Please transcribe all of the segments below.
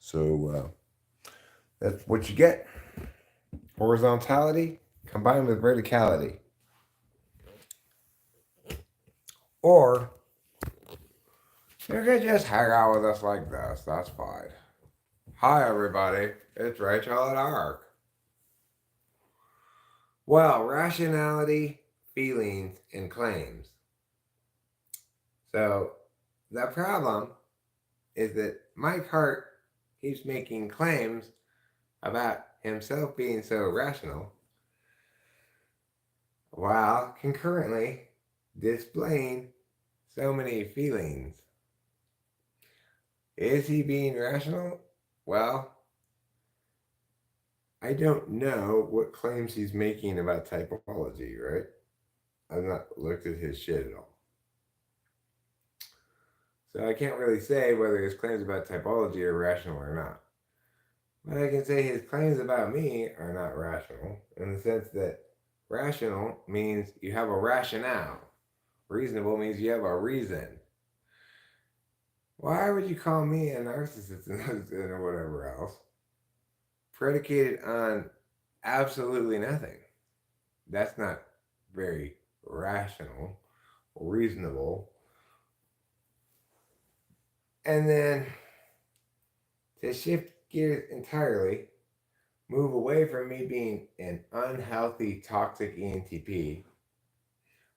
So that's what you get. Horizontality combined with verticality. Or you could just hang out with us like this. That's fine. Hi, everybody. It's Rachel and Ark. Well, rationality, feelings, and claims. So the problem is that Mike Hart keeps making claims about himself being so rational while concurrently displaying so many feelings. Is he being rational? Well, I don't know what claims he's making about typology, right? I've not looked at his shit at all. So I can't really say whether his claims about typology are rational or not. But I can say his claims about me are not rational in the sense that rational means you have a rationale. Reasonable means you have a reason. Why would you call me a narcissist and whatever else? Predicated on absolutely nothing. That's not very rational, reasonable. And then to shift gears entirely, move away from me being an unhealthy, toxic ENTP,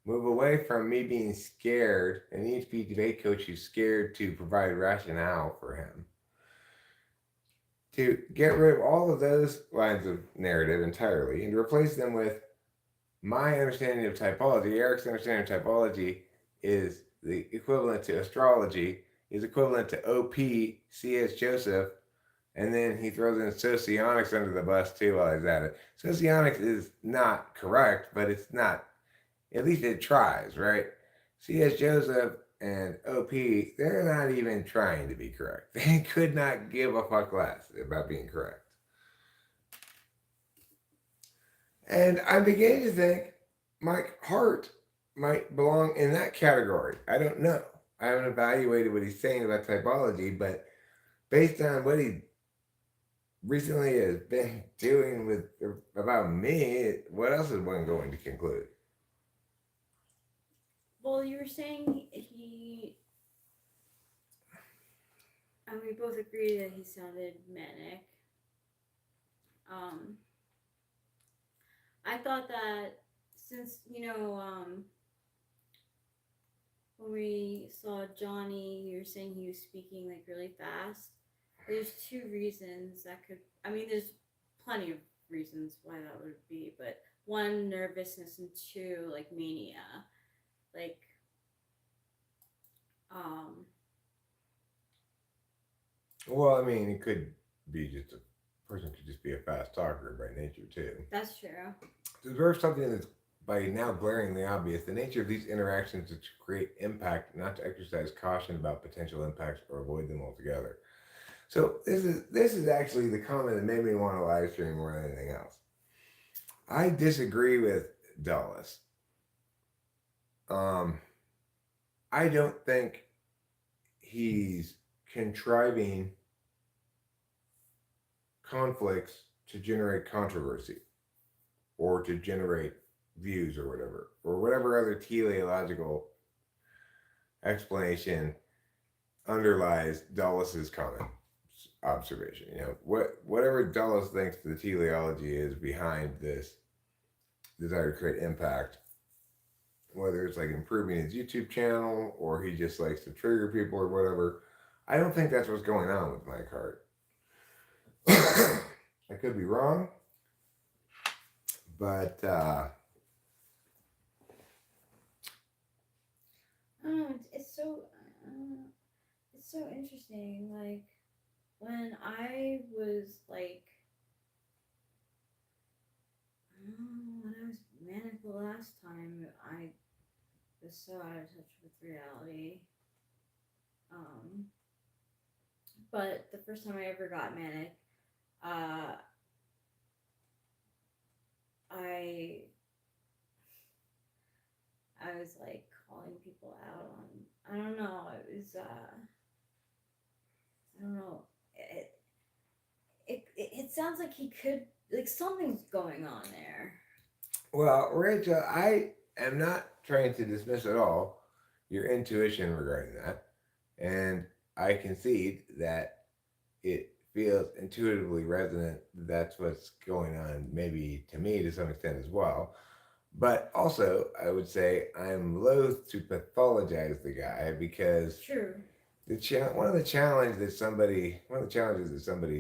move away from me being scared, an ENTP debate coach who's scared to provide rationale for him, to get rid of all of those lines of narrative entirely and replace them with my understanding of typology. Eric's understanding of typology is the equivalent to astrology, is equivalent to OP, C.S. Joseph, and then he throws in socionics under the bus too while he's at it. Socionics is not correct, but it's not, at least it tries, right? C.S. Joseph and OP, they're not even trying to be correct. They could not give a fuck less about being correct. And I'm beginning to think Mike Hart might belong in that category. I don't know. I haven't evaluated what he's saying about typology, but based on what he recently has been doing with about me, what else is one going to conclude? Well, you were saying he. And we both agree that he sounded manic. Um, I thought that since when we saw Johnny, you were saying he was speaking like really fast. There's two reasons that could. I mean, there's plenty of reasons why that would be, but one, nervousness, and two, like mania. Like, um, Well, I mean, it could be just a person could just be a fast talker by nature too. that's true. To observe something that's by now glaringly obvious, the nature of these interactions is to create impact, not to exercise caution about potential impacts or avoid them altogether. So this is actually the comment that made me want to live stream more than anything else. I disagree with Dulles. Um, I don't think he's contriving conflicts to generate controversy or to generate views or whatever other teleological explanation underlies Dulles' comment observation. You know, whatever Dulles thinks the teleology is behind this desire to create impact, whether it's like improving his YouTube channel or he just likes to trigger people or whatever. I don't think that's what's going on with Mike Hart. I could be wrong, but I don't know. It's so interesting. Like when I was like, when I was manic the last time, I was so out of touch with reality. Um, but the first time I ever got manic, uh, I I was like calling people out on. I don't know. It was I don't know. it sounds like he could, like, something's going on there. Well, Rachel, I am not trying to dismiss at all your intuition regarding that, and I concede that it feels intuitively resonant that that's what's going on, maybe to me to some extent as well. But also, I would say I'm loath to pathologize the guy because True. one of the challenges that somebody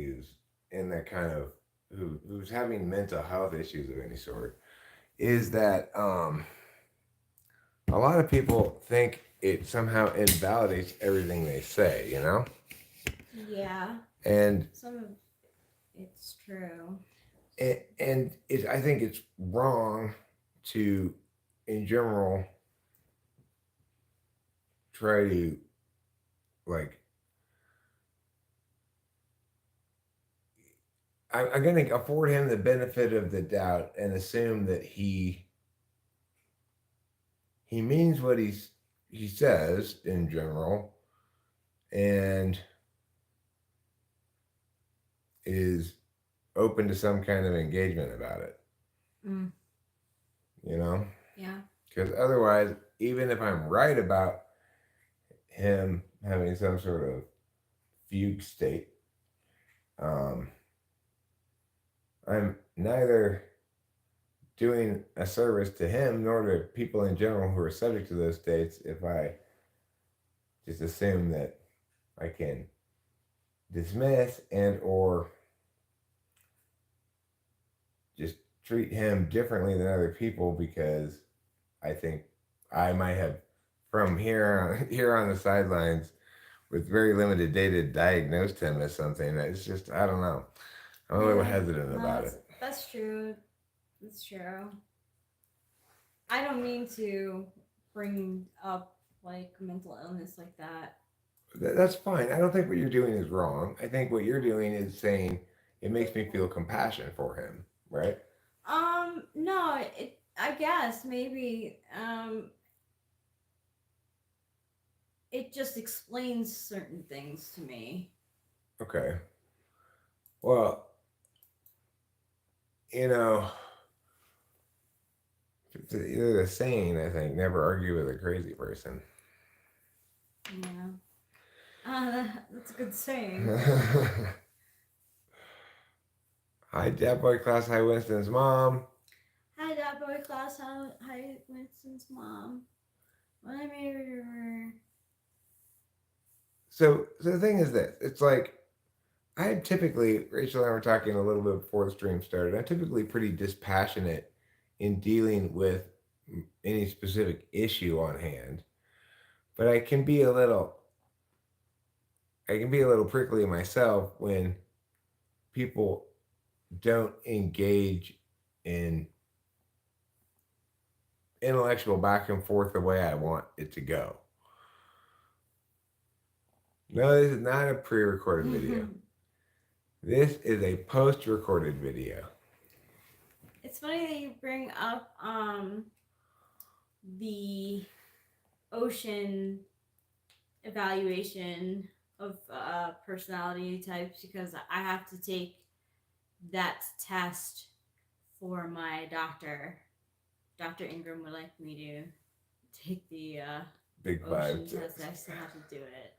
who's in that kind of who's having mental health issues of any sort is that a lot of people think it somehow invalidates everything they say, you know? Yeah. And Some of it's true. I think it's wrong to, in general, try to like. I'm going to afford him the benefit of the doubt and assume that he means what he says in general, and is open to some kind of engagement about it. Mm. You know, Yeah. because otherwise, even if I'm right about him having some sort of fugue state, um, I'm neither doing a service to him nor to people in general who are subject to those states if I just assume that I can dismiss and or just treat him differently than other people because I think I might have from here on the sidelines with very limited data diagnosed him as something. It's just I don't know. I'm a little hesitant No, about it. that's true. That's true. I don't mean to bring up like mental illness like that. That's fine. I don't think what you're doing is wrong. I think what you're doing is saying it makes me feel compassion for him, right? No, I guess maybe it just explains certain things to me. Okay. Well, you know, there's a saying, I think, never argue with a crazy person. Yeah. That's a good saying. Hi, Dad Boy Class. Hi, Winston's mom. Hi, that boy class. Hi, Winston's mom. When I made her. So the thing is this: it's like I'm typically Rachel and I were talking a little bit before the stream started. I'm typically pretty dispassionate in dealing with any specific issue on hand, but I can be a little prickly myself when people don't engage in intellectual back and forth the way I want it to go. No, this is not a pre-recorded video. This is a post-recorded video. It's funny that you bring up the ocean evaluation of personality types because I have to take that test for my doctor. Dr. Ingram would like me to take the Big ocean Five. test. I still have to do it.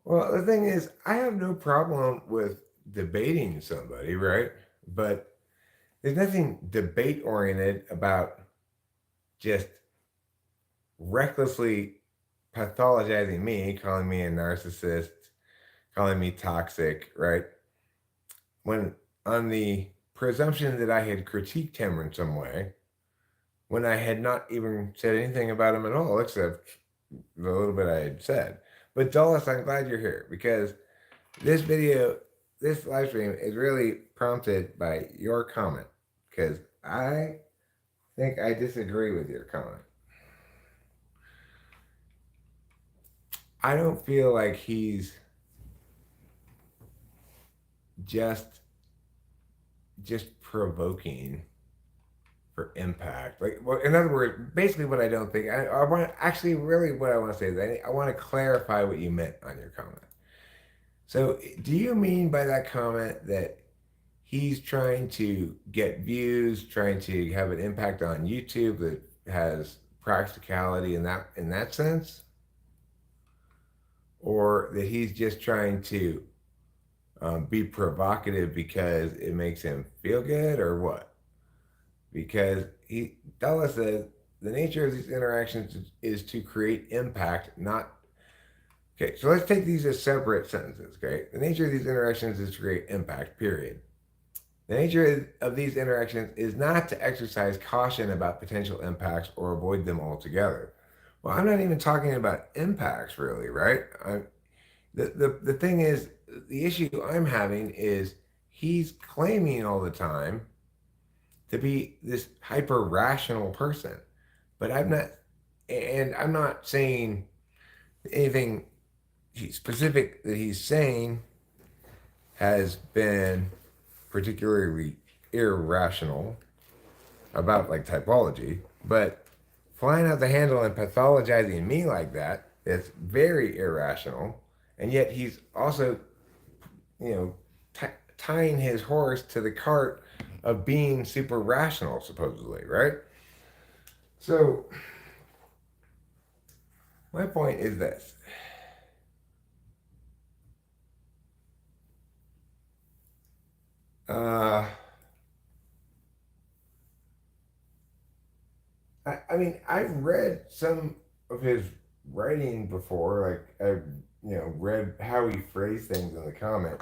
Well, the thing is, I have no problem with debating somebody, right? But there's nothing debate oriented about just recklessly pathologizing me, calling me a narcissist, calling me toxic, right? When on the presumption that I had critiqued him in some way, when I had not even said anything about him at all, except the little bit I had said. But Dulles, I'm glad you're here because this video, this live stream is really prompted by your comment because I think I disagree with your comment. I don't feel like he's just provoking for impact. Like, well, in other words, basically, what I don't think I want actually really what I want to say is I want to clarify what you meant on your comment. So, do you mean by that comment that he's trying to get views, trying to have an impact on YouTube that has practicality in that sense, or that he's just trying to be provocative because it makes him feel good, or what? Because Dulles says the nature of these interactions is to create impact, not. Okay, so let's take these as separate sentences. Okay, the nature of these interactions is to create impact. Period. The nature of these interactions is not to exercise caution about potential impacts or avoid them altogether. Well, I'm not even talking about impacts, really, right? The thing is, the issue I'm having is he's claiming all the time to be this hyper rational person, but I'm not saying anything specific that he's saying has been particularly irrational about like typology, but flying out the handle and pathologizing me like that, it's very irrational. And yet he's also, you know, tying his horse to the cart of being super rational, supposedly, right? So my point is this. Uh, I mean, I've read some of his writing before. Like I've, read how he phrased things in the comment.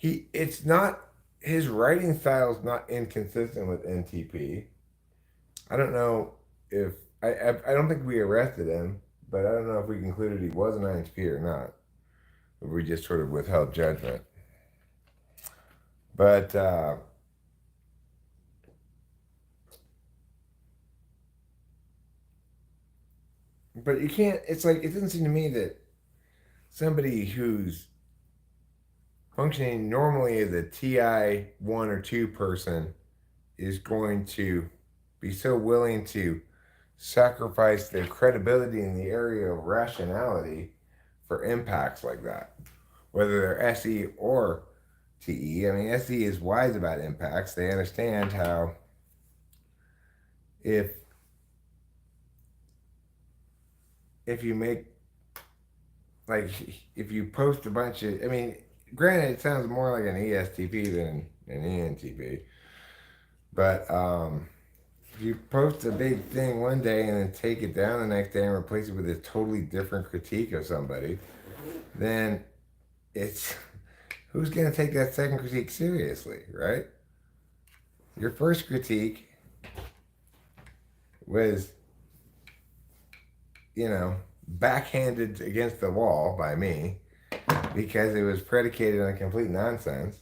It's not his writing style is not inconsistent with NTP. I don't know if I don't think we arrested him, but I don't know if we concluded he was an INTP or not. If we just sort of withheld judgment. But you can't. It's like it doesn't seem to me that somebody who's functioning normally as a TI 1 or 2 person is going to be so willing to sacrifice their credibility in the area of rationality for impacts like that, whether they're SE or TE. I mean, SE is wise about impacts. They understand how if you make like if you post a bunch of, I mean, granted, it sounds more like an ESTP than an ENTP, but if you post a big thing one day and then take it down the next day and replace it with a totally different critique of somebody, then it's who's going to take that second critique seriously, right? Your first critique was, backhanded against the wall by me because it was predicated on complete nonsense.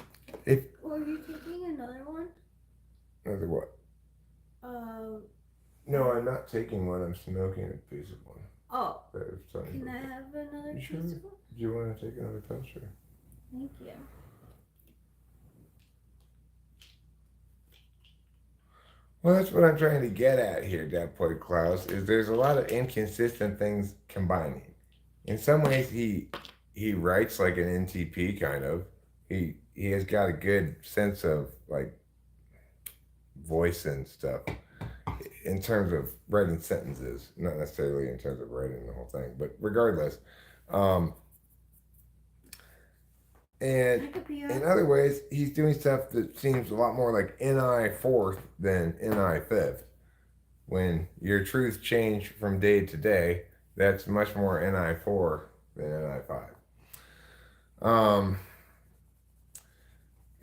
Are you taking another one? Another what? Uh. No, I'm not taking one. I'm smoking a piece of one. Oh. Can I have another piece of one? Do you want to take another puff? Sure. Thank you. Well, that's what I'm trying to get at here, Daploid Klaus, is there's a lot of inconsistent things combining. In some ways, he writes like an NTP kind of. He has got a good sense of like voice and stuff in terms of writing sentences, not necessarily in terms of writing the whole thing, but regardless. And in other ways, he's doing stuff that seems a lot more like NI fourth than NI fifth. When your truths change from day to day, that's much more NI 4 than NI 5.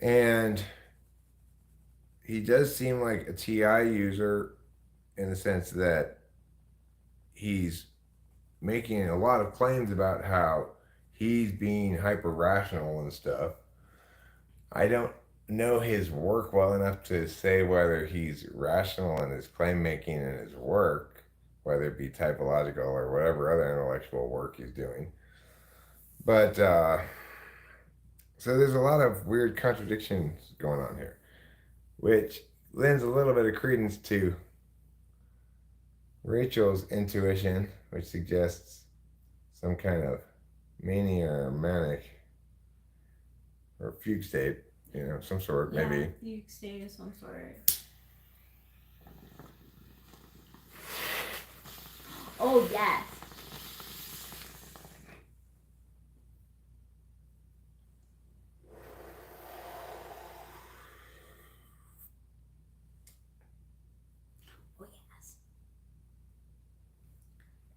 And he does seem like a TI user in the sense that he's making a lot of claims about how he's being hyper rational and stuff. I don't know his work well enough to say whether he's rational in his claim making and his work, whether it be typological or whatever other intellectual work he's doing. But so there's a lot of weird contradictions going on here, which lends a little bit of credence to Rachel's intuition, which suggests some kind of mania or manic or fugue state, some sort, yeah, maybe. fugue state of some sort. Oh yes. Oh yes.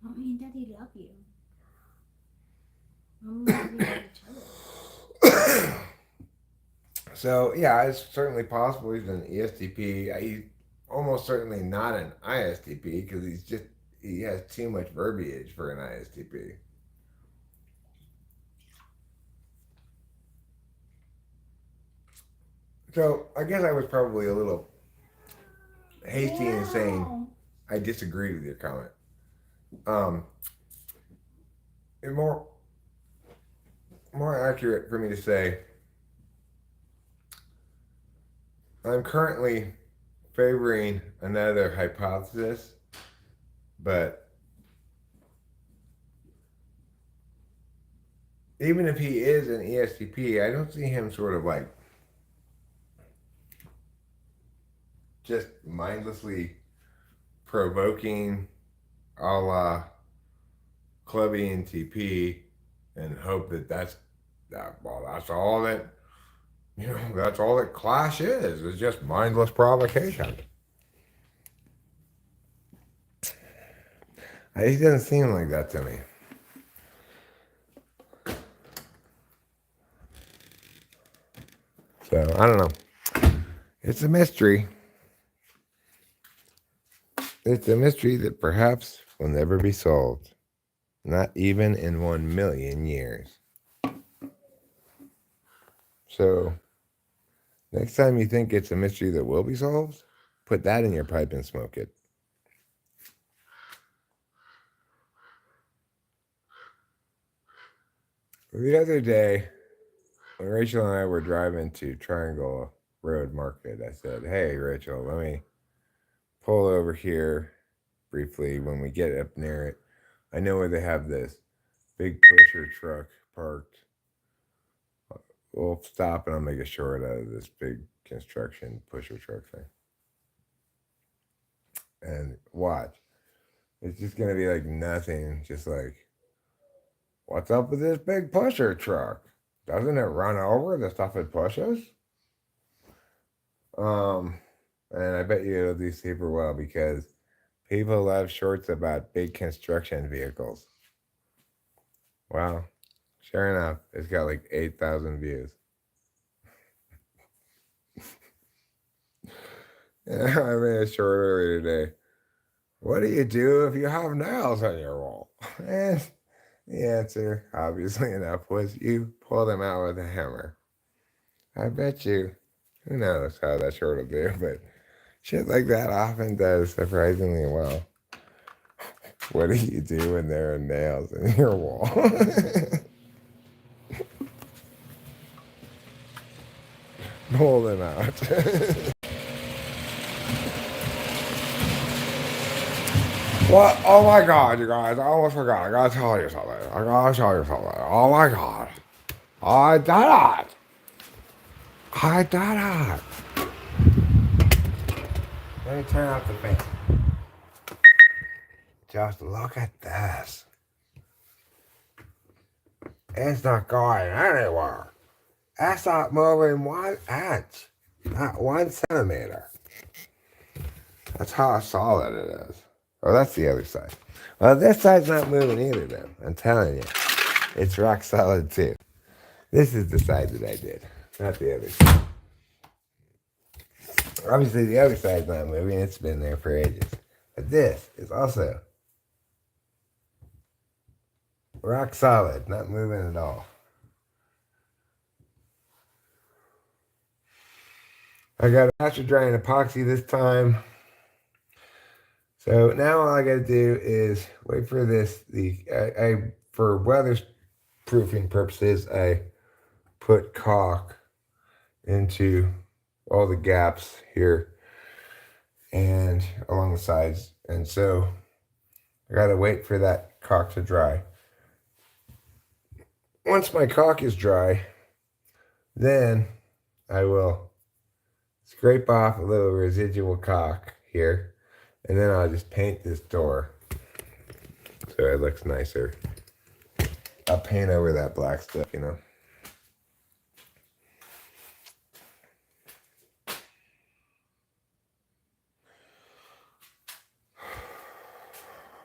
Mommy and Daddy love you. Mommy and Daddy love each other. So yeah, it's certainly possible he's an ESTP. He's almost certainly not an ISTP because he has too much verbiage for an ISTP. So I guess I was probably a little hasty in saying I disagree with your comment. It's more accurate for me to say I'm currently favoring another hypothesis, but even if he is an ESTP, I don't see him sort of like just mindlessly provoking a la Clubby and TP and hope that's all that that's all that Clash is just mindless provocation. He doesn't seem like that to me. So I don't know. It's a mystery. It's a mystery that perhaps will never be solved. Not even in 1,000,000 years. So next time you think it's a mystery that will be solved, put that in your pipe and smoke it. The other day, when Rachel and I were driving to Triangle Road Market, I said, "Hey, Rachel, let me pull over here briefly when we get up near it. I know where they have this big pusher truck parked. We'll stop and I'll make a short out of this big construction pusher truck thing. And watch. It's just going to be like nothing, just like, what's up with this big pusher truck? Doesn't it run over the stuff it pushes?" Um, and I bet you it'll do super well because people love shorts about big construction vehicles. Wow. Sure enough, it's got like 8,000 views. I made a short earlier today. What do you do if you have nails on your wall? And the answer, obviously enough, was you pull them out with a hammer. I bet you, who knows how that short will do, but shit like that often does surprisingly well. What do you do when there are nails in your wall? Pull them out. What? Oh my god, you guys, I almost forgot. I gotta tell you something. Oh my god. I did it. I did it. Let me turn off the fan. Just look at this. It's not going anywhere. It's not moving 1 inch. Not 1 centimeter. That's how solid it is. Oh, that's the other side. Well, this side's not moving either, then. I'm telling you. It's rock solid, too. This is the side that I did, not the other side. Obviously, the other side's not moving. It's been there for ages. But this is also rock solid, not moving at all. I got a master drying epoxy this time. So now all I got to do is wait for this. For weatherproofing purposes, I put caulk into all the gaps here and along the sides. And so I got to wait for that caulk to dry. Once my caulk is dry, Then I will scrape off a little residual caulk here, and then I'll just paint this door so it looks nicer. I'll paint over that black stuff, you know.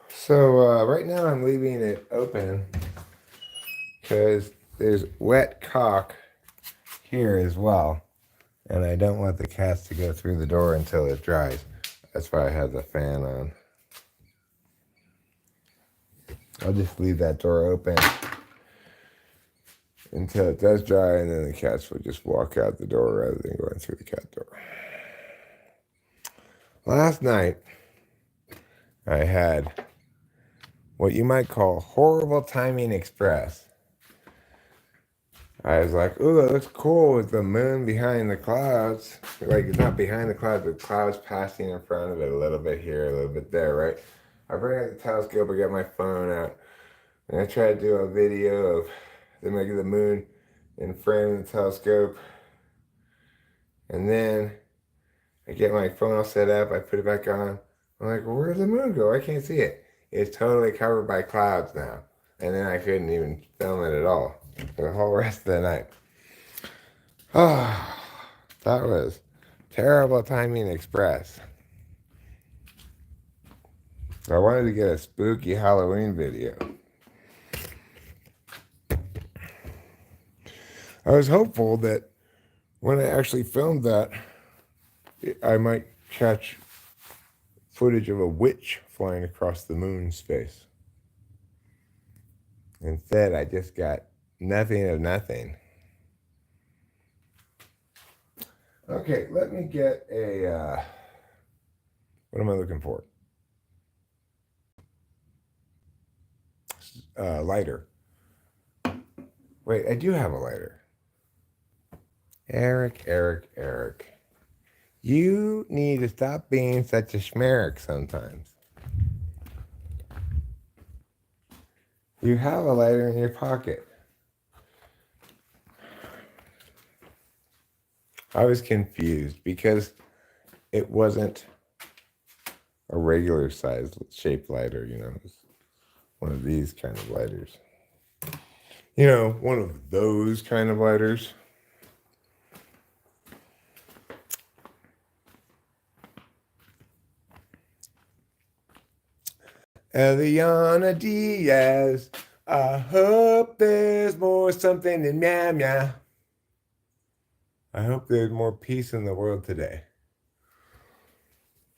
So right now I'm leaving it open because there's wet caulk here as well, and I don't want the cats to go through the door until it dries. That's why I have the fan on. I'll just leave that door open until it does dry, and then the cats will just walk out the door rather than going through the cat door. Last night, I had what you might call horrible timing express. I was like, ooh, it looks cool with the moon behind the clouds. Like, it's not behind the clouds, but clouds passing in front of it a little bit here, a little bit there, right? I bring out the telescope, I get my phone out, and I try to do a video of the moon in frame of the telescope. And then I get my phone all set up, I put it back on. I'm like, well, where'd the moon go? I can't see it. It's totally covered by clouds now. And then I couldn't even film it at all for the whole rest of the night. Oh, that was terrible timing express. I wanted to get a spooky Halloween video. I was hopeful that when I actually filmed that, I might catch footage of a witch flying across the moon's face. Instead, I just got nothing of nothing. Okay, let me get a, what am I looking for? Lighter. Wait, I do have a lighter. Eric. You need to stop being such a schmerick sometimes. You have a lighter in your pocket. I was confused because it wasn't a regular size shaped lighter, you know. It was one of these kind of lighters. You know, one of those kind of lighters. Eliana Diaz, I hope there's more something than meow meow. I hope there's more peace in the world today.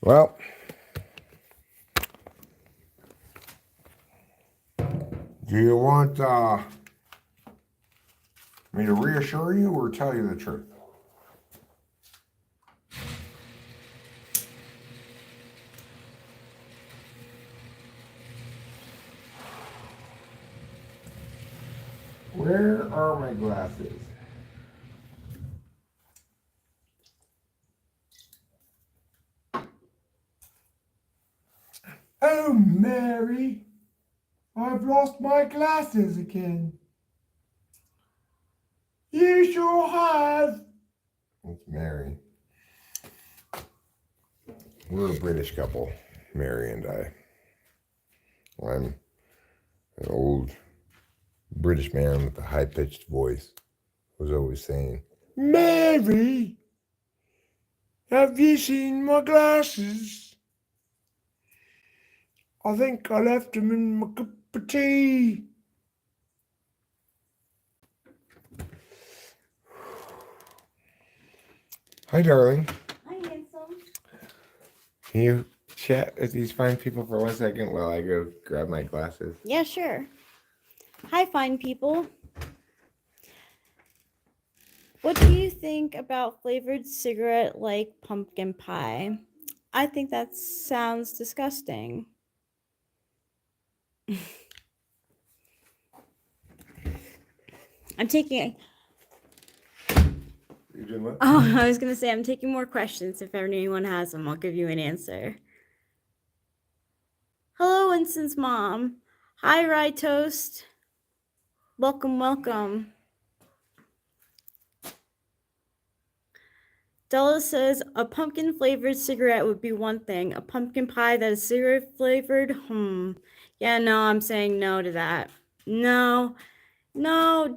Well, do you want me to reassure you or tell you the truth? Where are my glasses? Oh, Mary, I've lost my glasses again. You sure have. It's Mary. We're a British couple, Mary and I. I'm an old British man with a high-pitched voice was always saying, Mary, have you seen my glasses? I think I left them in my cup of tea. Hi, darling. Hi, handsome. Can you chat with these fine people for 1 second while I go grab my glasses? Yeah, sure. Hi, fine people. What do you think about flavored cigarette like pumpkin pie? I think that sounds disgusting. I'm taking. You doing what? Oh, I was gonna say I'm taking more questions. If anyone has them, I'll give you an answer. Hello, Winston's mom. Hi, Rye Toast. Welcome. Della says a pumpkin flavored cigarette would be one thing. A pumpkin pie that is cigarette flavored, Yeah, no, I'm saying no to that. No, no,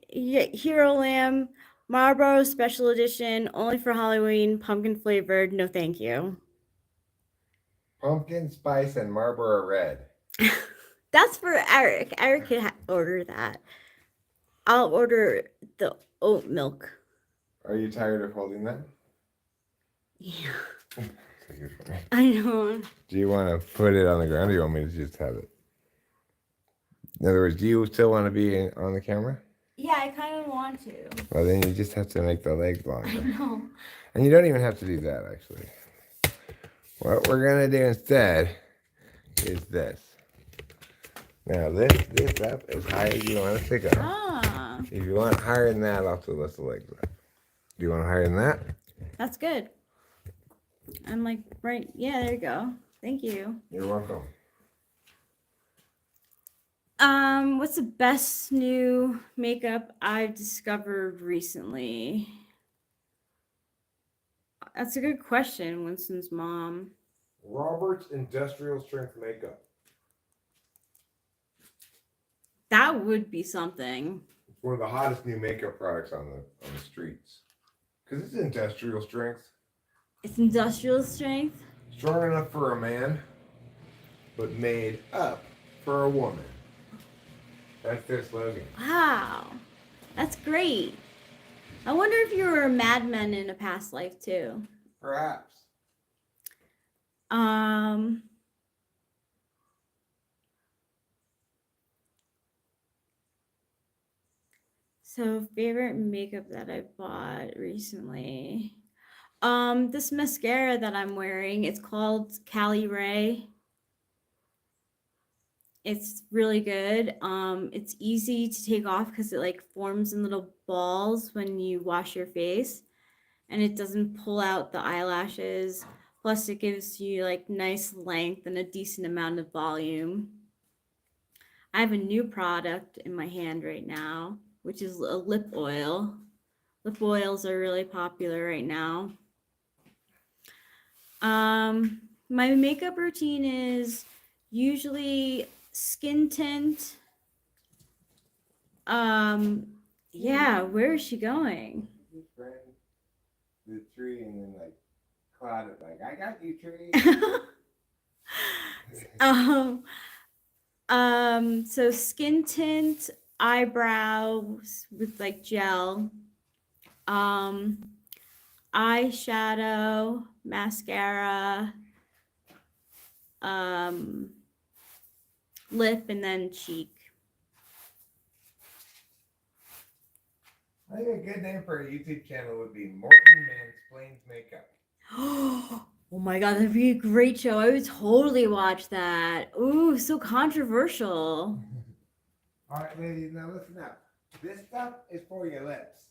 Hero Lamb, Marlboro Special Edition, only for Halloween, pumpkin flavored. No, thank you. Pumpkin spice and Marlboro Red. That's for Eric. Eric can order that. I'll order the oat milk. Are you tired of holding that? Yeah. I know. Do you want to put it on the ground, or do you want me to just have it? In other words, do you still want to be on the camera? Yeah, I kind of want to. Well, then you just have to make the legs I longer. know. And you don't even have to do that, actually. What we're going to do instead is this. Now, this up as high as you want it to go. Ah, If you want higher than that, also lift the legs up. Do you want higher than that? that's good. I'm like, right. Yeah, there you go. Thank you. You're welcome. What's the best new makeup I've discovered recently? That's a good question, Winston's mom. Robert's Industrial Strength Makeup. That would be something. It's one of the hottest new makeup products on the streets. Because it's industrial strength. It's industrial strength. Strong enough for a man, but made up for a woman. That's their slogan. Wow, that's great. I wonder if you were a madman in a past life too. Perhaps. So favorite makeup that I bought recently. This mascara that I'm wearing, it's called Cali Ray. It's really good. It's easy to take off because it like forms in little balls when you wash your face, and it doesn't pull out the eyelashes. Plus, it gives you like nice length and a decent amount of volume. I have a new product in my hand right now, which is a lip oil. Lip oils are really popular right now. My makeup routine is usually skin tint. Yeah, where is she going? His friend, the tree, and then like cloud it like, I got you, tree. So skin tint, eyebrows with like gel, eyeshadow, mascara, lip, and then cheek. I think a good name for a YouTube channel would be Morton Mansplains Makeup. Oh my god, that'd be a great show. I would totally watch that. Ooh, so controversial. All right, ladies, now listen up. This stuff is for your lips.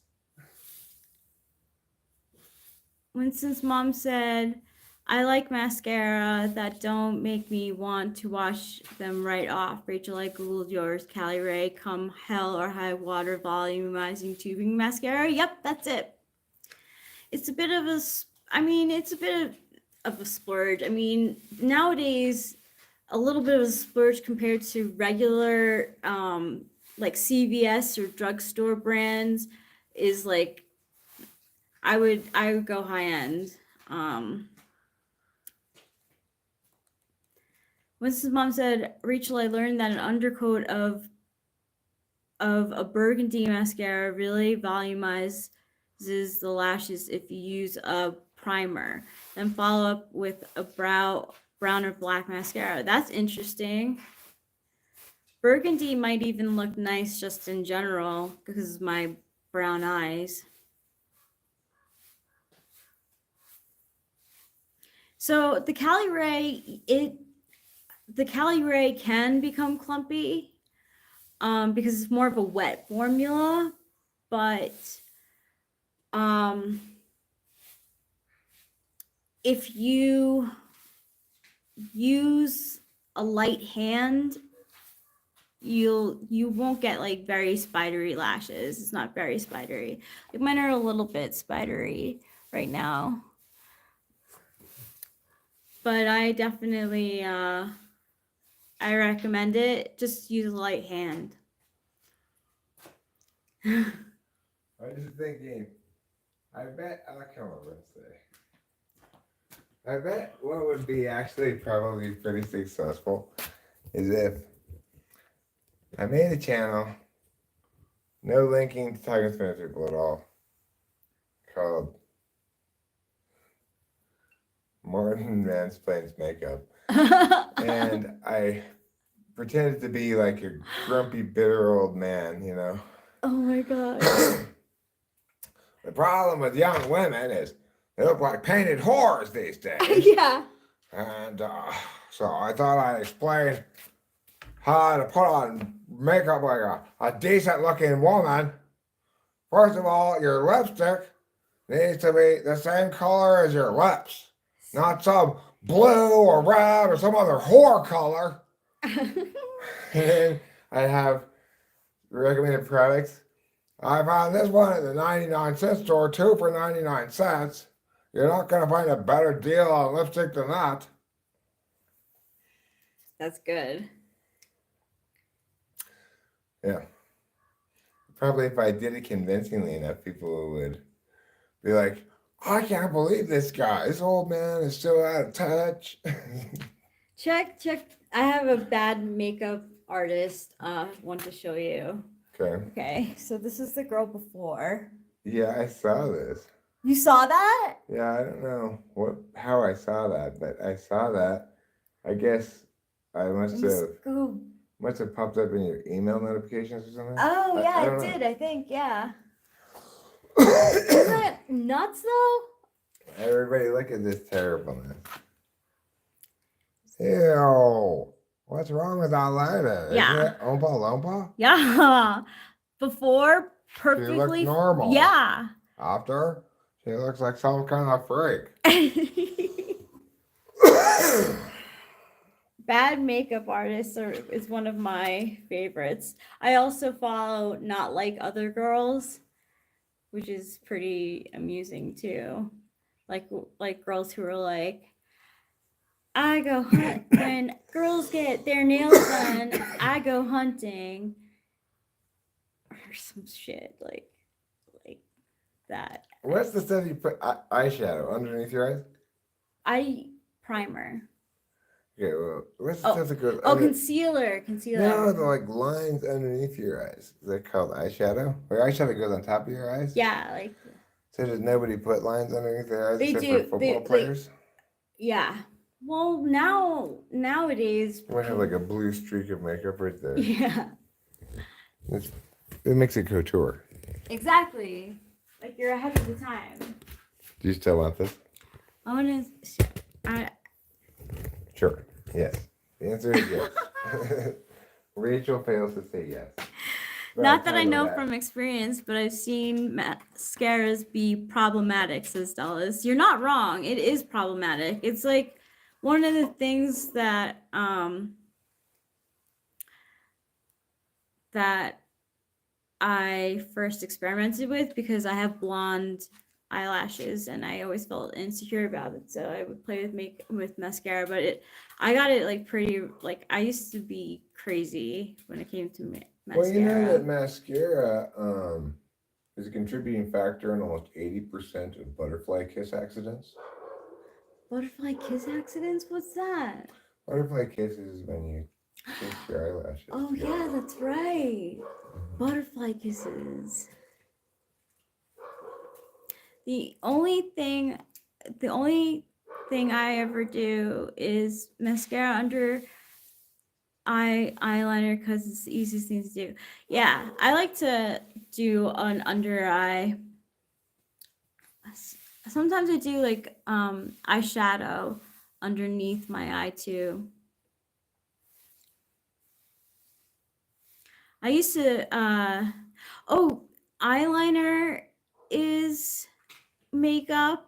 Winston's mom said, I like mascara that don't make me want to wash them right off. Rachel, I googled yours. Cali Ray, come hell or high water volumizing tubing mascara. Yep, that's it. It's a bit of a, of a splurge. I mean, nowadays, a little bit of a splurge compared to regular, like CVS or drugstore brands is like, I would go high end. Winston's mom said, Rachel, I learned that an undercoat of a burgundy mascara really volumizes the lashes if you use a primer. Then follow up with a brown or black mascara. That's interesting. Burgundy might even look nice just in general because of my brown eyes. So the Cali Ray, the Cali Ray can become clumpy because it's more of a wet formula, but if you use a light hand, you won't get very spidery lashes. It's not very spidery. Like mine are a little bit spidery, right now. But I definitely I recommend it. Just use a light hand. I was just thinking, I bet I'll come over and say. I bet what would be actually probably pretty successful is if I made a channel, no linking to talking Spanish people at all, called Martin Mansplains Makeup. And I pretended to be like a grumpy, bitter old man, you know. Oh my god. The problem with young women is they look like painted whores these days. Yeah. And so I thought I'd explain how to put on makeup like a decent looking woman. First of all, your lipstick needs to be the same color as your lips, not some blue or red or some other whore color. And then I have recommended products. I found this one at the 99-cent store, 2 for 99 cents. You're not going to find a better deal on lipstick than that. That's good. Yeah. Probably if I did it convincingly enough, people would be like, I can't believe this guy. This old man is still out of touch. Check. I have a bad makeup artist want to show you. Okay. So this is the girl before. Yeah, I saw this. You saw that? Yeah, I don't know how I saw that, but I saw that. I guess I must have popped up in your email notifications or something. Oh yeah, I it did. I think Isn't that nuts though? Everybody, look at this terribleness. Ew. What's wrong with that lady? Yeah. Isn't it Oompa Loompa? Yeah. Before perfectly. She looked normal. Yeah. After, she looks like some kind of freak. Bad makeup artists is one of my favorites. I also follow Not Like Other Girls, which is pretty amusing too. Like girls who are like, I go hunt when girls get their nails done. I go hunting, or some shit like that. What's the stuff you put eyeshadow underneath your eyes? Eye primer. Okay, well, what's the stuff that goes concealer. No, the like lines underneath your eyes. Is that called eyeshadow? Or eyeshadow goes on top of your eyes? Yeah, like. So does nobody put lines underneath their eyes They except do. for football players? Yeah. Well, nowadays. We have like a blue streak of makeup right there. Yeah. It makes it couture. Exactly. Like you're ahead of the time. Do you still want this? I want to. Sure. Yes. The answer is yes. Rachel fails to say yes. Not that I know from experience, but I've seen mascaras be problematic, says Dallas. You're not wrong. It is problematic. It's like one of the things that that I first experimented with because I have blonde eyelashes and I always felt insecure about it. So I would play with mascara, but I got it like pretty, like I used to be crazy when it came to mascara. Well, you know that mascara is a contributing factor in almost 80% of butterfly kiss accidents. Butterfly kiss accidents? What's that? Butterfly kisses when you kiss your eyelashes. Oh yeah, that's right. Butterfly kisses. The only thing I ever do is mascara under eyeliner because it's the easiest thing to do. Yeah, I like to do an under eye. Sometimes I do like eyeshadow underneath my eye too. I used to eyeliner is makeup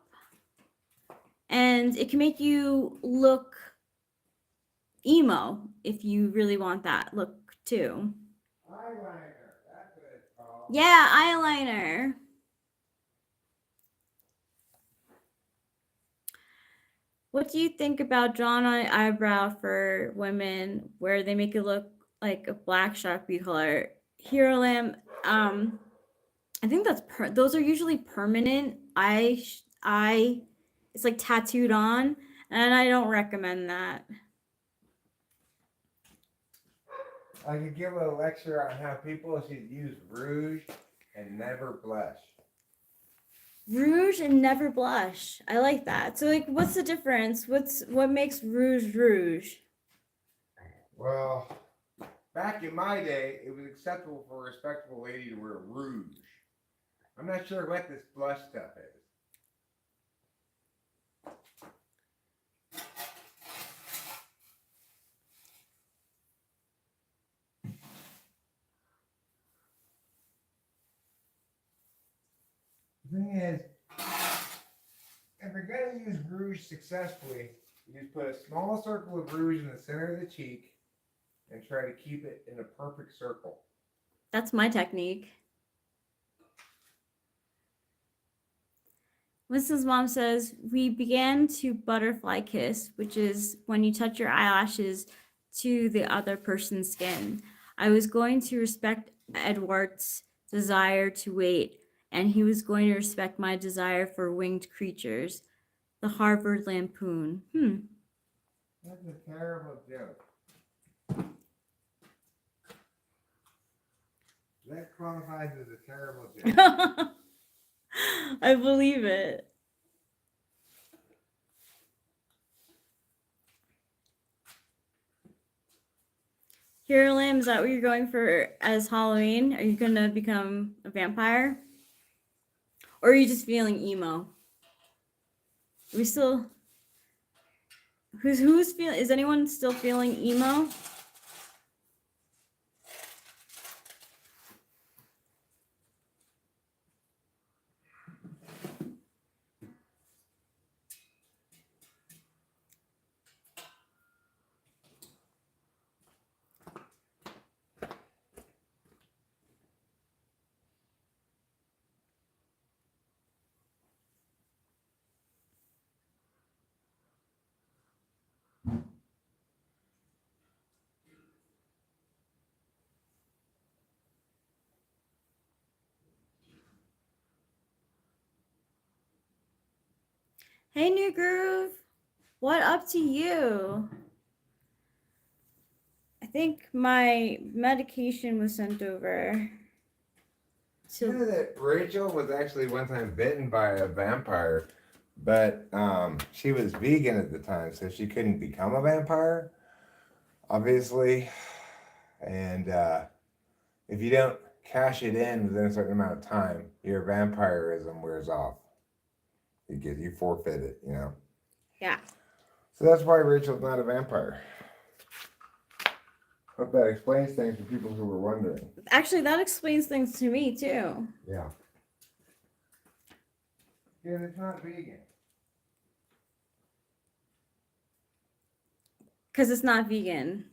and it can make you look emo if you really want that look too. Eyeliner, that's what it's called. Yeah, eyeliner. What do you think about drawn on eyebrow for women where they make it look like a black Sharpie color? Hero lamp, I think those are usually permanent. It's like tattooed on, and I don't recommend that. I could give a lecture on how people should use rouge and never blush. Rouge and never blush. I like that. So like what's the difference? What makes rouge rouge? Well, back in my day, it was acceptable for a respectable lady to wear rouge. I'm not sure what this blush stuff is. The thing is, if you're going to use rouge successfully, you just put a small circle of rouge in the center of the cheek and try to keep it in a perfect circle. That's my technique. Winston's mom says, we began to butterfly kiss, which is when you touch your eyelashes to the other person's skin. I was going to respect Edward's desire to wait, and he was going to respect my desire for winged creatures. The Harvard Lampoon. That's a terrible joke. That qualifies as a terrible joke. I believe it. Hero Lamb, is that what you're going for as Halloween? Are you gonna become a vampire? Or are you just feeling emo? Are we still who's feeling, is anyone still feeling emo? Hey, New Groove, what up to you? I think my medication was sent over. You know that Rachel was actually one time bitten by a vampire, but she was vegan at the time, so she couldn't become a vampire, obviously. And if you don't cash it in within a certain amount of time, your vampirism wears off. You forfeit it, you know? Yeah. So that's why Rachel's not a vampire. Hope that explains things for people who were wondering. Actually, that explains things to me too. Yeah. Yeah, it's not vegan. Because it's not vegan.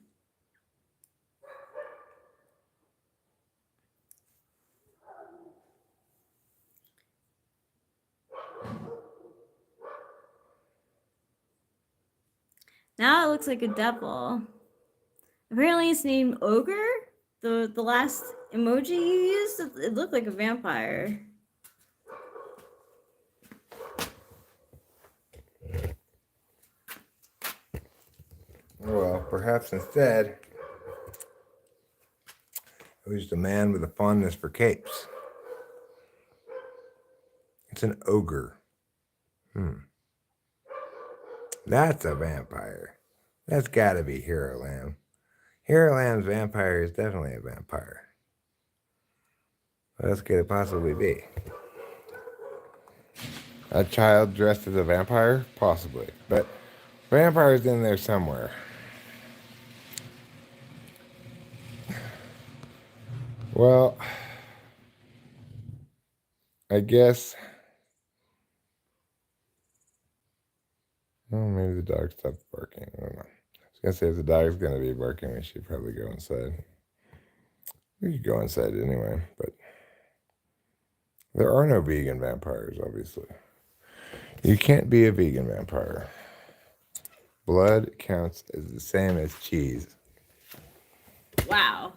Now it looks like a devil. Apparently it's named Ogre. The last emoji you used, it looked like a vampire. Well, perhaps instead, it was just a man with a fondness for capes. It's an ogre. That's a vampire. That's gotta be Hero Lamb. Hero Lamb's vampire is definitely a vampire. What else could it possibly be? A child dressed as a vampire? Possibly. But vampire's in there somewhere. Well, I guess. Oh, maybe the dog stopped barking. I don't know. I was gonna say if the dog's gonna be barking, we should probably go inside. We could go inside anyway, but there are no vegan vampires, obviously. You can't be a vegan vampire. Blood counts as the same as cheese. Wow.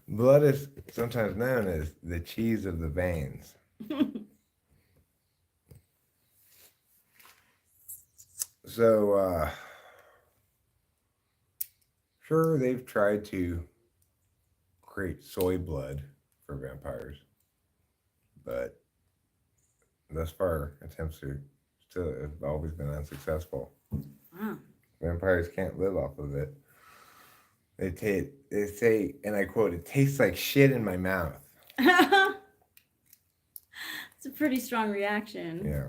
Blood is sometimes known as the cheese of the veins. So, sure, they've tried to create soy blood for vampires, but thus far, attempts are still have always been unsuccessful. Wow. Vampires can't live off of it. They say, and I quote, "It tastes like shit in my mouth." It's a pretty strong reaction. Yeah.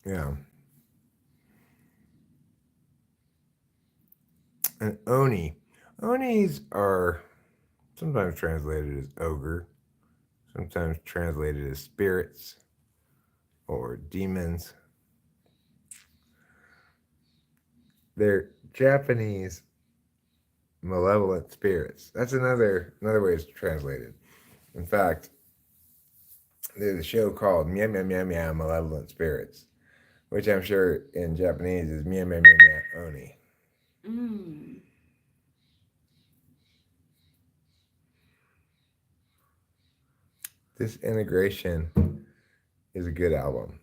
Yeah. And oni. Onis are sometimes translated as ogre, sometimes translated as spirits or demons. They're Japanese malevolent spirits. That's another way it's translated. In fact, there's a show called Meow Meow Meow Meow Malevolent Spirits, which I'm sure in Japanese is Meow Meow Meow Meow Oni. Mm. This integration is a good album.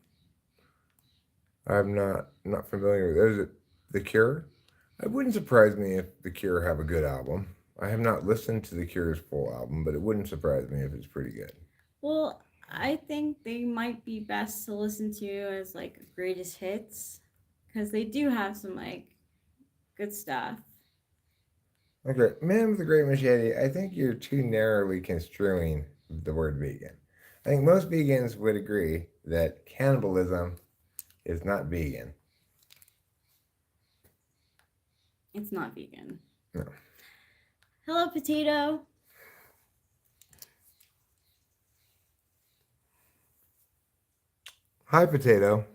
I'm not familiar with. There's The Cure. It wouldn't surprise me if The Cure have a good album. I have not listened to The Cure's full album, but it wouldn't surprise me if it's pretty good. Well, I think they might be best to listen to as like greatest hits because they do have some like good stuff. Okay, Man with a Great Machete, I think you're too narrowly construing the word vegan. I think most vegans would agree that cannibalism is not vegan. It's not vegan. No. Hello, potato. Hi, Potato.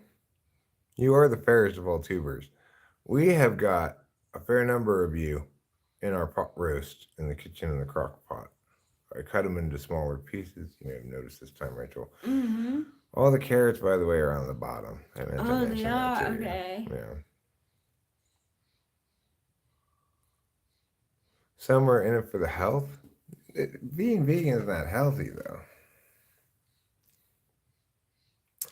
You are the fairest of all tubers. We have got a fair number of you in our pot roast in the kitchen in the crock pot. I cut them into smaller pieces. You may have noticed this time, Rachel. Mm-hmm. All the carrots, by the way, are on the bottom. I meant to Oh, mention they that are? to you. Okay. Yeah. Some are in it for the health. Being vegan is not healthy, though.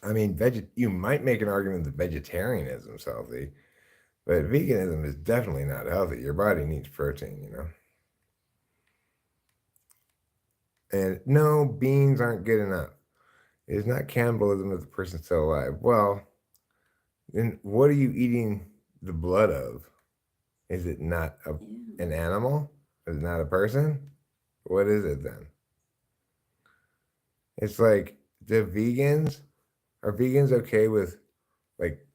I mean, you might make an argument that vegetarianism is healthy, but veganism is definitely not healthy. Your body needs protein, you know. And no, beans aren't good enough. It's not cannibalism if the person's still alive. Well, then what are you eating the blood of? Is it not an animal? Is it not a person? What is it then? It's like are vegans okay with like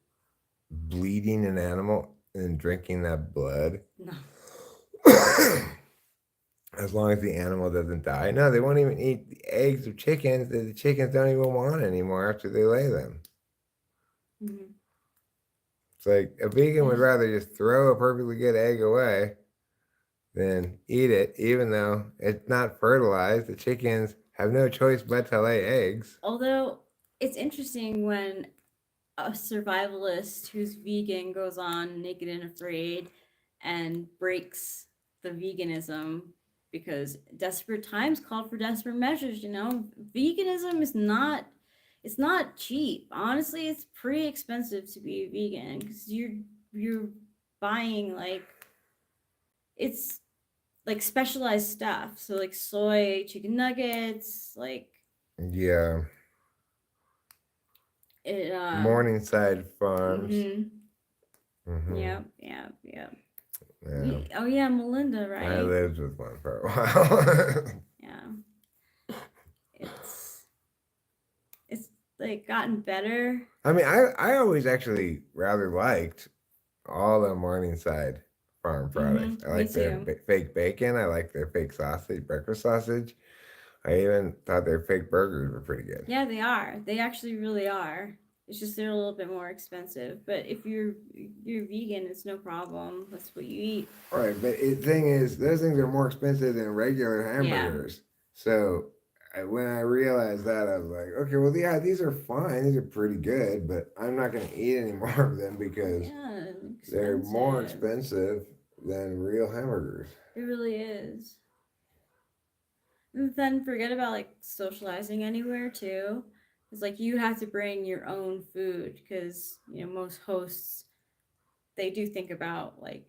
bleeding an animal and drinking that blood? No. As long as the animal doesn't die. No, they won't even eat the eggs of chickens that the chickens don't even want anymore after they lay them. Mm-hmm. It's like a vegan would rather just throw a perfectly good egg away than eat it, even though it's not fertilized. The chickens have no choice but to lay eggs. Although it's interesting when a survivalist who's vegan goes on Naked and Afraid and breaks the veganism because desperate times called for desperate measures, you know. Veganism is not it's not cheap. Honestly, it's pretty expensive to be a vegan because you're buying like it's like specialized stuff. So like soy chicken nuggets, like Yeah. it Morningside Farms. Mm-hmm. Mm-hmm. Yep. Yeah. Oh yeah, Melinda, right? I lived with one for a while. Yeah. It's like gotten better. I mean, I always actually rather liked all the Morningside Farm products. I Me like their too. fake bacon. I like their fake sausage, breakfast sausage. I even thought their fake burgers were pretty good. Yeah, they are. They actually really are. It's just they're a little bit more expensive. But if you're vegan, it's no problem. That's what you eat. Right, but the thing is, those things are more expensive than regular hamburgers. So when I realized that, I was like, okay, well, yeah, these are fine. These are pretty good, but I'm not going to eat any more of them because Yeah, they're more expensive. expensive than real hamburgers. It really is. And then forget about like socializing anywhere too. It's like you have to bring your own food because most hosts they do think about like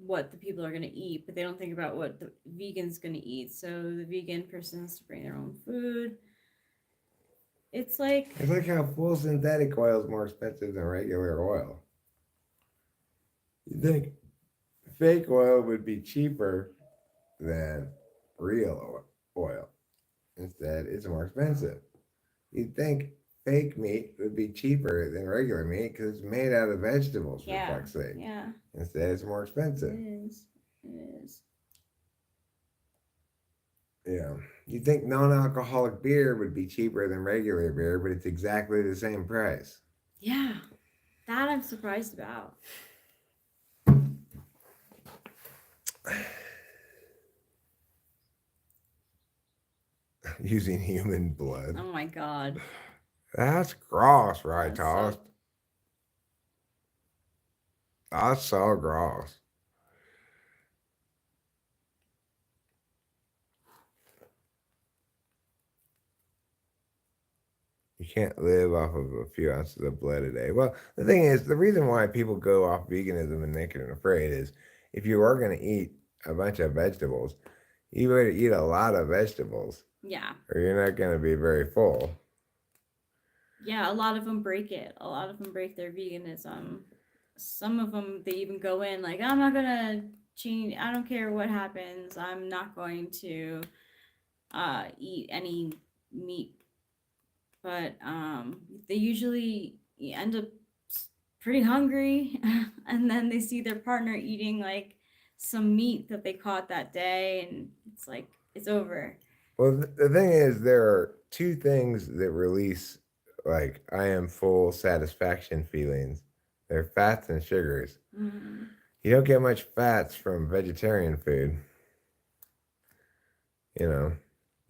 what the people are gonna eat, but they don't think about what the vegan's gonna eat. So the vegan person has to bring their own food. It's like It's like how full synthetic oil is more expensive than regular oil. You think fake oil would be cheaper than real oil. Instead, it's more expensive. You'd think fake meat would be cheaper than regular meat because it's made out of vegetables, for yeah, fuck's sake. yeah, Instead, it's more it expensive. is. It is. Yeah. You'd think non alcoholic beer would be cheaper than regular beer, but it's exactly the same price. Yeah, that I'm surprised about. Using human blood. Oh my god, That's gross, right, that's so. Toast? That's so gross. You can't live off of a few ounces of blood a day. Well, the thing is, the reason why people go off veganism and naked and afraid is if you are going to eat a bunch of vegetables, you better eat a lot of vegetables, Yeah, or you're not going to be very full. yeah. A lot of them break it. A lot of them break their veganism. Some of them they even go in like I'm not gonna change. I don't care what happens. I'm not going to eat any meat, but they usually end up pretty hungry, and then they see their partner eating like some meat that they caught that day, and it's like it's over. Well, the thing is, there are two things that release, like, I am full satisfaction feelings. They're fats and sugars. Mm, You don't get much fats from vegetarian food. You know,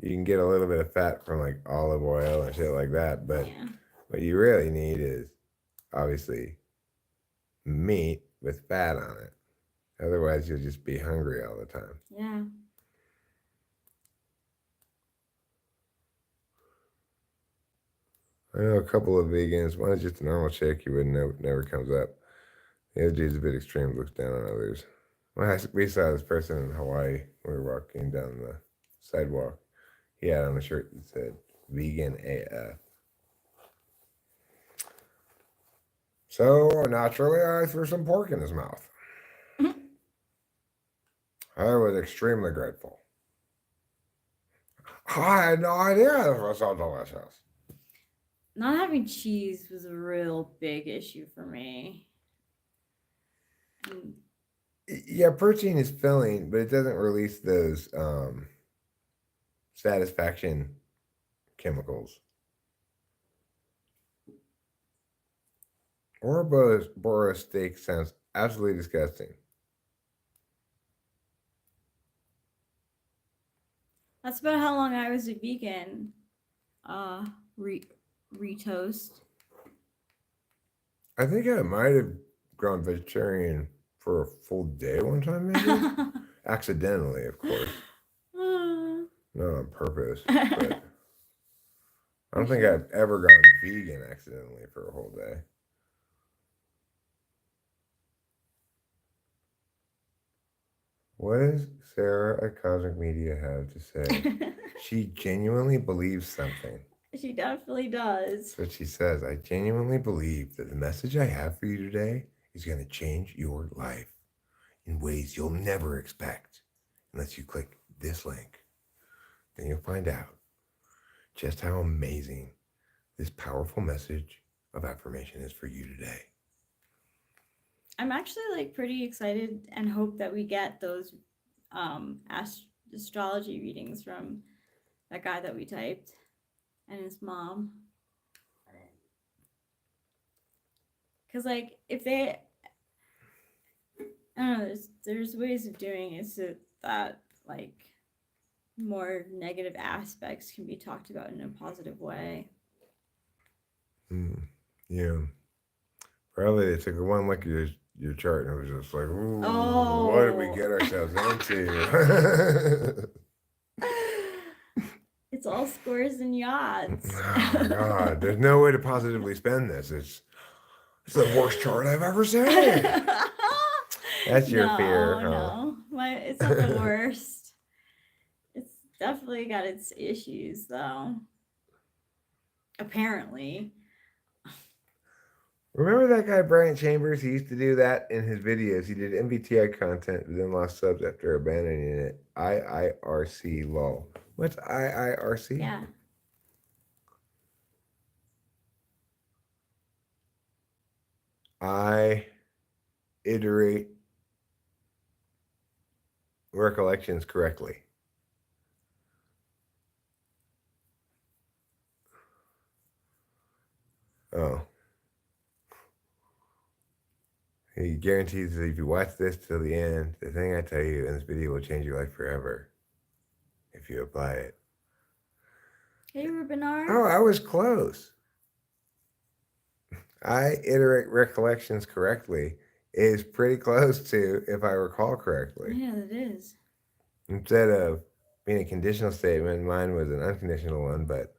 you can get a little bit of fat from like olive oil and shit like that, but yeah, what you really need is obviously meat with fat on it. Otherwise, you'll just be hungry all the time. yeah. I know a couple of vegans. One is just a normal chick you wouldn't know, never comes up. The other dude's a bit extreme, looks down on others. We saw this person in Hawaii. We were walking down the sidewalk. He had on a shirt that said "Vegan AF." So naturally, I threw some pork in his mouth. I was extremely grateful. I had no idea this was so delicious. Not having cheese was a real big issue for me. Mm, Yeah, protein is filling, but it doesn't release those satisfaction chemicals. Ouroboros steak sounds absolutely disgusting. That's about how long I was a vegan. Uh, re retoast. I think I might have gone vegetarian for a full day one time, maybe. Accidentally, of course. Not on purpose. But I don't think I've ever gone vegan accidentally for a whole day. What does Sarah at Cosmic Media have to say? She genuinely believes something. She definitely does. That's what she says. I genuinely believe that the message I have for you today is going to change your life in ways you'll never expect unless you click this link. Then you'll find out just how amazing this powerful message of affirmation is for you today. I'm actually like pretty excited and hope that we get those astrology readings from that guy that we typed and his mom. Cause like if they, I don't know, there's ways of doing it so that like more negative aspects can be talked about in a positive way. Yeah. Probably they took one look at your chart and it was just like, ooh, Oh. what did we get ourselves into? It's all scores and yachts. Oh my god, there's no way to positively spend this. It's the worst chart I've ever seen. That's your fear. No, it's not the worst. It's definitely got its issues, though. Apparently. Remember that guy Brian Chambers? He used to do that in his videos. He did MBTI content, but then lost subs after abandoning it. IIRC lol. What's IIRC? Yeah. I iterate recollections correctly. Oh. He guarantees that if you watch this till the end, the thing I tell you in this video will change your life forever if you apply it. Hey, Rubinar. Oh, I was close. I iterate recollections correctly is pretty close to if I recall correctly. Yeah, it is. Instead of being a conditional statement, mine was an unconditional one, but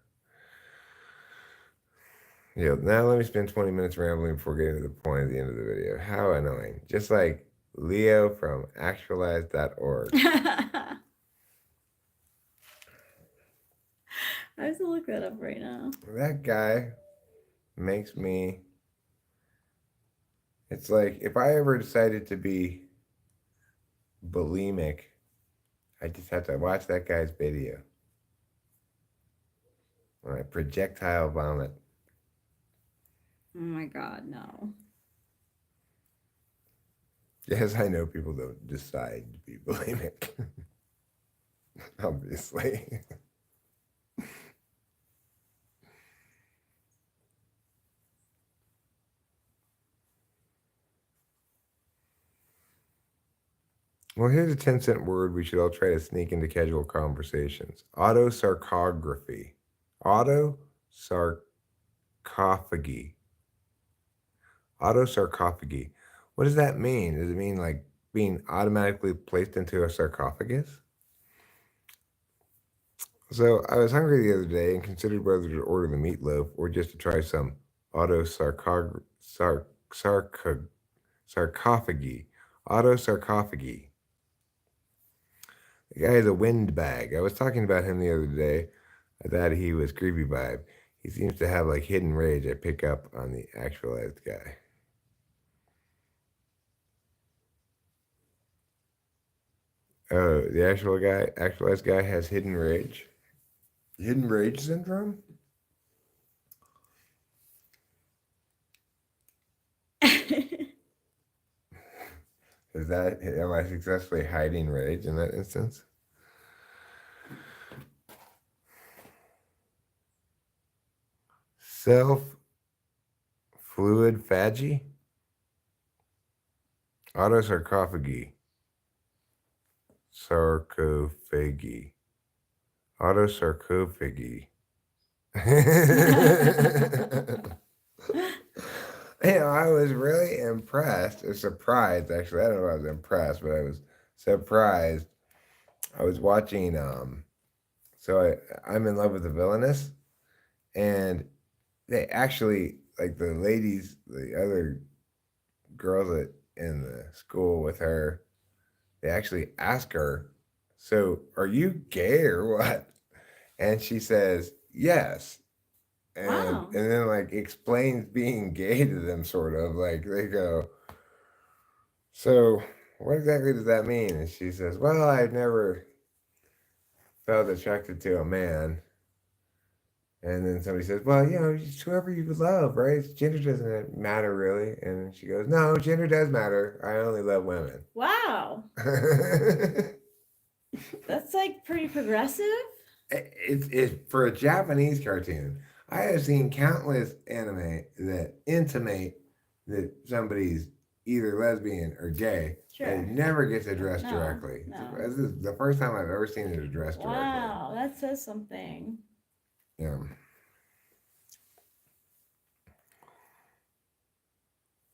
yeah, now let me spend 20 minutes rambling before getting to the point at the end of the video. How annoying. Just like Leo from actualize.org. I have to look that up right now. That guy makes me. It's like if I ever decided to be bulimic, I just have to watch that guy's video. All right, projectile vomit. Oh my god, no. Yes, I know people don't decide to be bulimic. Obviously. Well, here's a 10-cent word we should all try to sneak into casual conversations. Autosarcography. Autosarcophagy. Autosarcophagy. What does that mean? Does it mean like being automatically placed into a sarcophagus? So I was hungry the other day and considered whether to order the meatloaf or just to try some autosarcophagy. Autosarcophagy. The guy is a windbag. I was talking about him the other day. I thought he was creepy vibe. He seems to have like hidden rage I pick up on the actualized guy. Oh, the actualized guy has hidden rage? Hidden rage syndrome? Am I successfully hiding rage in that instance? Self-fluid phagy? Autosarcophagy. Sarcophagy. Autosarcophagy. I was really impressed, or surprised, actually. I don't know if I was impressed, but I was surprised. I was watching, I'm in love with the villainess, and they actually, like the ladies, the other girls in the school with her, they actually ask her, so are you gay or what? And she says, yes. Wow. And then like explains being gay to them, sort of like they go, so what exactly does that mean? And she says, well, I've never felt attracted to a man. And then somebody says, well, it's whoever you love, right? Gender doesn't matter really. And she goes, no, gender does matter. I only love women. Wow. That's like pretty progressive. It's for a Japanese cartoon. I have seen countless anime that intimate that somebody's either lesbian or gay. Sure. And it never gets addressed No, directly. no. This is the first time I've ever seen it addressed directly. Wow, that says something. Yeah.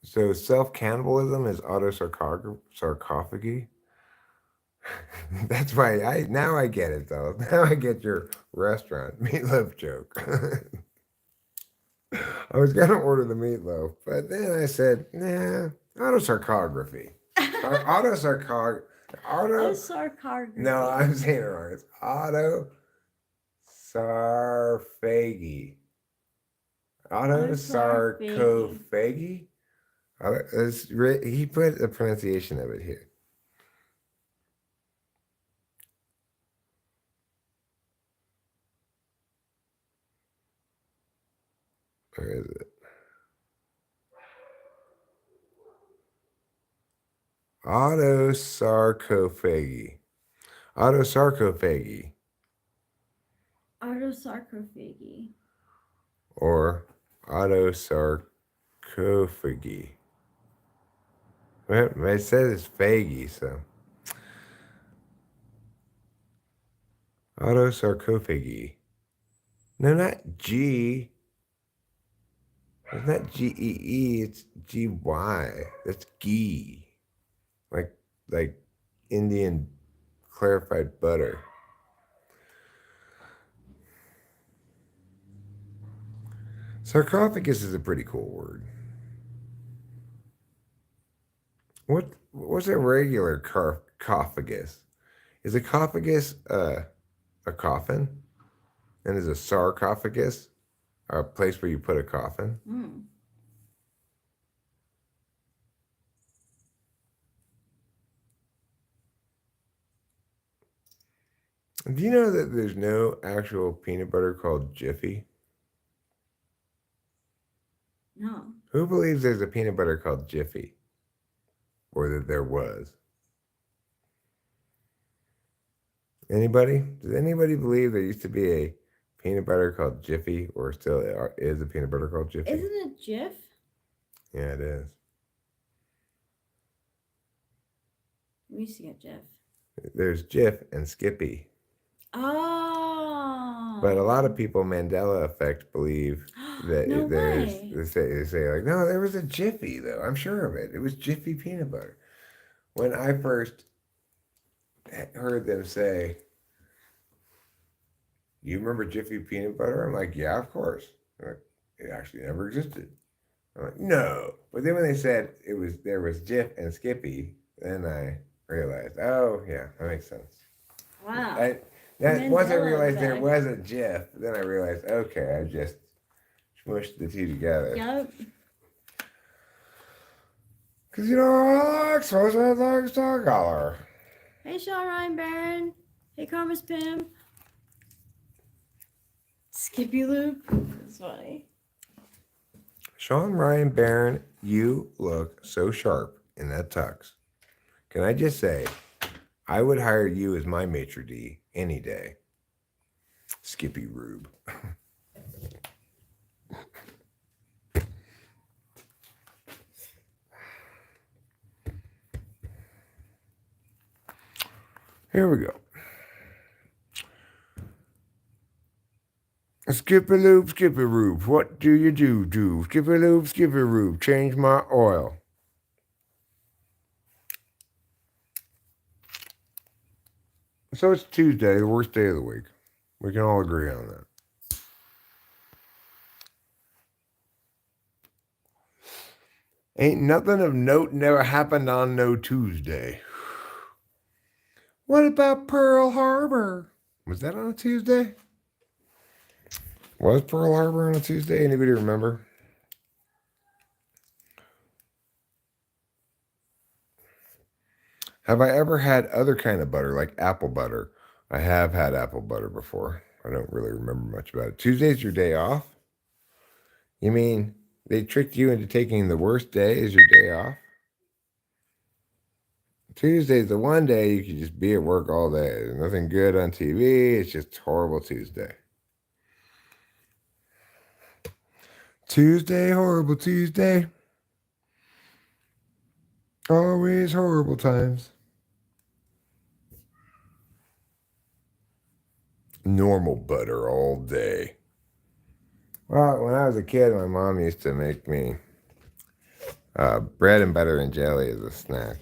So self-cannibalism is autosarcophagy. That's why now I get it though. Now I get your restaurant meatloaf joke. I was gonna order the meatloaf, but then I said, nah, autosarcography. Autosarcog auto Sarcography. No, I'm saying it wrong. It's autosarcophagy. Autosarcophagy? He put the pronunciation of it here. Where is it? Autosarcophagy. Autosarcophagy. Autosarcophagy. Or autosarcophagy. Well, it says it's phagy, so. Autosarcophagy. No, not G. It's not Gee. It's Gy. That's ghee. Like Indian clarified butter. Sarcophagus is a pretty cool word. What's a regular sarcophagus? Is a cophagus a coffin? And is a sarcophagus a place where you put a coffin? Mm. Do you know that there's no actual peanut butter called Jiffy? No. Who believes there's a peanut butter called Jiffy? Or that there was? Anybody? Does anybody believe there used to be a peanut butter called Jiffy, or still is a peanut butter called Jiffy? Isn't it Jif? Yeah, it is. We used to get Jif. There's Jif and Skippy. Oh. But a lot of people, Mandela effect, believe that No there's. way. They say like, no, there was a Jiffy though. I'm sure of it. It was Jiffy peanut butter. When I first heard them say, "You remember Jiffy peanut butter?" I'm like, "Yeah, of course." Like, it actually never existed. I'm like, "No," but then when they said there was Jif and Skippy, then I realized, oh yeah, that makes sense. Wow. Once I realized there effect. was a Jif, then I realized, okay, I just smushed the two together. Yep. Because you know, I like sausage like star color. Hey, Sean Ryan Barron. Hey, Karma's Pimp. Skippy Loop. That's funny. Sean Ryan Barron, you look so sharp in that tux. Can I just say, I would hire you as my maitre d' any day. Skippy Rube. Here we go. Skippy Loop, Skippy Rube. What do you do? Skippy Loop, Skippy Rube. Change my oil. So it's Tuesday, the worst day of the week. We can all agree on that. Ain't nothing of note never happened on no Tuesday. What about Pearl Harbor? Was that on a Tuesday? Was Pearl Harbor on a Tuesday? Anybody remember? Have I ever had other kind of butter, like apple butter? I have had apple butter before. I don't really remember much about it. Tuesday's your day off? You mean they tricked you into taking the worst day as your day off? Tuesday's the one day you can just be at work all day. There's nothing good on TV. It's just horrible Tuesday. Tuesday, horrible Tuesday. Always horrible times. Normal butter all day. Well, when I was a kid, my mom used to make me bread and butter and jelly as a snack.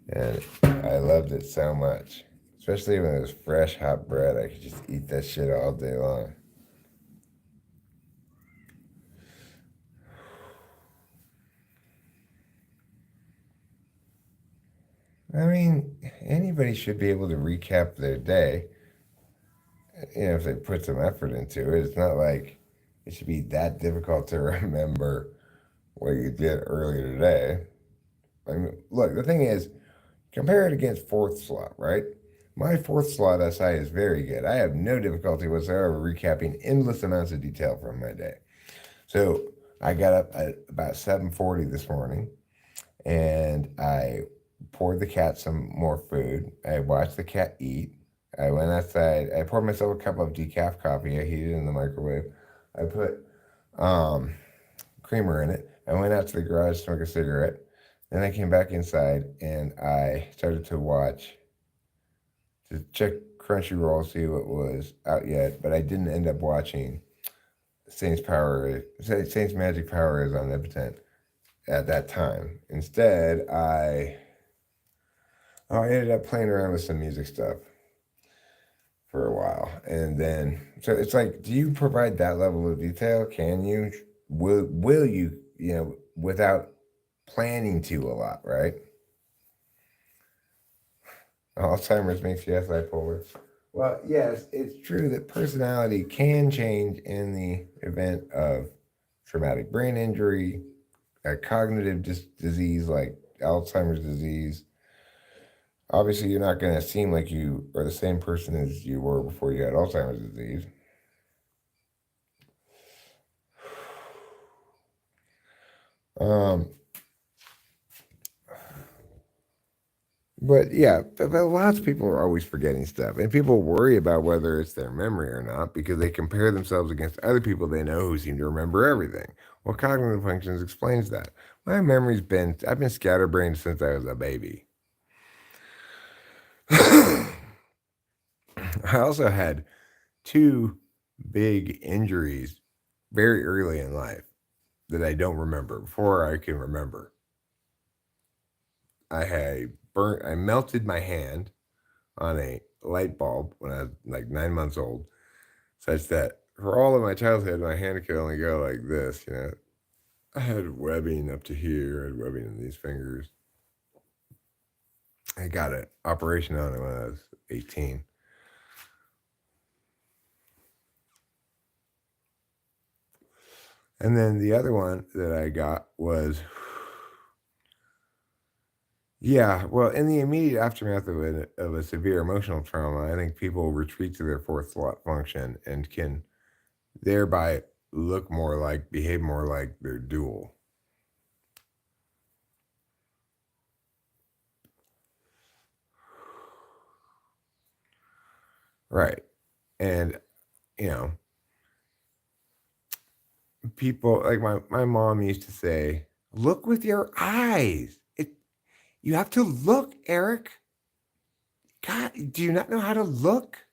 And I loved it so much. Especially when it was fresh, hot bread. I could just eat that shit all day long. I mean, anybody should be able to recap their day, if they put some effort into it. It's not like it should be that difficult to remember what you did earlier today. I mean, look, the thing is, compare it against fourth slot, right? My fourth slot SI is very good. I have no difficulty whatsoever recapping endless amounts of detail from my day. So I got up at about 7:40 this morning, and I poured the cat some more food. I watched the cat eat. I went outside. I poured myself a cup of decaf coffee. I heated it in the microwave. I put um, creamer in it. I went out to the garage to smoke a cigarette. Then I came back inside and I started to watch, to check Crunchyroll, see what was out yet. But I didn't end up watching Saints Magic Power is Omnipotent at that time. Instead, I ended up playing around with some music stuff for a while. And then, so it's like, do you provide that level of detail? Can you? Will you, without planning to a lot, right? Alzheimer's makes you bipolar. Well, yes, it's true that personality can change in the event of traumatic brain injury, a cognitive disease like Alzheimer's disease. Obviously, you're not going to seem like you are the same person as you were before you had Alzheimer's disease. Um, but yeah, but lots of people are always forgetting stuff, and people worry about whether it's their memory or not because they compare themselves against other people they know who seem to remember everything. Well, cognitive functions explains that. I've been scatterbrained since I was a baby. I also had two big injuries very early in life that I don't remember before I can remember. I melted my hand on a light bulb when I was like 9 months old, such that for all of my childhood, my hand could only go like this. I had webbing up to here, I had webbing in these fingers. I got an operation on it when I was 18. And then the other one that I got was, yeah, well, in the immediate aftermath of a severe emotional trauma, I think people retreat to their fourth slot function and can thereby behave more like their dual. Right. And, you know, people like my mom used to say, look with your eyes. You have to look, Eric. God, do you not know how to look?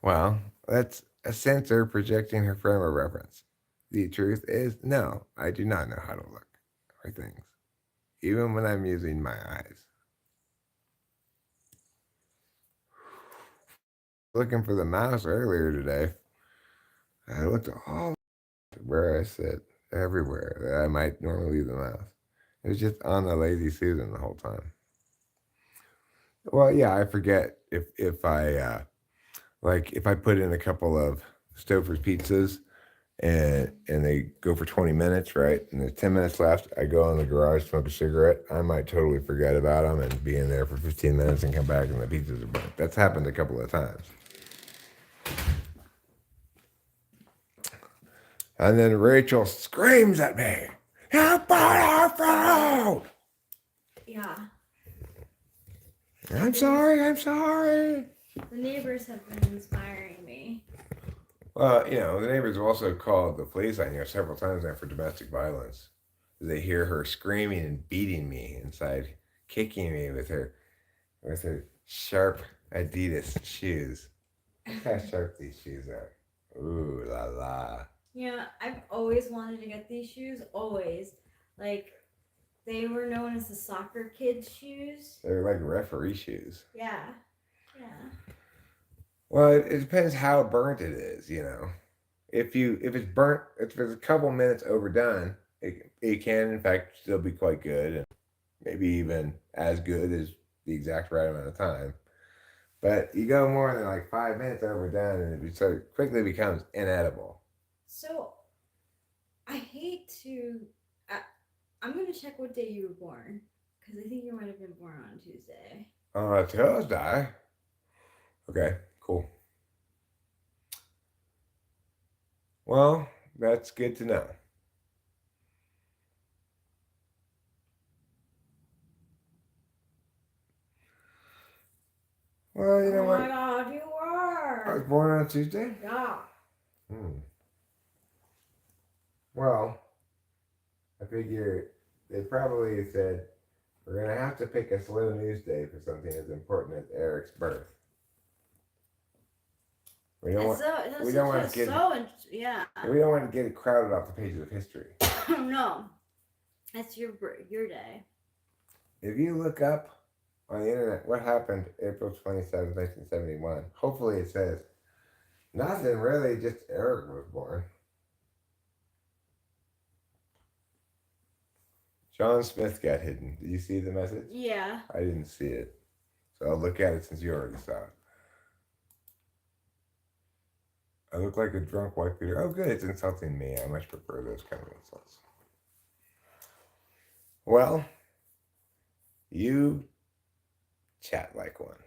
Well, that's a sensor projecting her frame of reference. The truth is, no, I do not know how to look for things, even when I'm using my eyes. Looking for the mouse earlier today. I looked all where I sit, everywhere that I might normally leave the mouse. It was just on the lazy Susan the whole time. Well, yeah, I forget if I if I put in a couple of Stouffer's pizzas and they go for 20 minutes, right? And there's 10 minutes left. I go in the garage, smoke a cigarette. I might totally forget about them and be in there for 15 minutes and come back and the pizzas are burnt. That's happened a couple of times. And then Rachel screams at me, "You put our food!" Yeah. I'm sorry, I'm sorry. The neighbors have been inspiring me. Well, the neighbors have also called the police on you several times now for domestic violence. They hear her screaming and beating me inside, kicking me with her sharp Adidas shoes. Look how sharp these shoes are. Ooh la la. Yeah, I've always wanted to get these shoes. Always, like they were known as the soccer kids shoes. They're like referee shoes. Yeah, yeah. Well, it depends how burnt it is, you know. If it's burnt, if it's a couple minutes overdone, it can in fact still be quite good, and maybe even as good as the exact right amount of time. But you go more than like 5 minutes overdone, and so quickly becomes inedible. So I hate to. I, I'm gonna check what day you were born because I think you might have been born on Tuesday. Tuesday. Okay, cool. Well, that's good to know. Well, you know Oh my what? God, you I was were. born on Tuesday. Yeah. Hmm. Well, I figure they probably said we're gonna have to pick a slow news day for something as important as Eric's birth. We don't want That's we don't such want a to get yeah. we don't want to get it crowded off the pages of history. No, that's your day. If you look up on the internet what happened April 27th, 1971, hopefully it says nothing really, just Eric was born. John Smith got hidden. Did you see the message? Yeah. I didn't see it. So I'll look at it since you already saw it. I look like a drunk white Peter. Oh, good. It's insulting me. I much prefer those kind of insults. Well, you chat like one.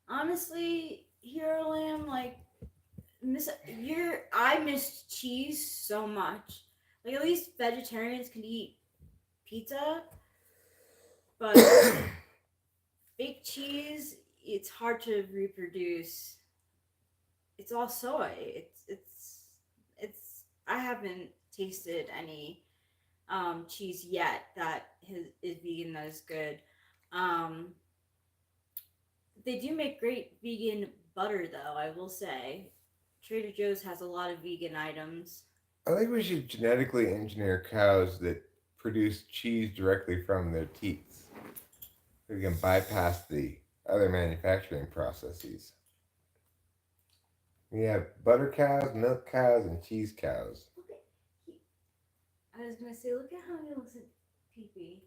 Honestly, Hero Lamb, like I miss cheese so much. Like at least vegetarians can eat pizza, but fake cheese, it's hard to reproduce. It's all soy. It's I haven't tasted any cheese yet that is vegan that is good. Um, they do make great vegan butter though, I will say. Trader Joe's has a lot of vegan items. I think we should genetically engineer cows that produce cheese directly from their teats. We can bypass the other manufacturing processes. We have butter cows, milk cows, and cheese cows. I was gonna say, look at how he looks at Pee Pee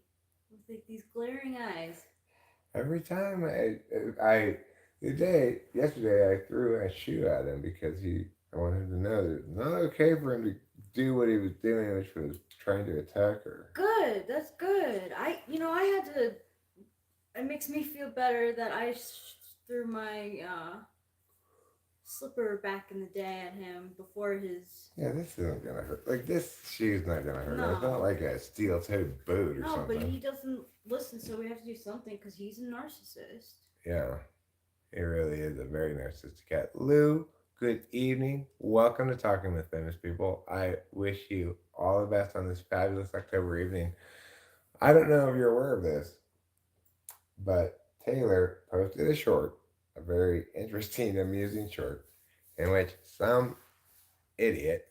with like these glaring eyes. Every time yesterday, I threw a shoe at him because I wanted him to know that it's not okay for him to do what he was doing, which was trying to attack her. Good, that's good. I had to. It makes me feel better that I threw my slipper back in the day at him before his. Yeah, this isn't gonna hurt. Like this shoe's not gonna hurt. It's not No. like a steel-toed boot or No, something. but he doesn't listen, so we have to do something because he's a narcissist. Yeah, he really is a very narcissistic cat. Lou, good evening. Welcome to Talking with Famous People. I wish you all the best on this fabulous October evening. I don't know if you're aware of this, but Taylor posted a short, a very interesting, amusing short, in which some idiot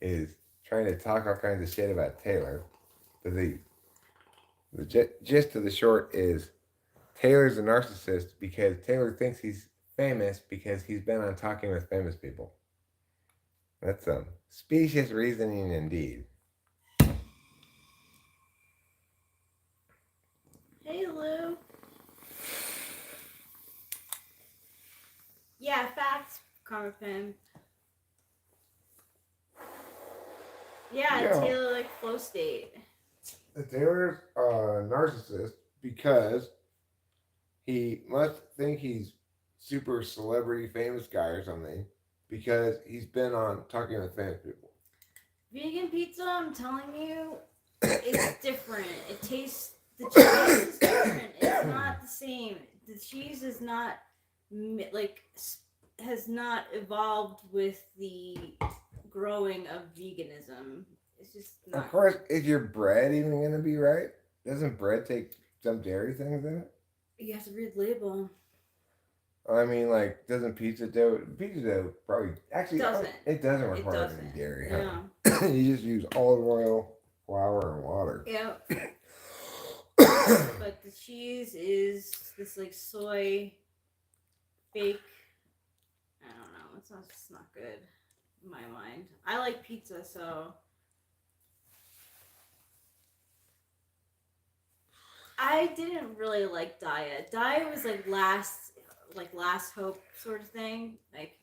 is trying to talk all kinds of shit about Taylor. But the gist of the short is Taylor's a narcissist because Taylor thinks he's famous because he's been on Talking with Famous People. That's some specious reasoning indeed. Hey, Lou. Yeah, facts, Karma Pim. Yeah, Taylor like flow state. Taylor's a narcissist because he must think he's super celebrity famous guy or something because he's been on Talking with Famous People. Vegan pizza, I'm telling you, it's different. It tastes. The cheese is different. It's not the same. The cheese is not like has not evolved with the growing of veganism. It's just not. Of course, is your bread even going to be right? Doesn't bread take some dairy things in it? You have to read the label. I mean, like, doesn't pizza dough probably, actually, Doesn't. it doesn't It require any doesn't. dairy, Yeah. huh? You just use olive oil, flour, and water. Yep. But the cheese is this like soy fake. I don't know. It's not just not good in my mind. I like pizza, so I didn't really like diet. Diet was like last hope sort of thing. Like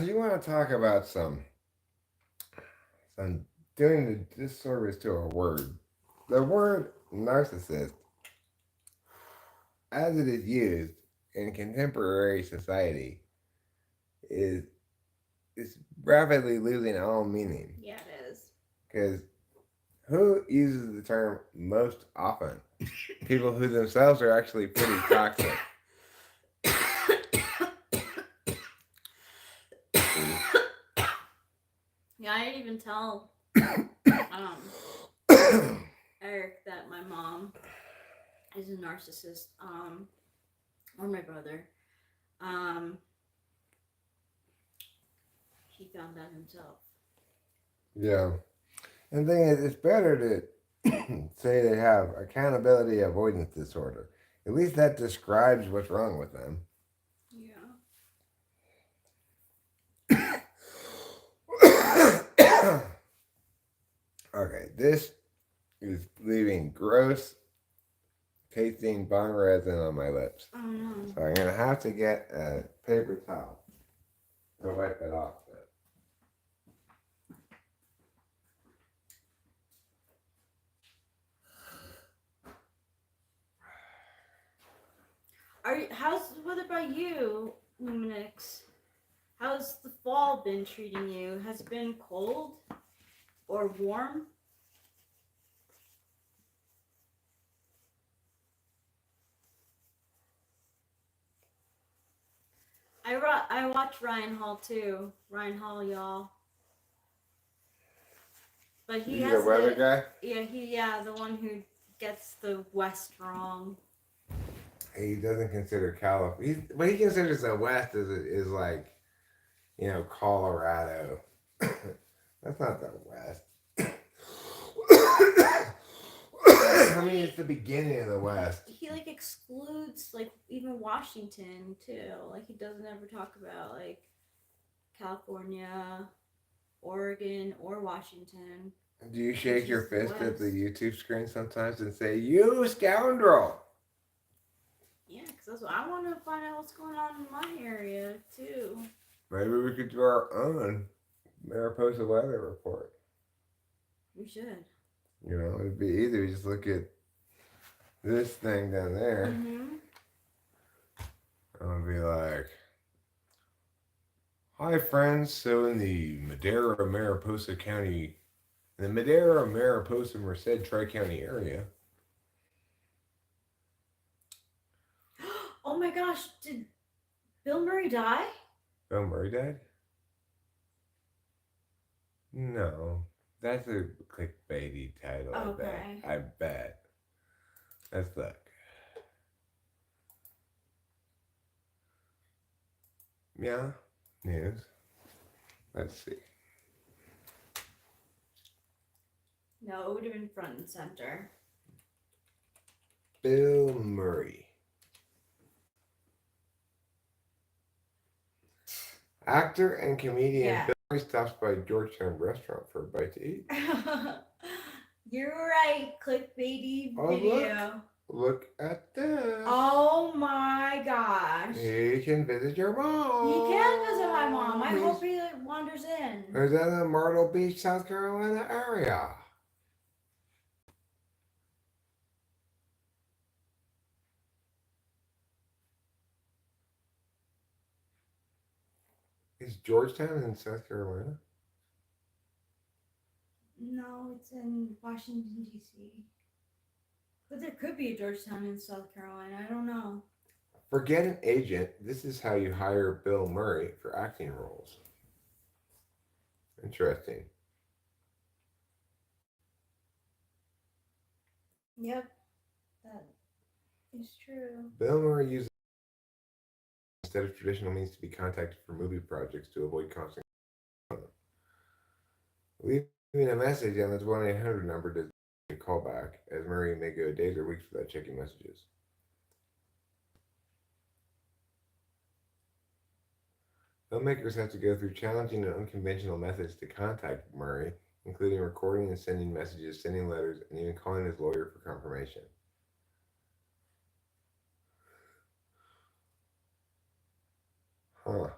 You want to talk about some doing the disservice to a word. The word narcissist, as it is used in contemporary society, is is rapidly losing all meaning. yeah, it is. Because who uses the term most often? People who themselves are actually pretty toxic. Yeah, I didn't even tell Eric that my mom is a narcissist, or my brother. He found out himself. Yeah. And the thing is, it's better to say they have accountability avoidance disorder. At least that describes what's wrong with them. Yeah. Okay, this is leaving gross tasting bong resin on my lips. Oh no. So I'm going to have to get a paper towel to wipe it off. What about you, Luminix? How's the fall been treating you? Has it been cold or warm? I watch Ryan Hall too. Ryan Hall, y'all. But he He's has the weather it. guy? Yeah, the one who gets the West wrong. He doesn't consider California. What he considers the West is like, Colorado. That's not the West. I mean, it's the beginning of the West. He like excludes like even Washington too. Like he doesn't ever talk about like California, Oregon, or Washington. Do you shake your fist at the West. YouTube screen sometimes and say, "You scoundrel"? Yeah, because that's what I want to find out what's going on in my area too. Maybe we could do our own Mariposa weather report. We should. It'd be easy. We just look at this thing down there. Mm-hmm. And be like, "Hi, friends. So in the Madera, Mariposa County, the Madera, Mariposa, Merced Tri-County area." Oh my gosh, did Bill Murray die? Bill Murray died? No. That's a clickbaity title, Okay. I bet. Let's look. Yeah, news. Let's see. No, it would have been front and center. Bill Murray. Actor and comedian Bill Murray stops by Georgetown restaurant for a bite to eat. You're right, clickbaity video. Look at this. Oh my gosh. He can visit your mom. He can visit my mom. I hope he wanders in. Is that in the Myrtle Beach, South Carolina area? Is Georgetown in South Carolina? No, it's in Washington, D.C. But there could be a Georgetown in South Carolina. I don't know. Forget an agent. This is how you hire Bill Murray for acting roles. Interesting. Yep, that is true. Bill Murray uses instead of traditional means to be contacted for movie projects to avoid constant leaving a message on this 1-800 number does not call back, as Murray may go days or weeks without checking messages. Filmmakers have to go through challenging and unconventional methods to contact Murray, including recording and sending messages, sending letters, and even calling his lawyer for confirmation. Huh.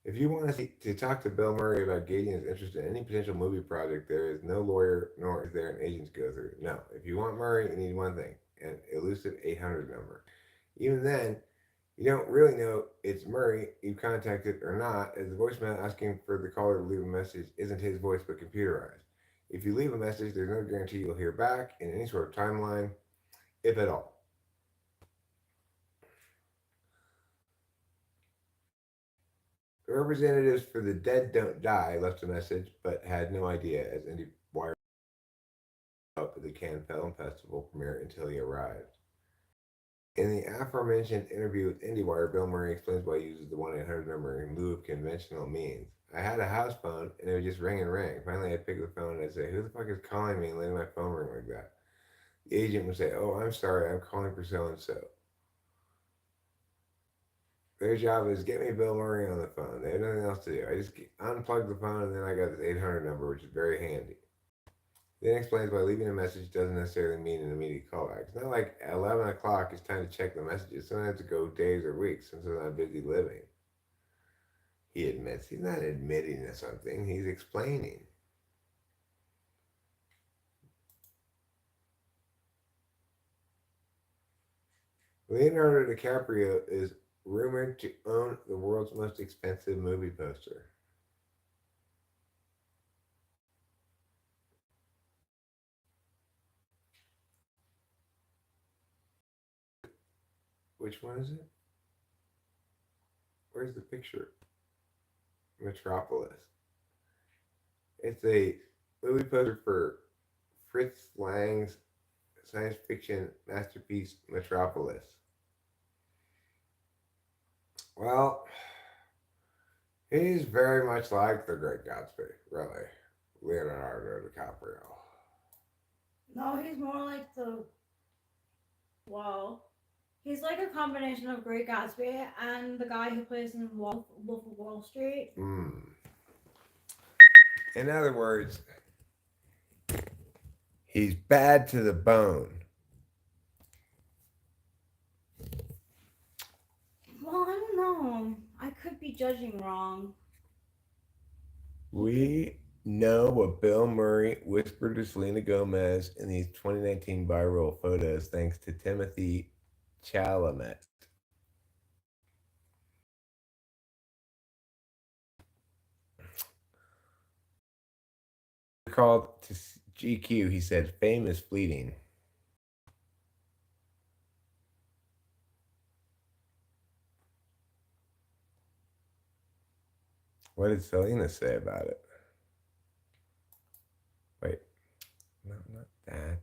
If you want to talk to Bill Murray about gauging his interest in any potential movie project, there is no lawyer nor is there an agent to go through. No, if you want Murray, you need one thing an elusive 800 number. Even then, you don't really know it's Murray you contacted or not, as the voicemail asking for the caller to leave a message isn't his voice but computerized. If you leave a message, there's no guarantee you'll hear back in any sort of timeline, if at all. The representatives for the Dead Don't Die left a message but had no idea as IndieWire up at the Cannes Film Festival premiere until he arrived. In the aforementioned interview with IndieWire, Bill Murray explains why he uses the 1-800 number in lieu of conventional means. I had a house phone and it would just ring and ring. Finally, I'd pick up the phone and I'd say, "Who the fuck is calling me?" and letting my phone ring like that. The agent would say, "Oh, I'm sorry, I'm calling for so and so." Their job is get me Bill Murray on the phone. They have nothing else to do. I just unplug the phone and then I got this 800 number, which is very handy. Then explains why leaving a message doesn't necessarily mean an immediate callback. It's not like 11 o'clock is time to check the messages. Sometimes it go days or weeks since I'm busy living. He admits he's not admitting to something, he's explaining. Leonardo DiCaprio is rumored to own the world's most expensive movie poster. Which one is it? Where's the picture? Metropolis. It's a movie poster for Fritz Lang's science fiction masterpiece Metropolis. Well, he's very much like the Great Gatsby, really. Leonardo DiCaprio. No, he's more like the. Well, he's like a combination of Great Gatsby and the guy who plays in Wolf of Wall Street. In other words, he's bad to the bone. Well, I don't know. I could be judging wrong. We know what Bill Murray whispered to Selena Gomez in these 2019 viral photos thanks to Timothy Chalamet. Called to GQ, he said, "Fame is fleeting." What did Selena say about it? Wait, no, not that.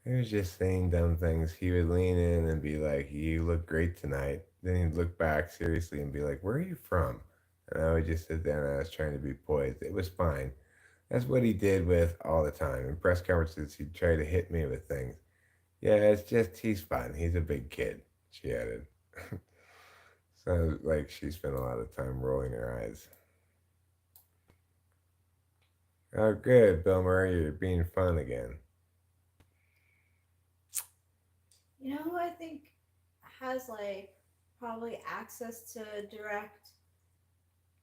He was just saying dumb things. He would lean in and be like, "You look great tonight." Then he'd look back seriously and be like, "Where are you from?" And I would just sit there and I was trying to be poised. It was fine. That's what he did with all the time. In press conferences, he'd try to hit me with things. Yeah, it's just he's fun. He's a big kid, she added. Sounds like she spent a lot of time rolling her eyes. Oh, good, Bill Murray, you're being fun again. You know who I think has like probably access to direct,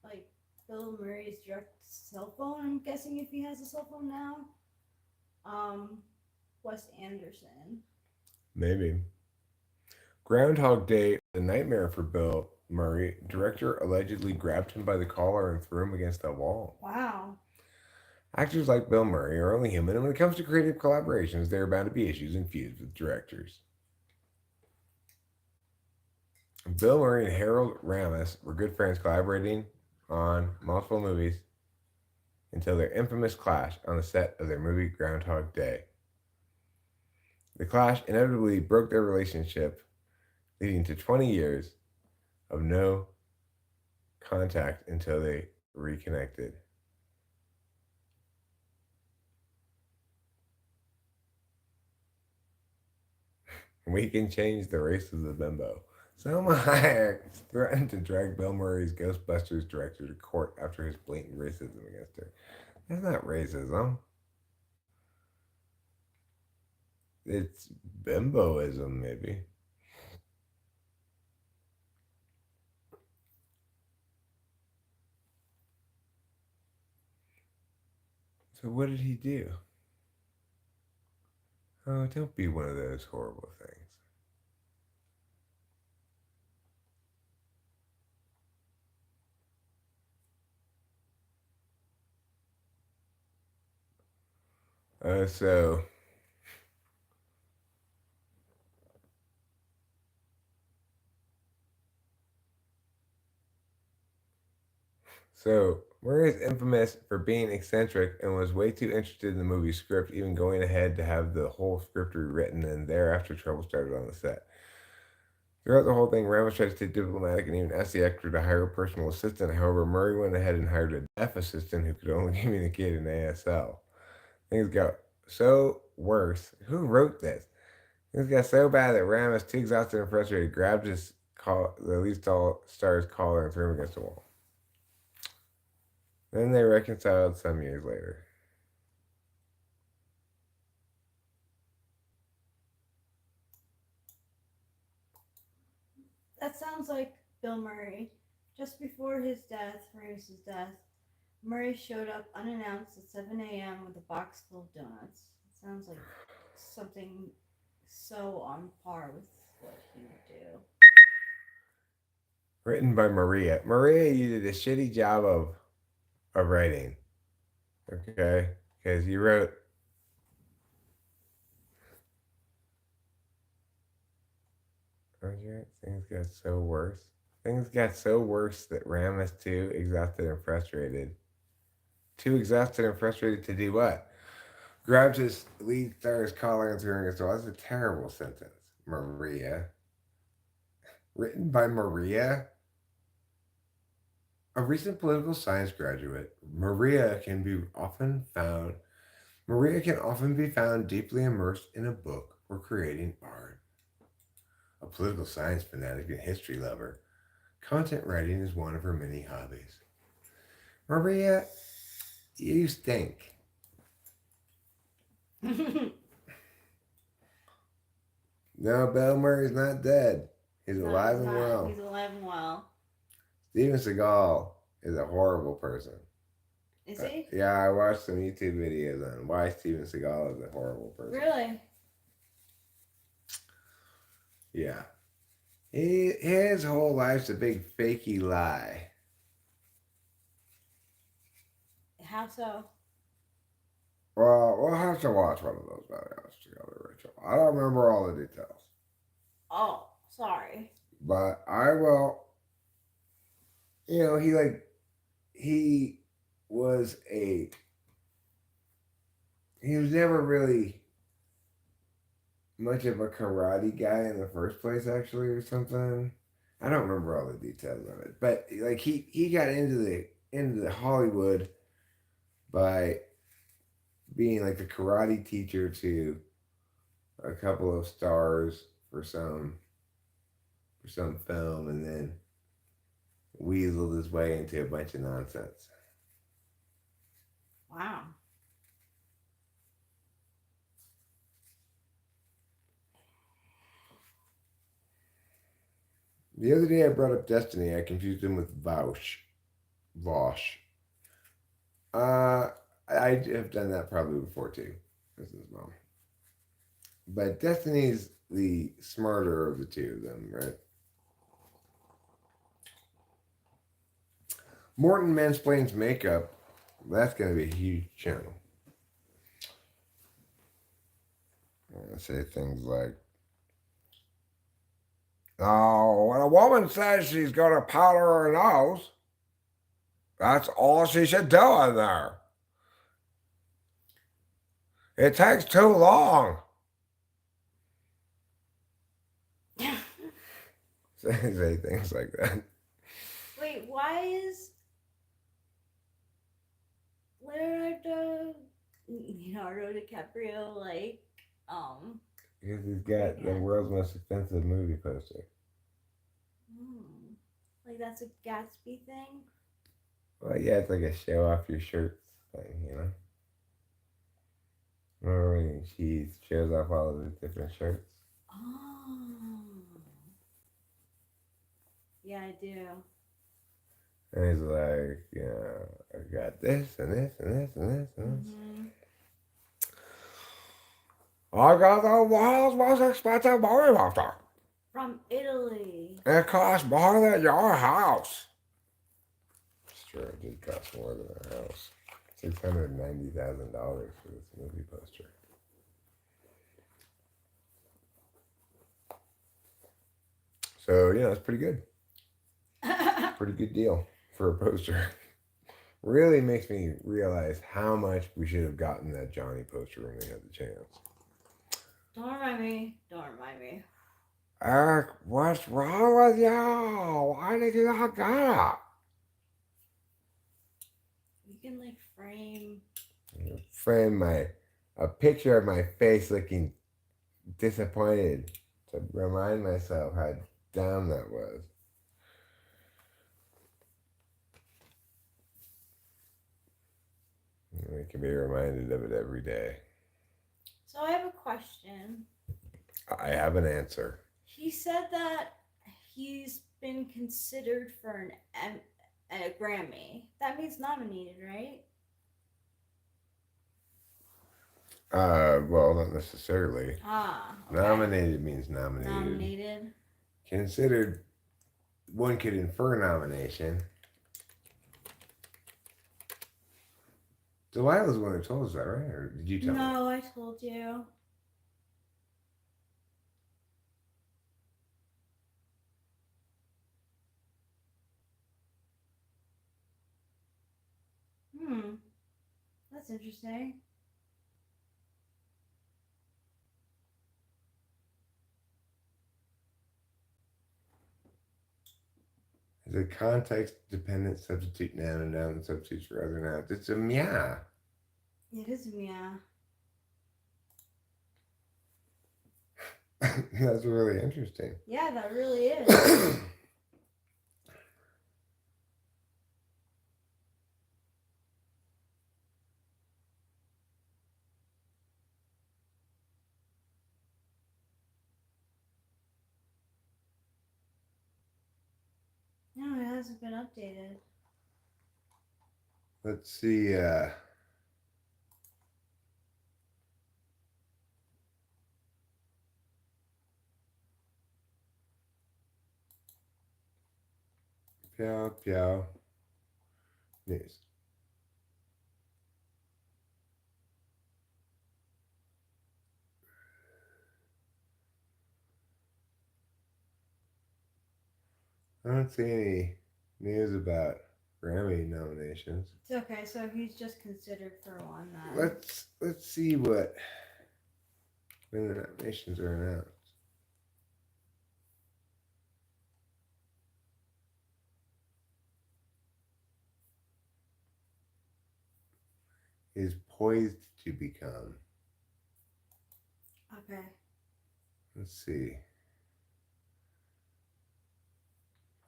like Bill Murray's direct cell phone? I'm guessing if he has a cell phone now. Um, Wes Anderson. Maybe. Groundhog Day, the nightmare for Bill Murray. Director allegedly grabbed him by the collar and threw him against a wall. Wow. Actors like Bill Murray are only human, and when it comes to creative collaborations, there are bound to be issues and feuds with directors. Bill Murray and Harold Ramis were good friends, collaborating on multiple movies until their infamous clash on the set of their movie Groundhog Day. The clash inevitably broke their relationship, leading to 20 years of no contact until they reconnected. We can change the race of the bimbo. Selma Hayek threatened to drag Bill Murray's Ghostbusters director to court after his blatant racism against her. That's not racism. It's bimboism, maybe. So what did he do? Oh, don't be one of those horrible things. Uh, so So, Murray is infamous for being eccentric and was way too interested in the movie's script, even going ahead to have the whole script rewritten, and thereafter trouble started on the set. Throughout the whole thing, Ramos tried to stay diplomatic and even asked the actor to hire a personal assistant. However, Murray went ahead and hired a deaf assistant who could only communicate in ASL. Things got so worse. Who wrote this? Things got so bad that Ramos, too exhausted and frustrated, grabbed the lead star's collar and threw him against the wall. Then they reconciled some years later. That sounds like Bill Murray. Just before his death, Ramsey's death, Murray showed up unannounced at 7 a.m. with a box full of donuts. It sounds like something so on par with what he would do. Written by Maria. Maria, you did a shitty job of writing. Okay? Because you wrote. Things got so worse. Things got so worse that Ramus, too exhausted and frustrated. Too exhausted and frustrated to do what? Grabs his lead star's collar and threw his door. That's a terrible sentence. Maria. Written by Maria? A recent political science graduate, Maria can often be found deeply immersed in a book or creating art. A political science fanatic and history lover, content writing is one of her many hobbies. Maria, you stink. No, Bill Murray's not dead. He's alive and well. He's alive and well. Steven Seagal is a horrible person. Is he? Yeah, I watched some YouTube videos on why Steven Seagal is a horrible person. Really? Yeah. His whole life's a big fakey lie. How so? Well, we'll have to watch one of those videos together, Rachel. I don't remember all the details. Oh, sorry. But I will. You know, he was he was never really much of a karate guy in the first place, actually, or something. I don't remember all the details of it, but like he got into the Hollywood by being like the karate teacher to a couple of stars for some film, and then weaseled his way into a bunch of nonsense. Wow. The other day I brought up Destiny. I confused him with Vosh. I have done that probably before too. This is mom. But Destiny's the smarter of the two of them, right? Morton Mansplains Makeup. That's going to be a huge channel. I'm going to say things like, oh, when a woman says she's going to powder her nose, that's all she should do in there. It takes too long. Say things like that. Wait, why is Leonardo DiCaprio like Because he's got the world's most expensive movie poster. like that's a Gatsby thing? Well, yeah, it's like a show off your shirts thing, you know? Remember when she shows off all of his different shirts? Oh. Yeah, I do. And he's like, I got this and this and this and this and this. I got the world's most expensive movie poster. From Italy. It costs more than your house. It's true, it did cost more than our house. $690,000 for this movie poster. So, it's pretty good. Pretty good deal for a poster. Really makes me realize how much we should have gotten that Johnny poster when we had the chance. Don't remind me. Don't remind me. Eric, what's wrong with you? Why did you not get it? You can like frame a picture of my face looking disappointed to remind myself how dumb that was. We can be reminded of it every day. So I have a question. I have an answer. He said that he's been considered for a Grammy. That means nominated, right? Well, not necessarily. Okay. Nominated means nominated. Nominated. Considered, one could infer nomination. Delilah's the one who told us that, right? Or did you tell me? No, I told you. That's interesting. It's a context-dependent substitute noun and noun substitutes for other nouns. It's a meow. It is a meow. That's really interesting. Yeah, that really is. No, it hasn't been updated. Let's see. Piao Piao News. I don't see any news about Grammy nominations. It's okay, so he's just considered for one then. Let's see when the nominations are announced. Is poised to become. Okay. Let's see.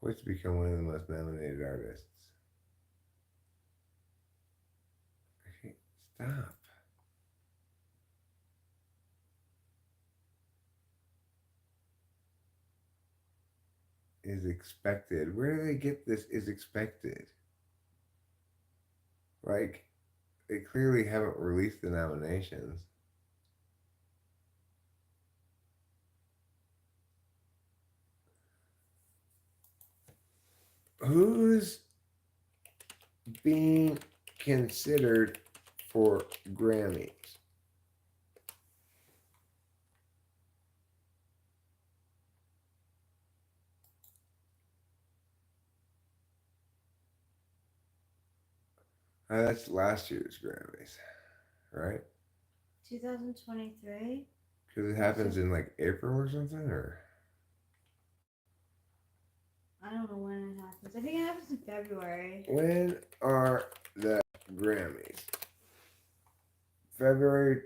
Poised to become one of the most nominated artists. Okay, stop. Is expected. Where do they get this is expected? Like, they clearly haven't released the nominations. Who's being considered for Grammys? That's last year's Grammys, right? 2023. Because it happens in like April or something, or I don't know when it happens. I think it happens in February. when are the Grammys? February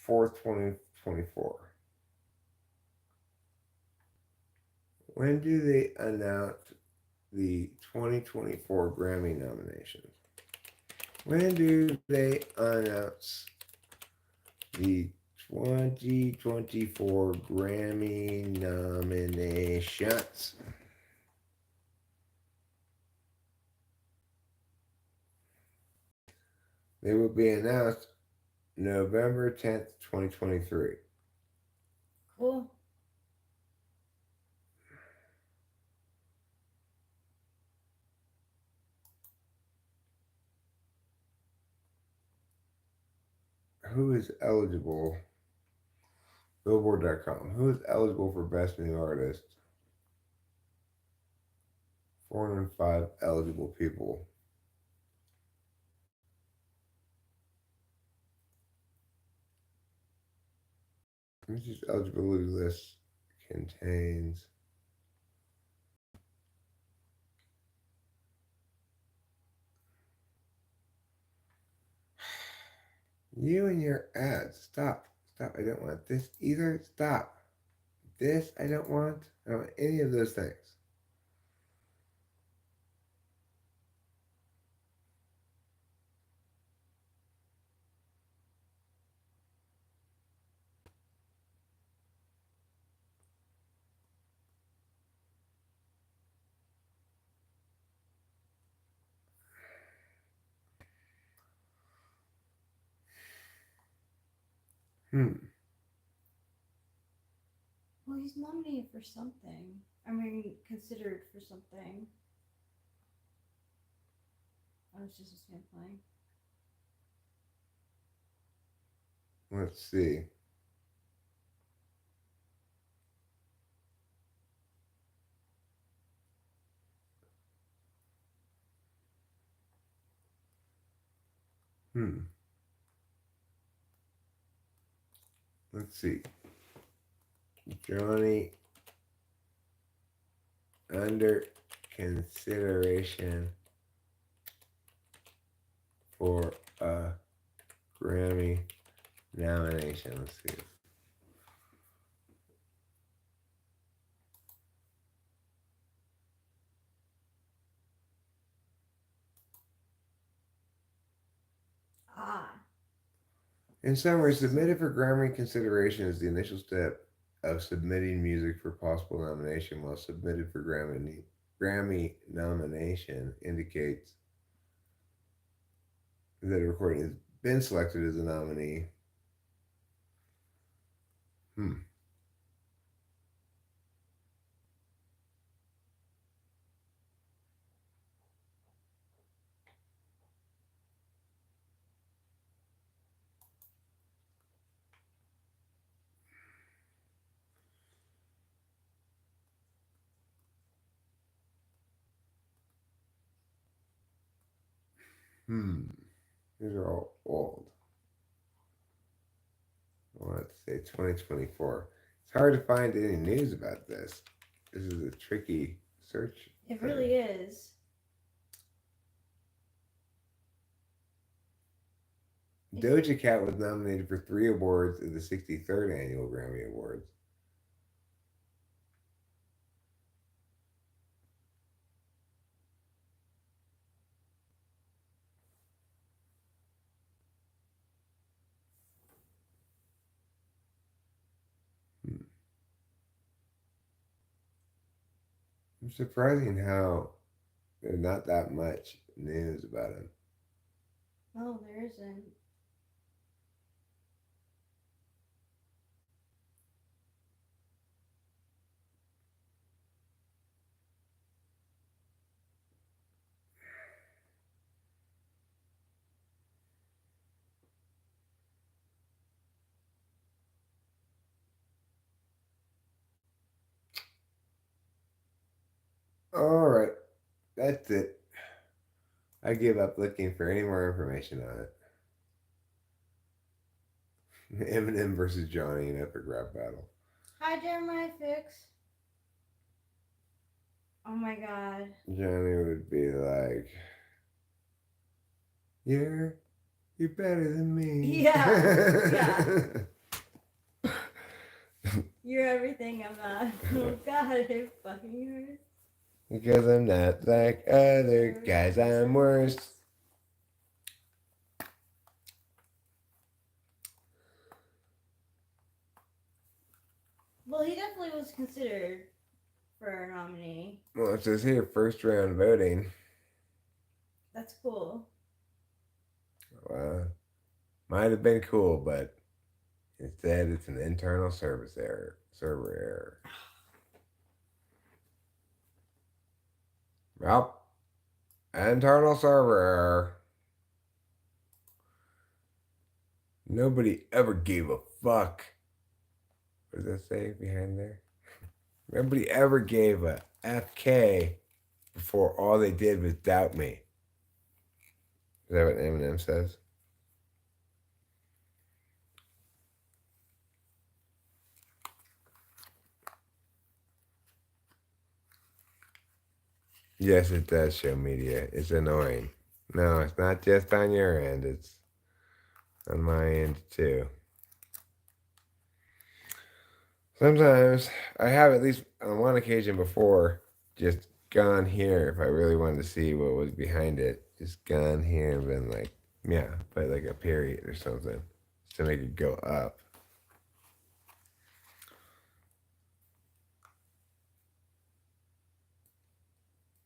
4th, 2024. When do they announce the 2024 Grammy nominations? When do they announce the 2024 Grammy nominations? They will be announced November 10th, 2023. Cool. Who is eligible? Billboard.com. Who is eligible for Best New Artist? 405 eligible people. This eligibility list contains you and your ads. Stop. Stop. I don't want this either. Stop. This I don't want. I don't want any of those things. Hmm. Well, he's nominated for something. I mean, considered for something. Oh, it's just a sampling. Let's see. Hmm. Let's see. Johnny under consideration for a Grammy nomination. Let's see. Ah. In summary, submitted for Grammy consideration is the initial step of submitting music for possible nomination, while submitted for Grammy nomination indicates that a recording has been selected as a nominee. Hmm. Hmm. These are all old. Let's say 2024. It's hard to find any news about this. This is a tricky search. It really is. Doja Cat was nominated for 3 awards at the 63rd Annual Grammy Awards. Hmm. It's surprising how there's not that much news about him. No, there isn't. All right, that's it. I give up looking for any more information on it. Eminem versus Johnny in epic rap battle. Hi, Jeremiah Fix. Oh my god. Johnny would be like, "You're better than me." Yeah. You're everything I'm not. Oh god, it fucking hurts. Because I'm not like other guys, I'm worse. Well, he definitely was considered for a nominee. Well, it says here, first round voting. That's cool. Well, might have been cool, but instead it's an internal server error. Well, internal server error. Nobody ever gave a fuck. What does that say behind there? Nobody ever gave a FK before all they did was doubt me. Is that what Eminem says? Yes, it does show media. It's annoying. No, it's not just on your end. It's on my end too. Sometimes I have at least on one occasion before just gone here if I really wanted to see what was behind it. Just gone here and been like, yeah, put like a period or something just to make it go up.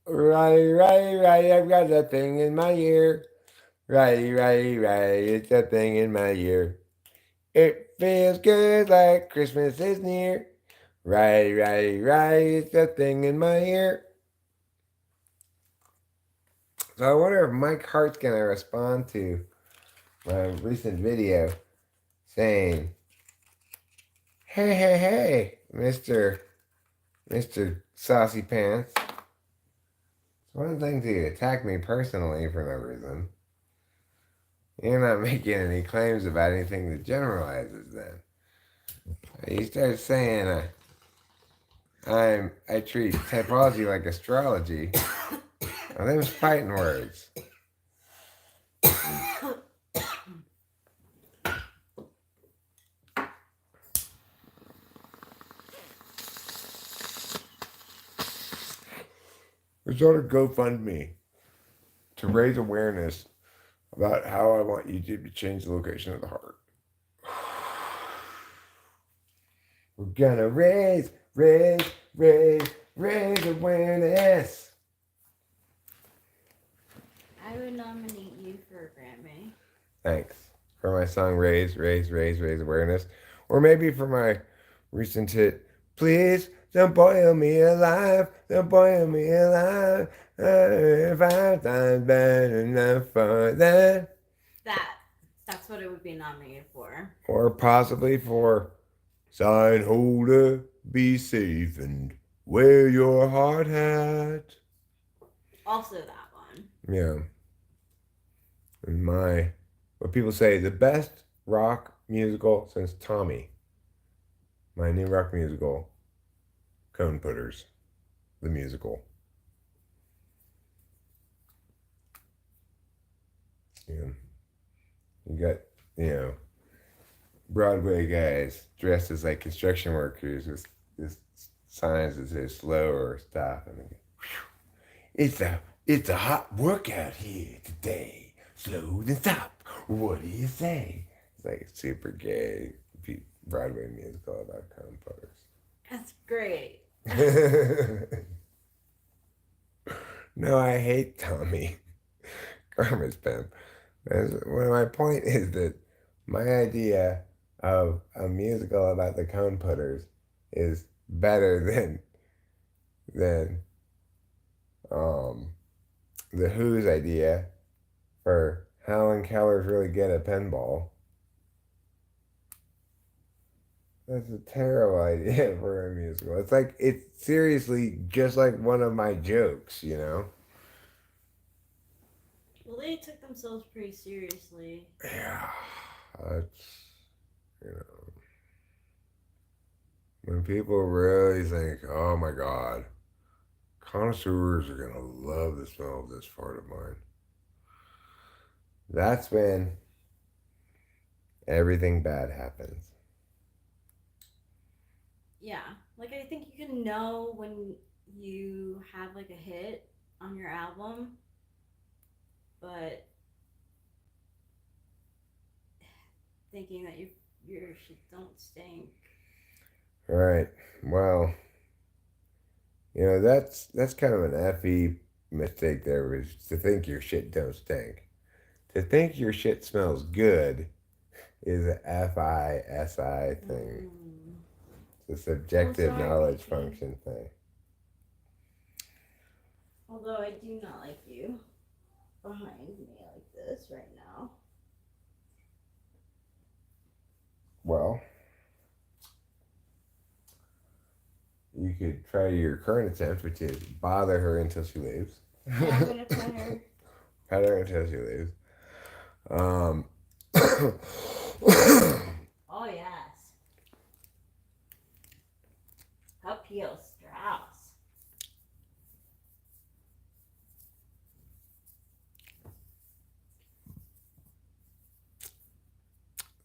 Right, I've got that thing in my ear. Right, it's that thing in my ear. It feels good like Christmas is near. Right, it's that thing in my ear. So I wonder if Mike Hart's gonna respond to my recent video saying, hey, Mr. Saucy Pants. It's one thing to attack me personally for no reason. You're not making any claims about anything that generalizes then. You start saying I treat typology like astrology. Well, them's fighting words. Resort a GoFundMe to raise awareness about how I want YouTube to change the location of the heart. We're gonna raise awareness. I would nominate you for a Grammy. Thanks for my song Raise Awareness. Or maybe for my recent hit, Please don't boil me alive, don't boil me alive. 5 times better enough for that. That's what it would be nominated for. Or possibly for Sign Holder, Be Safe and Wear Your Hard Hat. Also that one. Yeah. And what people say, the best rock musical since Tommy. My new rock musical, Cone Putters, the musical. Yeah. You got, Broadway guys dressed as like construction workers with this signs that say slow or stop. And it's a hot workout here today. Slow then stop. What do you say? It's like a super gay Broadway musical about cone putters. That's great. No, I hate Tommy. Garbage pimp. Well, my point is that my idea of a musical about the cone putters is better than the Who's idea for Helen Keller's really good at pinball. That's a terrible idea for a musical. It's seriously just like one of my jokes, you know? Well, they took themselves pretty seriously. Yeah. That's, you know, when people really think, oh my God, connoisseurs are going to love the smell of this part of mine, that's when everything bad happens. Yeah, like I think you can know when you have like a hit on your album, but thinking that your shit don't stink. All right. Well, that's kind of an FE mistake there, is to think your shit don't stink. To think your shit smells good is a FISI thing. Mm. It's a I'm subjective sorry, knowledge Pinky. function thing. Although I do not like you behind me like this right now. Well, you could try your current attempt, which is bother her until she leaves. Yeah, I'm gonna pet her. Pet her until she leaves. Um, Oh yes, Pupio Strauss.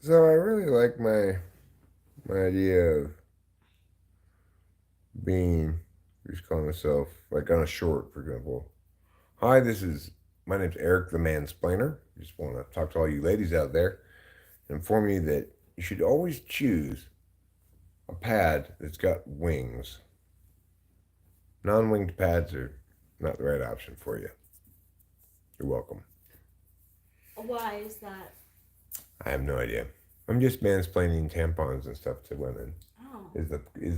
so I really like my idea of being, just calling myself, like on a short, for example. Hi, my name's Eric the Mansplainer. Just want to talk to all you ladies out there and inform you that you should always choose a pad that's got wings. Non winged pads are not the right option for you. You're welcome. Why is that? I have no idea. I'm just mansplaining tampons and stuff to women. Oh. Is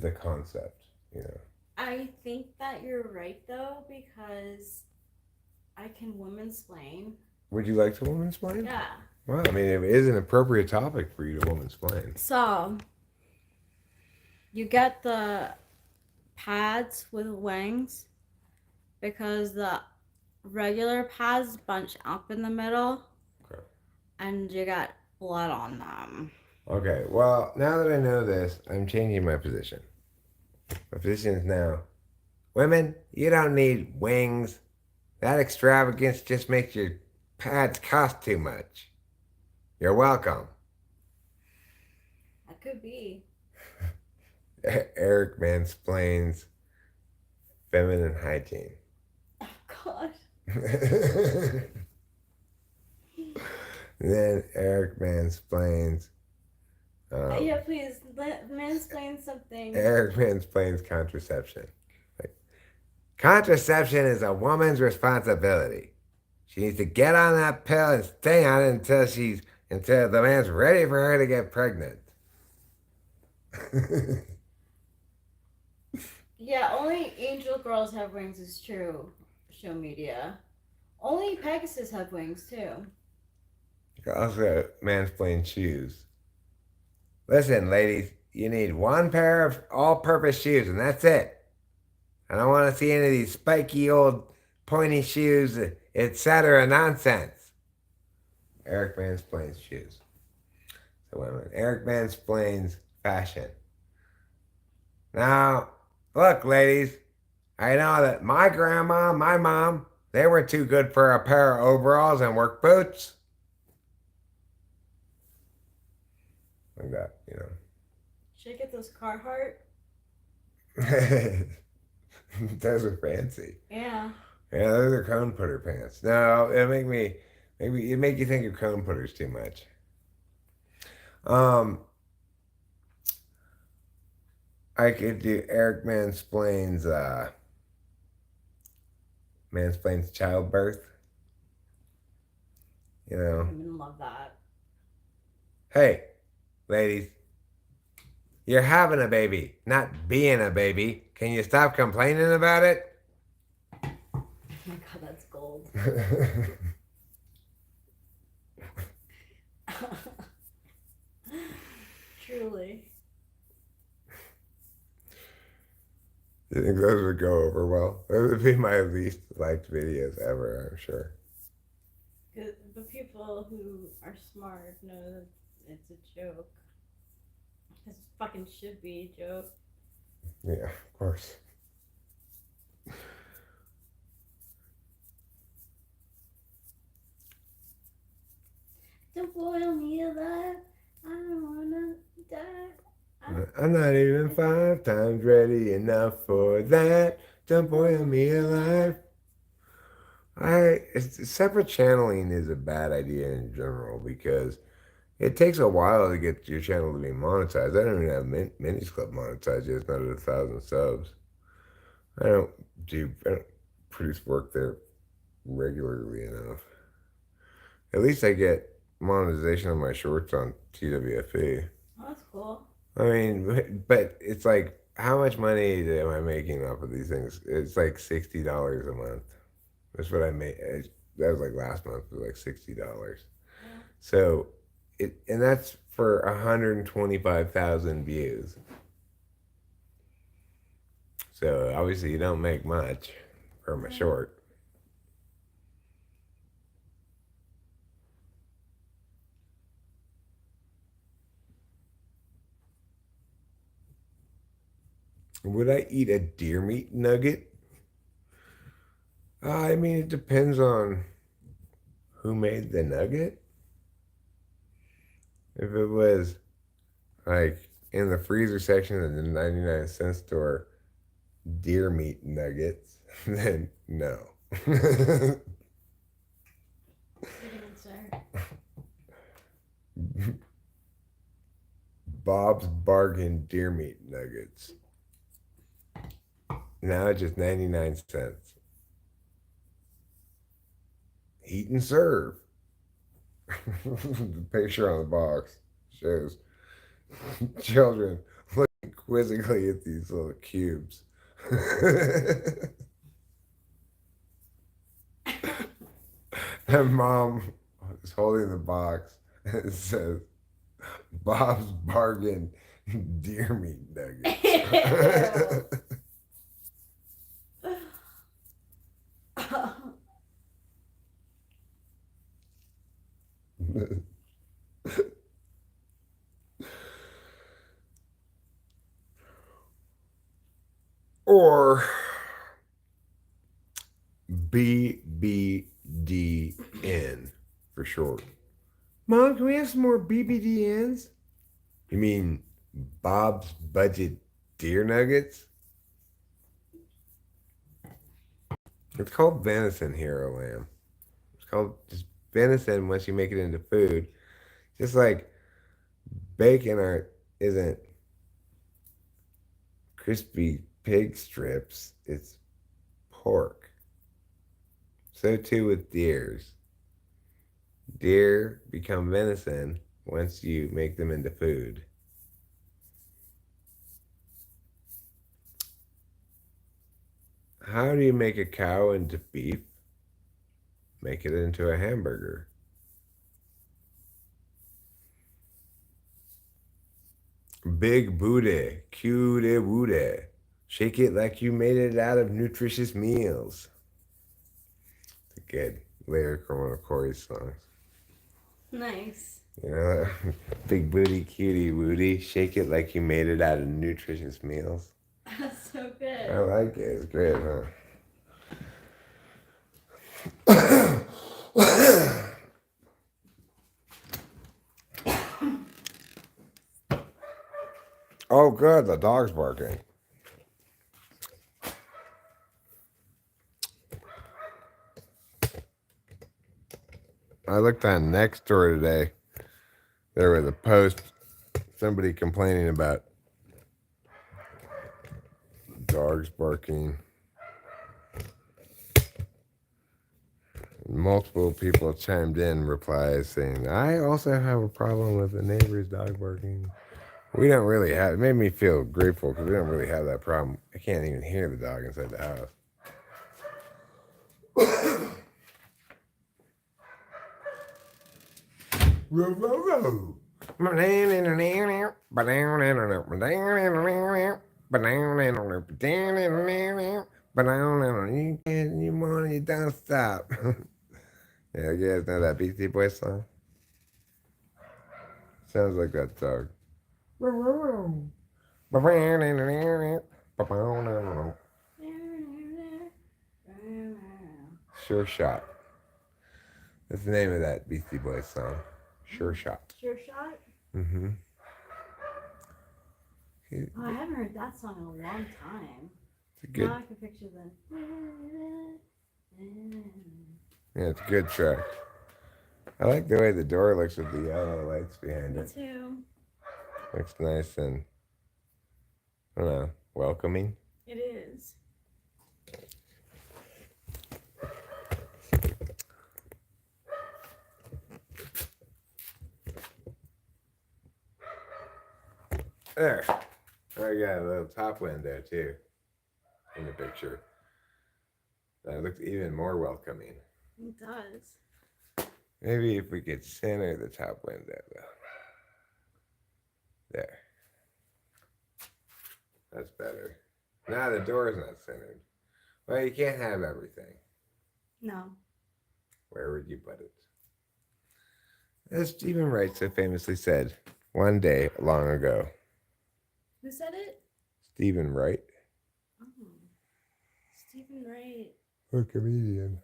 the concept, you know. I think that you're right though, because I can womansplain. Would you like to womansplain? Yeah. Well, I mean, it is an appropriate topic for you to womansplain. So you get the pads with wings because the regular pads bunch up in the middle. Okay. And you got blood on them. Okay, well, now that I know this, I'm changing my position. My position is now, women, you don't need wings. That extravagance just makes your pads cost too much. You're welcome. That could be. Eric mansplains feminine hygiene. Oh God. Then Eric mansplains. Yeah, please mansplain something. Eric mansplains contraception. Like, contraception is a woman's responsibility. She needs to get on that pill and stay on it until the man's ready for her to get pregnant. Yeah, only angel girls have wings is true. Show media. Only Pegasus have wings too. Also, mansplain shoes. Listen, ladies, you need one pair of all-purpose shoes, and that's it. I don't want to see any of these spiky old pointy shoes, etc. nonsense. Eric mansplains shoes. So wait a minute. Eric mansplains fashion. Now, look, ladies, I know that my grandma, my mom, they were too good for a pair of overalls and work boots. Like that, you know. Should I get those Carhartt? Those are fancy. Yeah. Yeah, those are cone putter pants. No, it make you think of cone putters too much. I could do Eric mansplains childbirth. You I know, even love that. hey, ladies, you're having a baby, not being a baby. Can you stop complaining about it? Oh my God, that's gold. Truly. You think those would go over well? Those would be my least liked videos ever, I'm sure. But people who are smart know that it's a joke. This fucking should be a joke. Yeah, of course. Don't boil me alive. I don't wanna die. I'm not even 5 times ready enough for that. Don't boil me alive. Separate channeling is a bad idea in general because it takes a while to get your channel to be monetized. I don't even have Minis Club monetized yet. It's not at 1,000 subs. I don't produce work there regularly enough. At least I get monetization on my shorts on TWFE. Oh, that's cool. I mean, but it's like, how much money am I making off of these things? It's like $60 a month. That's what I made. That was like last month. It was like $60. Yeah. So, and that's for 125,000 views. So obviously you don't make much from a short. Would I eat a deer meat nugget? I mean, it depends on who made the nugget. If it was like in the freezer section of the 99-cent store, deer meat nuggets, then no. Good answer. Bob's Bargain deer meat nuggets. Now it's just 99 cents. Eat and serve. The picture on the box shows children looking quizzically at these little cubes. And mom is holding the box and it says, Bob's Bargain deer meat nuggets. Or BBDN for short. Mom, can we have some more BBDNs? You mean Bob's Budget Deer Nuggets? It's called venison hero lamb. It's called just venison once you make it into food. Just like bacon isn't crispy pig strips, it's pork. So too with deers. Deer become venison once you make them into food. How do you make a cow into beef? Make it into a hamburger. Big booty, cutie wooty. Shake it like you made it out of nutritious meals. It's a good lyric from one of Corey's songs. Nice. You know, big booty, cutie wooty. Shake it like you made it out of nutritious meals. That's so good. I like it. It's great, huh? Oh, good. The dog's barking. I looked on Nextdoor today. There was a post, somebody complaining about dogs barking. Multiple people chimed in replies saying, I also have a problem with the neighbor's dog barking. We don't really have, it made me feel grateful because we don't really have that problem. I can't even hear the dog inside the house. You don't stop. Yeah, you guys know that Beastie Boys song? Sounds like that dog. Sure Shot. That's the name of that Beastie Boys song. Sure Shot. Sure shot. Mm-hmm. Oh, I haven't heard that song in a long time. It's a good. Now I can picture the. Yeah, it's a good track. I like the way the door looks with the yellow lights behind Me it. too. Looks nice and, I don't know, welcoming. It is. There. I got a little top window too in the picture. That looks even more welcoming. It does. Maybe if we could center the top window though. There. That's better. Now the door's not centered. Well, you can't have everything. No. Where would you put it? As Stephen Wright so famously said one day long ago. Who said it? Stephen Wright. Oh. Stephen Wright. A comedian.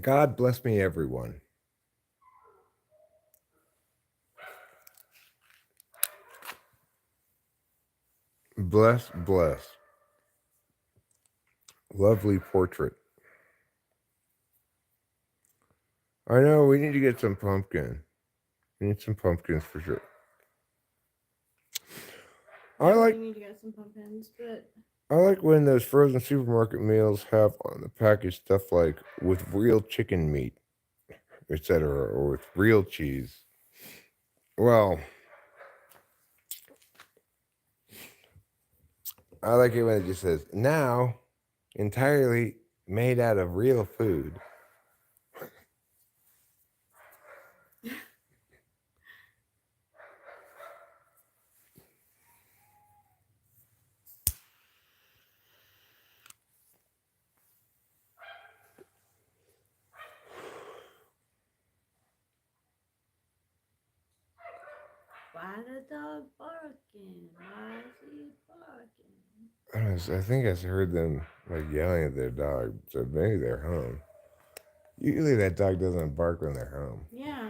God bless me, everyone. Bless, bless. Lovely portrait. I know, we need to get some pumpkin. We need some pumpkins for sure. I like. We need to get some pumpkins, but. I like when those frozen supermarket meals have on the package stuff like with real chicken meat, etc., or with real cheese. Well, I like it when it just says now entirely made out of real food. Why the dog barking? Why is he barking? I think I heard them like yelling at their dog, so maybe they're home. Usually that dog doesn't bark when they're home. Yeah.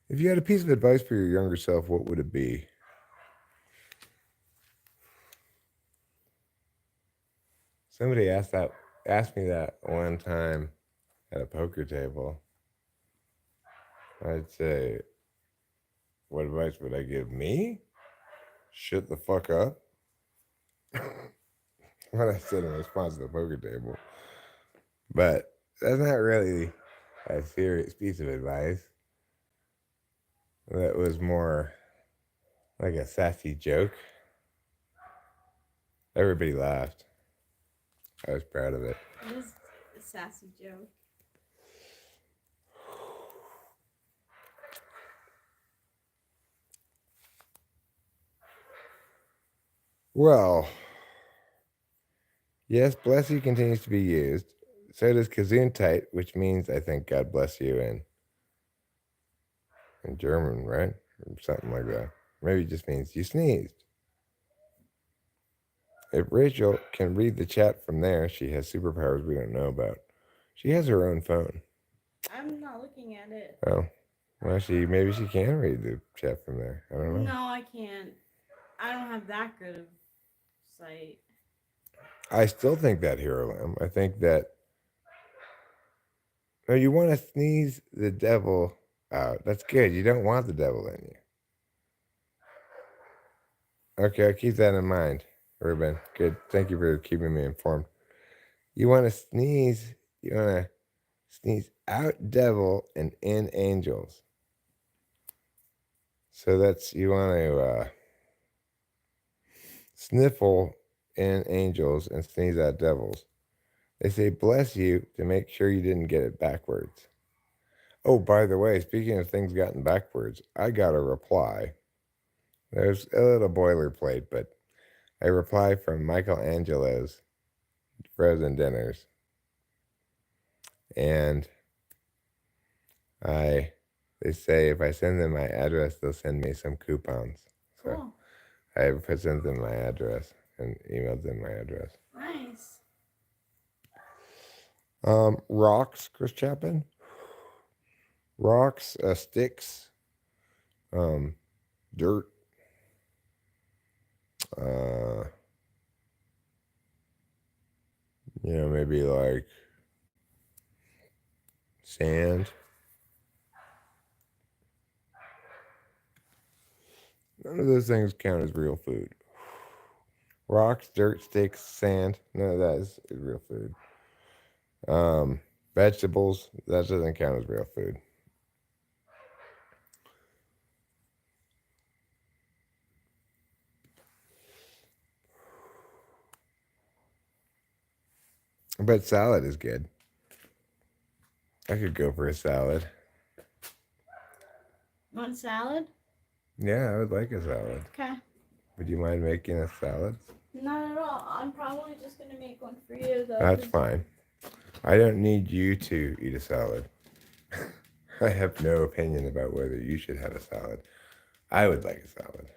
If you had a piece of advice for your younger self, what would it be? Somebody asked me that one time at a poker table. I'd say, what advice would I give me? Shut the fuck up. What I said in response to the poker table. But that's not really a serious piece of advice. That was more like a sassy joke. Everybody laughed. I was proud of it. It is a sassy joke. Well, yes, bless you continues to be used. So does Gesundheit, which means I think God bless you in German, right? Or something like that. Maybe it just means you sneezed. If Rachel can read the chat from there, she has superpowers we don't know about. She has her own phone. I'm not looking at it. Oh, well, maybe she can read the chat from there. I don't know. No, I can't. I don't have that good of sight. I still think that Hero Lamb. I think that. No, you want to sneeze the devil out. That's good. You don't want the devil in you. Okay, I'll keep that in mind, Ruben. Good. Thank you for keeping me informed. You want to sneeze. You want to sneeze out devil and in angels. So that's, you want to sniffle in angels and sneeze at devils. They say bless you to make sure you didn't get it backwards. Oh, by the way, speaking of things gotten backwards, I got a reply. There's a little boilerplate, but a reply from Michelangelo's Frozen Dinners. And they say if I send them my address, they'll send me some coupons. So Cool. I sent them my address and emailed them my address. Nice. Rocks, Chris Chapman. Rocks, sticks, dirt, maybe like sand. None of those things count as real food. Rocks, dirt, sticks, sand. None of that is real food. Vegetables, that doesn't count as real food. But salad is good. I could go for a salad. Want salad? Yeah, I would like a salad. Okay. Would you mind making a salad? Not at all. I'm probably just gonna make one for you though. That's fine. I don't need you to eat a salad. I have no opinion about whether you should have a salad. I would like a salad.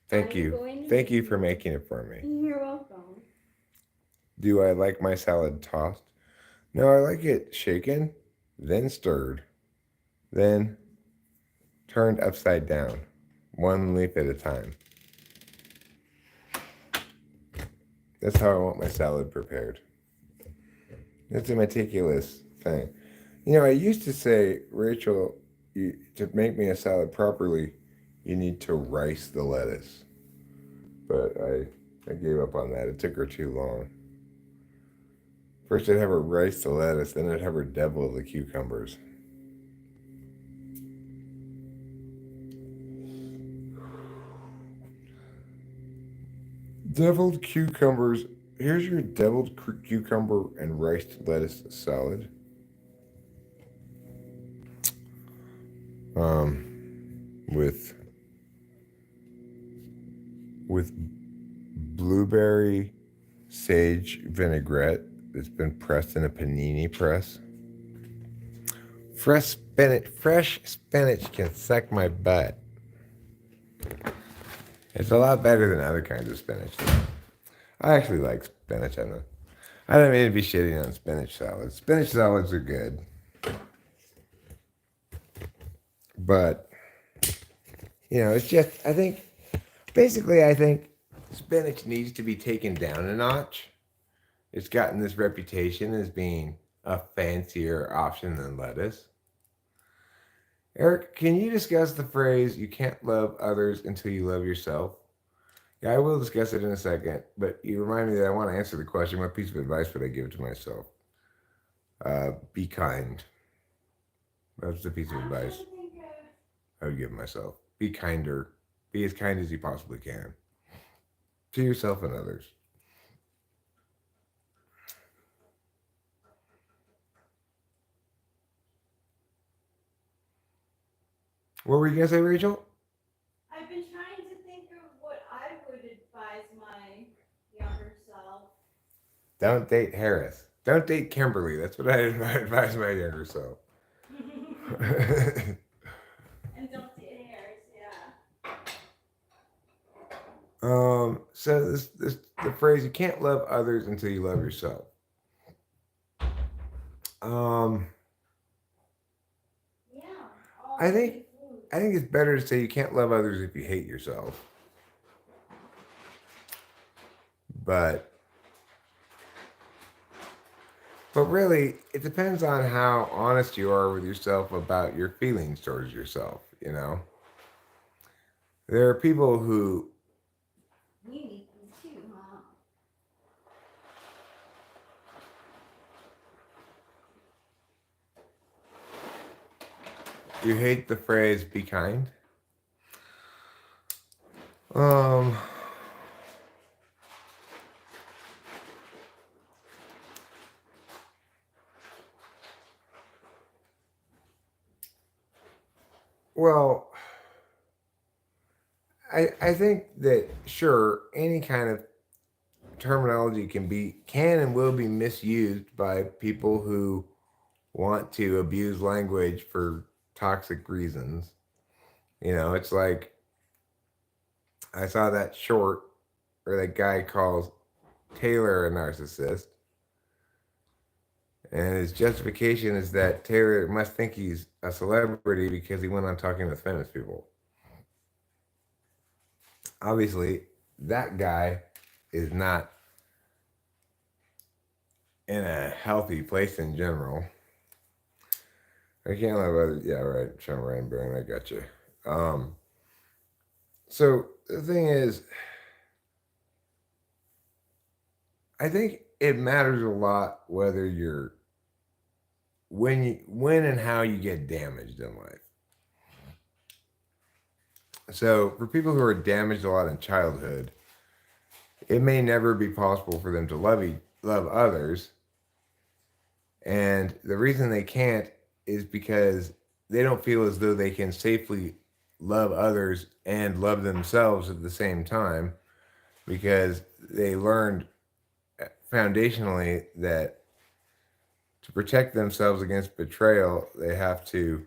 Thank you. Thank you for making it for me. You're welcome. Do I like my salad tossed? No, I like it shaken, then stirred, then turned upside down, one leaf at a time. That's how I want my salad prepared. It's a meticulous thing. I used to say, Rachel, to make me a salad properly, you need to rice the lettuce. But I gave up on that. It took her too long. First I'd have her rice the lettuce, then I'd have her devil the cucumbers. Deviled cucumbers. Here's your deviled cucumber and riced lettuce salad. With blueberry sage vinaigrette that's been pressed in a panini press. Fresh spinach can suck my butt. It's a lot better than other kinds of spinach. I actually like spinach. I don't mean to be shitting on spinach salads. Spinach salads are good. But, it's just, I think spinach needs to be taken down a notch. It's gotten this reputation as being a fancier option than lettuce. Eric, can you discuss the phrase, you can't love others until you love yourself? Yeah, I will discuss it in a second, but you remind me that I want to answer the question, what piece of advice would I give to myself? Be kind. That's the piece of advice I would give myself. Be kinder. Be as kind as you possibly can. To yourself and others. What were you going to say, Rachel? I've been trying to think of what I would advise my younger self. Don't date Harris. Don't date Kimberly. That's what I advise my younger self. And don't date Harris, yeah. So the phrase, you can't love others until you love yourself. Yeah. I think it's better to say you can't love others if you hate yourself. But really, it depends on how honest you are with yourself about your feelings towards yourself, There are people who... We need them too, huh? You hate the phrase, be kind? Well, I think that sure any kind of terminology can and will be misused by people who want to abuse language for toxic reasons. It's like I saw that short where that guy calls Taylor a narcissist, and his justification is that Taylor must think he's a celebrity because he went on talking with famous people. Obviously, that guy is not in a healthy place in general. I can't let other. Yeah, right. Sean Ryan, I got you. Um, so the thing is, I think it matters a lot whether you're when and how you get damaged in life. So for people who are damaged a lot in childhood, it may never be possible for them to love others, and the reason they can't is because they don't feel as though they can safely love others and love themselves at the same time, because they learned foundationally that to protect themselves against betrayal, they have to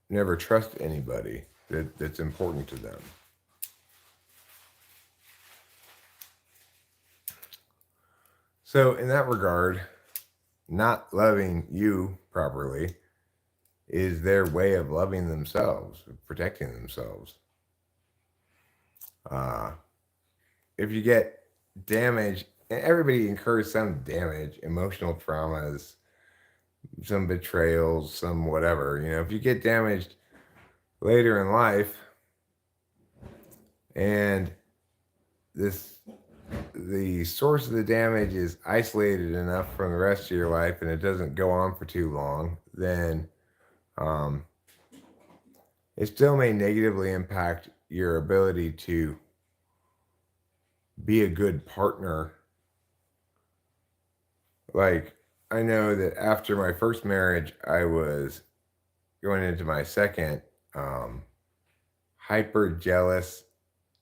never trust anybody that's important to them. So, in that regard, not loving you properly is their way of loving themselves, protecting themselves. Uh, if you get damaged, and everybody incurs some damage, emotional traumas, some betrayals, some whatever. If you get damaged later in life, and this the source of the damage is isolated enough from the rest of your life, and it doesn't go on for too long, then um, it still may negatively impact your ability to be a good partner. Like, I know that after my first marriage, I was going into my second, um, hyper jealous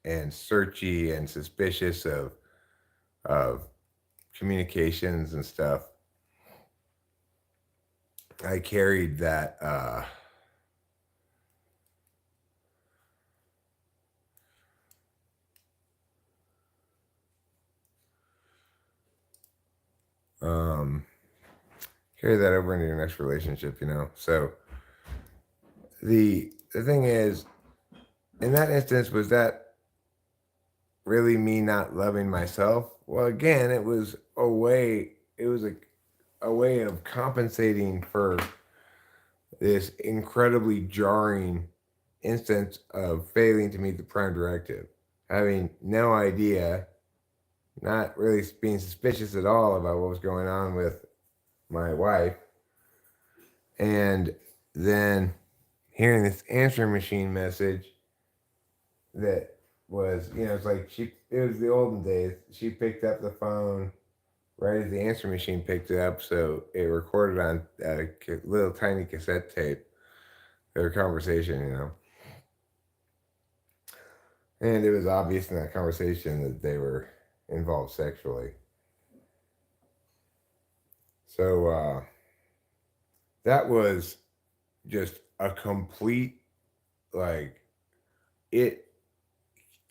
and searchy and suspicious of communications and stuff. I carried that um carry that over into your next relationship. So the thing is, in that instance, was that really me not loving myself? Well, again, it was a way of compensating for this incredibly jarring instance of failing to meet the prime directive, having no idea, not really being suspicious at all about what was going on with my wife, and then hearing this answering machine message that was, it's like it was the olden days. She picked up the phone right as the answering machine picked it up, so it recorded on a little tiny cassette tape their conversation. And it was obvious in that conversation that they were involved sexually. So that was just a complete, like, it.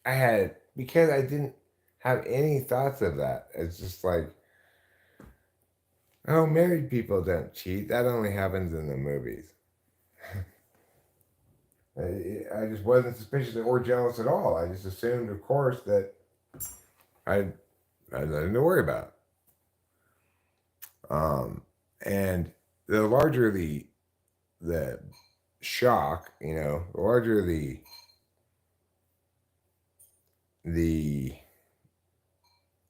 I had, because I didn't have any thoughts of that. It's just like, oh, married people don't cheat. That only happens in the movies. I just wasn't suspicious or jealous at all. I just assumed, of course, that I had nothing to worry about. And the larger the shock, the larger the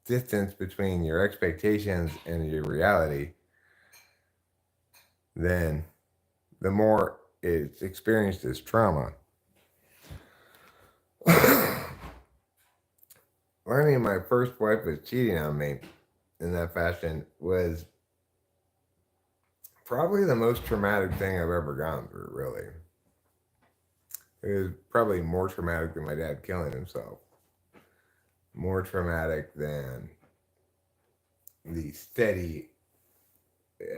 distance between your expectations and your reality, then the more it's experienced as trauma. Learning my first wife was cheating on me in that fashion was probably the most traumatic thing I've ever gone through, really. It was probably more traumatic than my dad killing himself. More traumatic than the steady.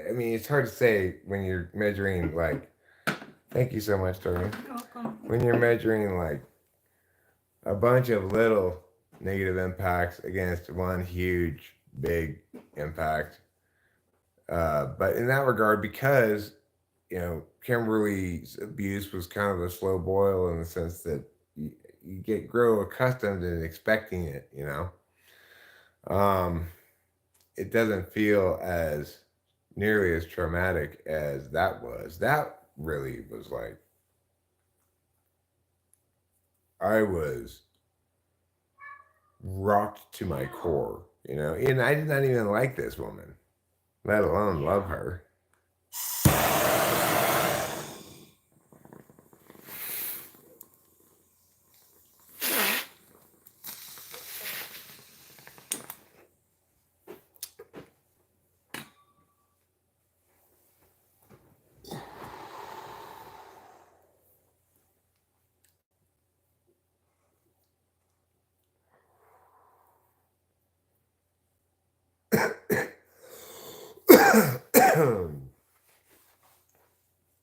I mean, it's hard to say when you're measuring, like, thank you so much, Tori. You're welcome. When you're measuring, like, a bunch of little negative impacts against one huge, big impact. But in that regard, because, Kimberly's abuse was kind of a slow boil in the sense that you grow accustomed and expecting it. Um, it doesn't feel as nearly as traumatic as that was. That really was like, I was rocked to my core. And I did not even like this woman, let alone love her.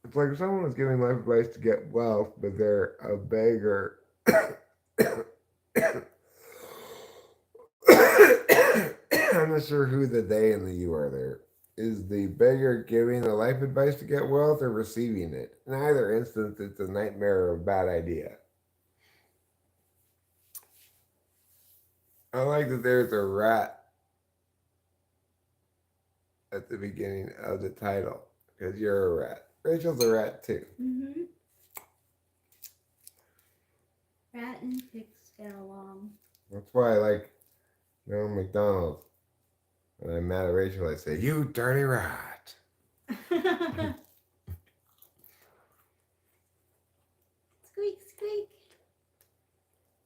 It's like if someone was giving life advice to get wealth, but they're a beggar. I'm not sure who the they and the you are there. Is the beggar giving the life advice to get wealth or receiving it? In either instance, it's a nightmare or a bad idea. I like that there's a rat at the beginning of the title because you're a rat. Rachel's a rat too. Mm-hmm. Rat and pigs get along. That's why I like McDonald's. When I'm mad at Rachel, I say, "You dirty rat." Squeak, squeak.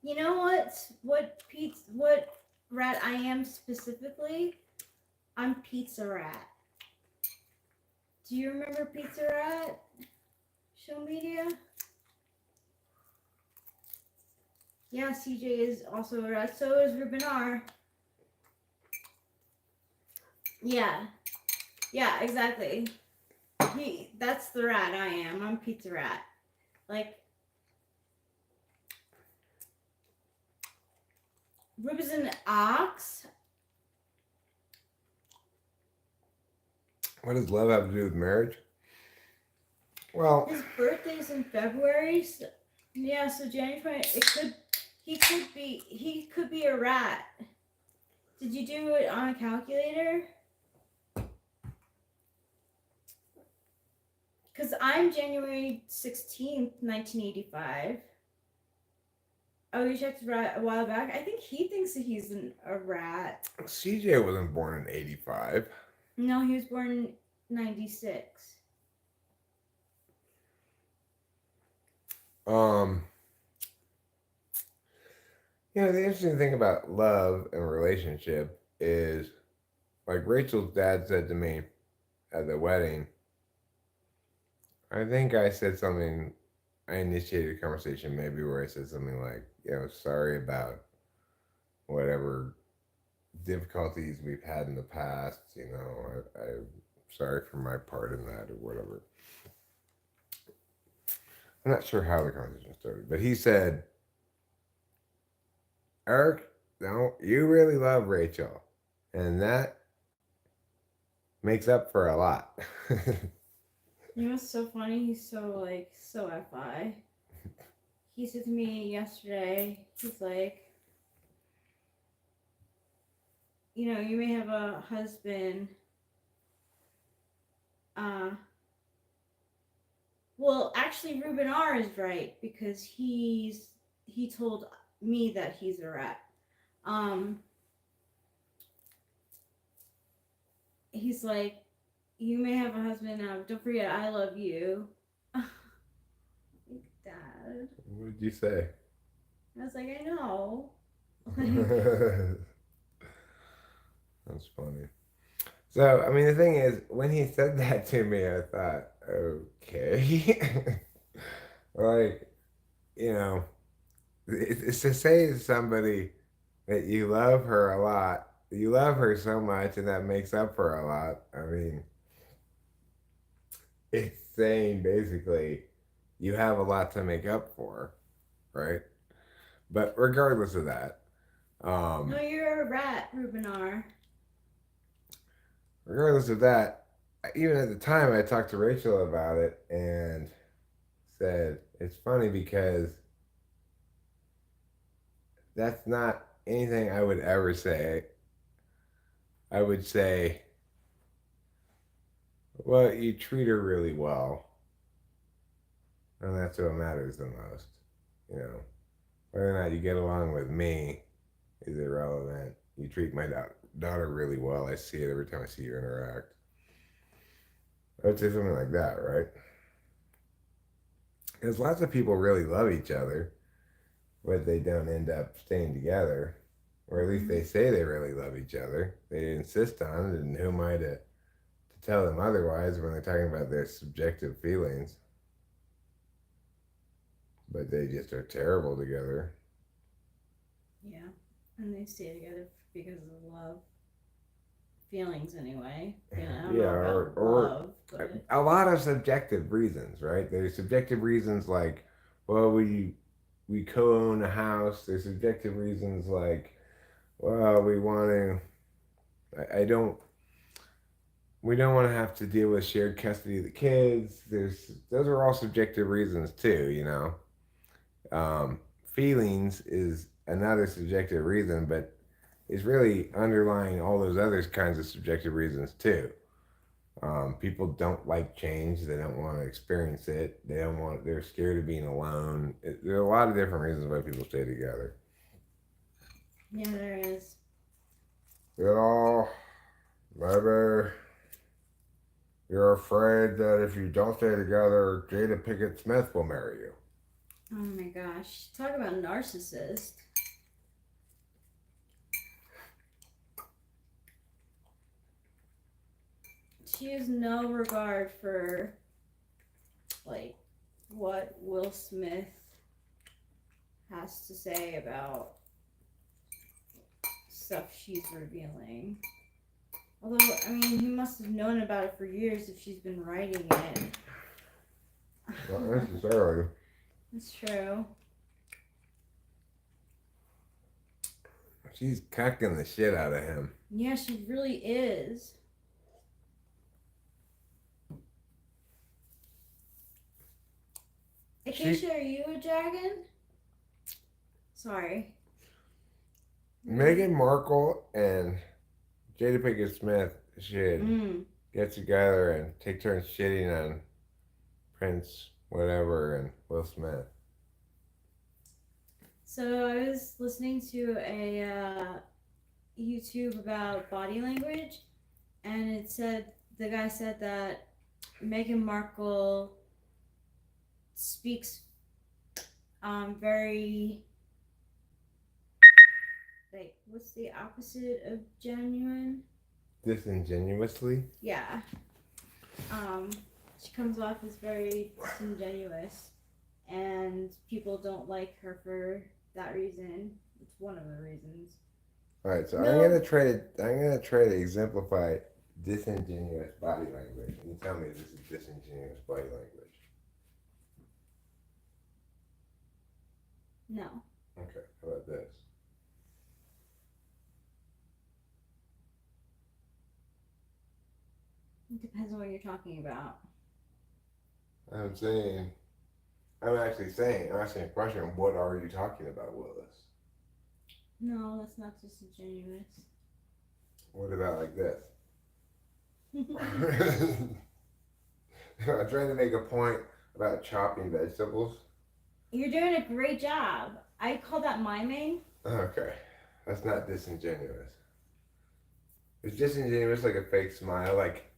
You know what rat I am specifically? I'm Pizza Rat. Do you remember Pizza Rat? Show media? Yeah, CJ is also a rat. So is Rubinar. Yeah. Yeah, exactly. That's the rat I am. I'm Pizza Rat. Like, Rube is an ox. What does love have to do with marriage? Well, His birthday's in February. So, yeah, so January 20. He could be a rat. Did you do it on a calculator? Because I'm January 16th, 1985. Oh, you checked a while back? I think he thinks that he's a rat. CJ wasn't born in '85. No, he was born in 96. The interesting thing about love and relationship is, like Rachel's dad said to me at the wedding, I think I said something, I initiated a conversation maybe where I said something like, sorry about whatever difficulties we've had in the past, I'm sorry for my part in that or whatever. I'm not sure how the conversation started, but he said, Eric, no, you really love Rachel, and that makes up for a lot. You know what's so funny? He's so FI. He said to me yesterday, he's like, you may have a husband. Well, actually, Ruben R is right because he told me that he's a rat. He's like, you may have a husband. Don't forget, I love you. Dad. What did you say? I was like, I know. That's funny. So, I mean, the thing is, when he said that to me, I thought, okay. Like, you know, it's to say to somebody that you love her a lot, you love her so much, and that makes up for a lot. I mean, it's saying basically you have a lot to make up for, right? But regardless of that, No, you're a rat, Rubenar. regardless of that, even at the time, I talked to Rachel about it and said it's funny because that's not anything I would ever say. I would say, well, you treat her really well, and that's what matters the most. You know, whether or not you get along with me is irrelevant. You treat my daughter really well. I see it every time I see you interact. I would say something like that, right? Because lots of people really love each other, but they don't end up staying together. Or at least they say they really love each other. They insist on it, and who am I to tell them otherwise when they're talking about their subjective feelings? But they just are terrible together. Yeah, and they stay together because of love. Feelings, anyway. Yeah, I don't Yeah, know about love, but a lot of subjective reasons, right? There's subjective reasons like, well, we co-own a house. There's subjective reasons like, well, we want to. I don't. We don't want to have to deal with shared custody of the kids. There's those are all subjective reasons too, you know. Feelings is another subjective reason, but it's really underlying all those other kinds of subjective reasons too. People don't like change. They don't want to experience it. They don't want. They're scared of being alone. There are a lot of different reasons why people stay together. yeah, there is. You know, maybe you're afraid that if you don't stay together, Jada Pinkett Smith will marry you. Oh my gosh, talk about narcissist. She has no regard for like what Will Smith has to say about stuff she's revealing. Although, I mean, he must have known about it for years if she's been writing it. Not necessarily. That's true. She's cucking the shit out of him. Yeah, she really is. Acacia, are you a dragon? Sorry. Meghan Markle and Jada Pinkett Smith should get together and take turns shitting on Prince, whatever, and Will Smith. So I was listening to a YouTube about body language, and it said the guy said that Meghan Markle speaks very like what's the opposite of genuine? Disingenuously? Yeah. She comes off as very disingenuous, and people don't like her for that reason. It's one of the reasons. All right, so No. I'm gonna try to exemplify disingenuous body language. And you tell me this is disingenuous body language. No. Okay, how about this? It depends on what you're talking about. I'm asking a question. What are you talking about, Willis? No, that's not disingenuous. What about like this? I'm trying to make a point about chopping vegetables. You're doing a great job. I call that miming. Okay, that's not disingenuous. Is disingenuous like a fake smile, like?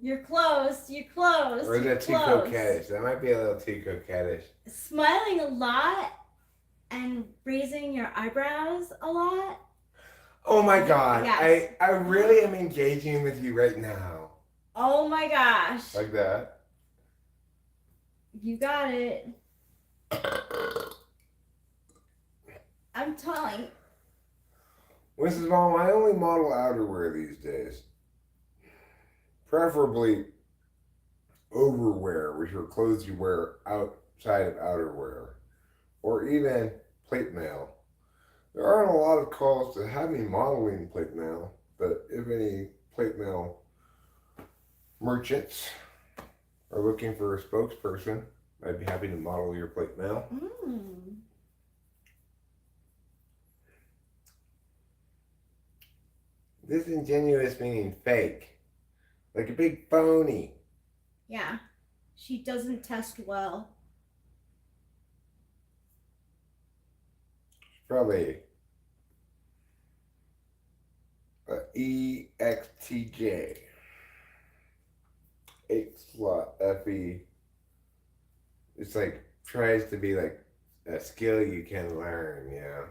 You're close. You're close. Or is you're that too close. coquettish? That might be a little too coquettish. Smiling a lot and raising your eyebrows a lot. Oh my god, Yes. I really am engaging with you right now. Oh my gosh. Like that. You got it. I'm telling. Mrs. Mom, I only model outerwear these days. Preferably overwear, which are clothes you wear outside of outerwear, or even plate mail. There aren't a lot of calls to have me modeling plate mail, but if any plate mail merchants are looking for a spokesperson, I'd be happy to model your plate mail. Disingenuous meaning fake. Like a big phony. Yeah. She doesn't test well. Probably a EXTJ. 8 slot FE. It's like tries to be like a skill you can learn, you know.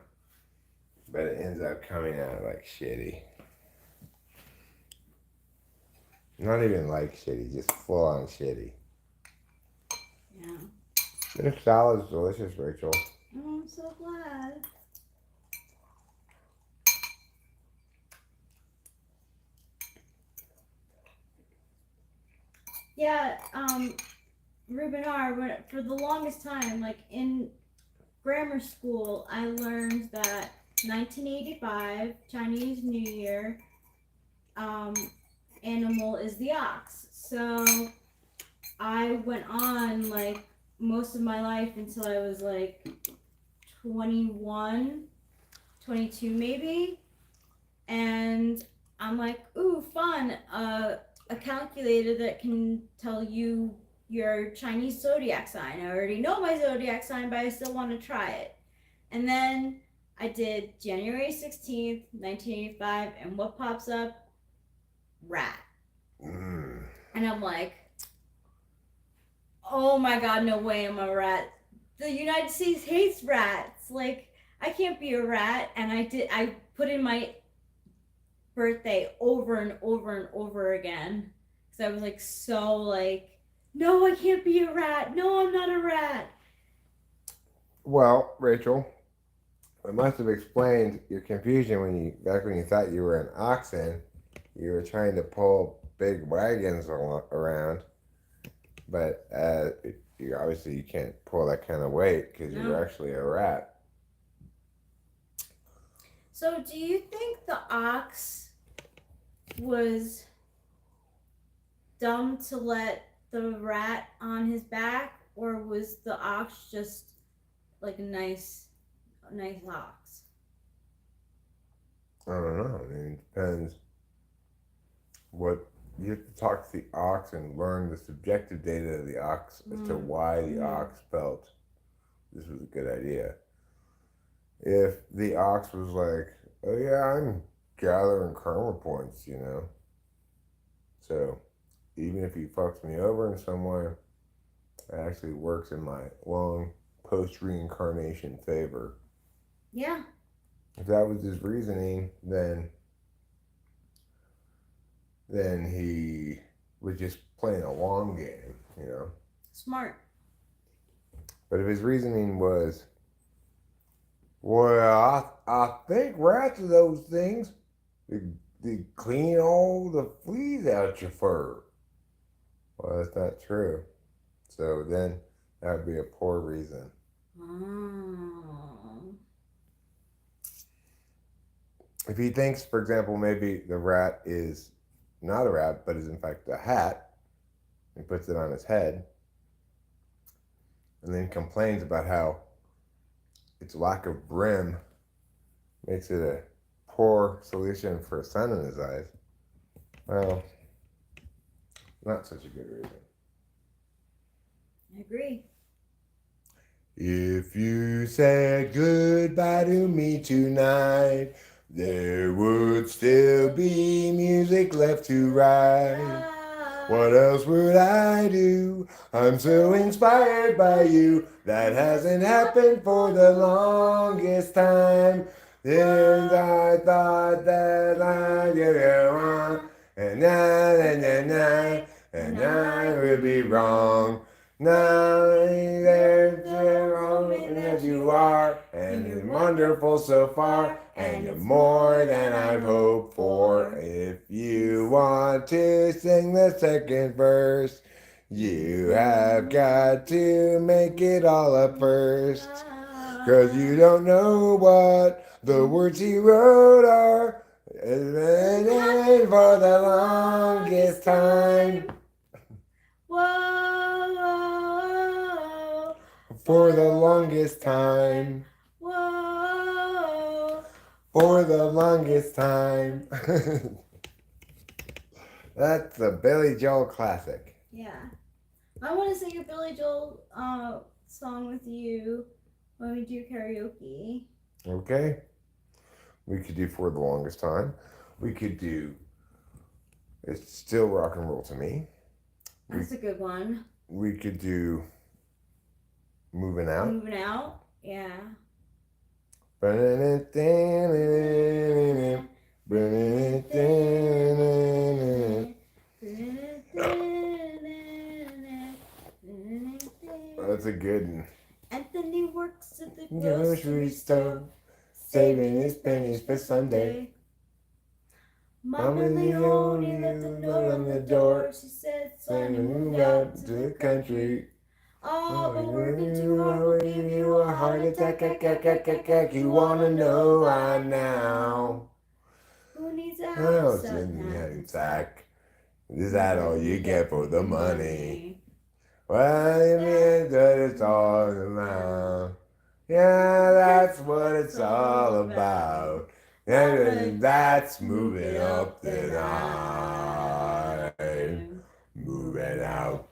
But it ends up coming out like shitty. Not even like shitty, just full on shitty. Yeah. This salad's delicious, Rachel. Oh, I'm so glad. Yeah, Ruben R, for the longest time, like in grammar school, I learned that 1985, Chinese New Year, animal is the ox. So I went on like most of my life until I was like 21, 22 maybe. And I'm like, ooh, fun. A calculator that can tell you your Chinese zodiac sign. I already know my zodiac sign, but I still want to try it. And then I did January 16th, 1985, and what pops up? Rat. And I'm like, oh my god, no way I'm a rat. The United States hates rats. Like, I can't be a rat. And I put in my birthday over and over and over again. Because I was like, so like, no, I can't be a rat. No, I'm not a rat. Well, Rachel, it must have explained your confusion back when you thought you were an oxen. You were trying to pull big wagons around, but you can't pull that kind of weight because you're actually a rat. So, do you think the ox was dumb to let the rat on his back, or was the ox just like a nice ox? I don't know. I mean, it depends. What you have to talk to the ox and learn the subjective data of the ox as to why the ox felt this was a good idea. If the ox was like, oh yeah, I'm gathering karma points, you know. So even if he fucks me over in some way, it actually works in my long post reincarnation favor. Yeah. If that was his reasoning, then he was just playing a long game, you know. Smart. But if his reasoning was, well, I think rats are those things. They clean all the fleas out your fur. Well, that's not true. So then that would be a poor reason. Oh. If he thinks, for example, maybe the rat is not a rat, but is in fact a hat, and puts it on his head, and then complains about how its lack of brim makes it a poor solution for a sun in his eyes, well, not such a good reason. I agree. If you said goodbye to me tonight, there would still be music left to write. What else would I do? I'm so inspired by you. That hasn't happened for the longest time. Then I thought that I'd get on, and I would be wrong. Now there's the woman that you are, and you're wonderful so far, and you're more than I've hoped for. If you want to sing the second verse, you have got to make it all up first. 'Cause you don't know what the words he wrote are. And for the longest time. Whoa. For the longest time. Whoa. For the longest time. That's a Billy Joel classic. Yeah. I want to sing a Billy Joel song with you when we do karaoke. Okay. We could do For the Longest Time. We could do It's Still Rock and Roll to Me. That's a good one. We could do Moving Out. Moving Out? Yeah. That's a good one. Anthony works at the Grocery store, saving his pennies for Sunday. Mama Leone left a note on the door. She said, son, you moved out to the country. Oh, but working too hard will give you a heart attack. You wanna know why now? Who needs a house in the sack? Is that all you get for the money? Well, you mean that it's all about. Yeah, that's what it's all about. And that's moving up the line. Moving out.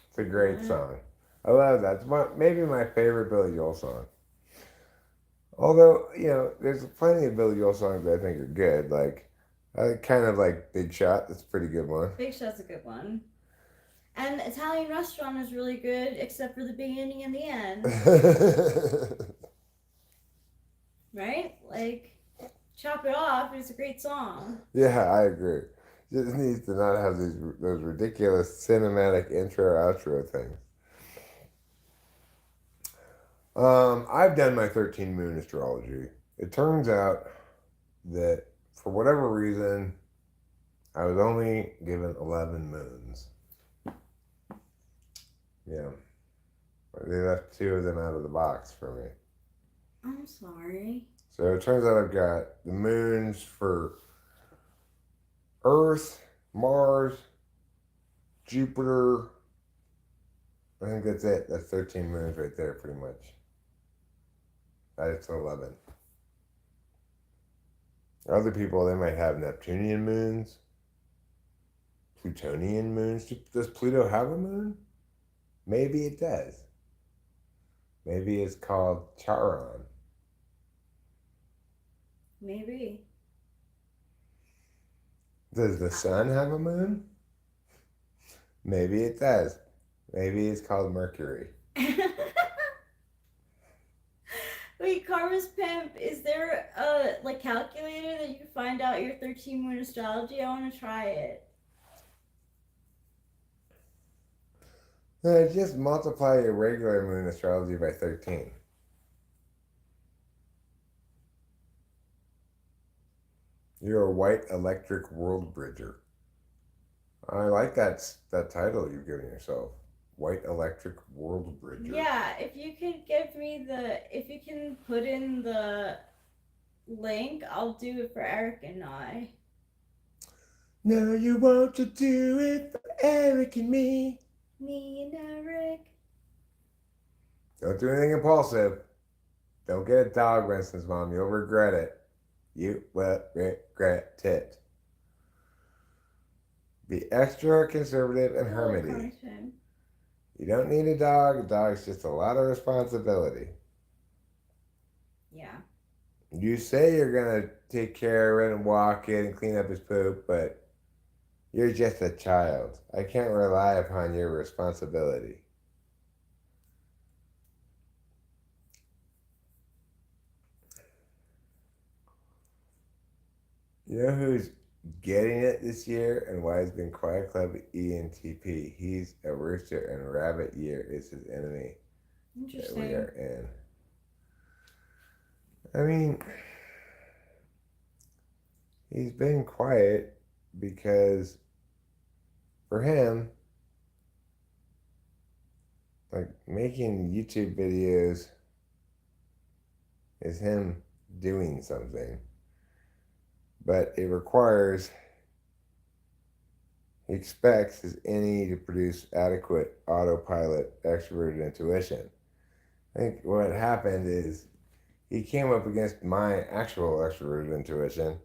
It's a great song. I love that. It's maybe my favorite Billy Joel song. Although, there's plenty of Billy Joel songs that I think are good. Like, I kind of like Big Shot. That's a pretty good one. Big Shot's a good one. And Italian Restaurant is really good, except for the beginning and the end. Right? Like, chop it off. It's a great song. Yeah, I agree. Just needs to not have those ridiculous cinematic intro outro things. I've done my 13 moon astrology. It turns out that for whatever reason, I was only given 11 moons. Yeah. They left 2 of them out of the box for me. I'm sorry. So it turns out I've got the moons for Earth, Mars, Jupiter. I think that's it. That's 13 moons right there, pretty much. That's 11. Other people, they might have Neptunian moons, Plutonian moons. Does Pluto have a moon? Maybe it does. Maybe it's called Charon. Maybe. Does the sun have a moon? Maybe it does. Maybe it's called Mercury. Wait, Karma's Pimp, is there a calculator that you can find out your 13 moon astrology? I want to try it. Just multiply your regular moon astrology by 13. You're a white electric world bridger. I like that title you've given yourself. White electric world bridger. Yeah, if you can if you can put in the link, I'll do it for Eric and I. Now you want to do it for Eric and me. Me and Eric. Don't do anything impulsive. Don't get a dog, Winston's mom. You'll regret it. You will regret it. Be extra conservative and hermity. You don't need a dog. A dog's just a lot of responsibility. Yeah. You say you're going to take care of it and walk it and clean up his poop, but you're just a child. I can't rely upon your responsibility. You know who's getting it this year and why he's been Quiet Club ENTP. He's a rooster and rabbit year is his enemy that we Interesting. are in. I mean, he's been quiet because for him, like making YouTube videos is him doing something, but it requires, he expects his NE to produce adequate autopilot extroverted intuition. I think what happened is he came up against my actual extroverted intuition,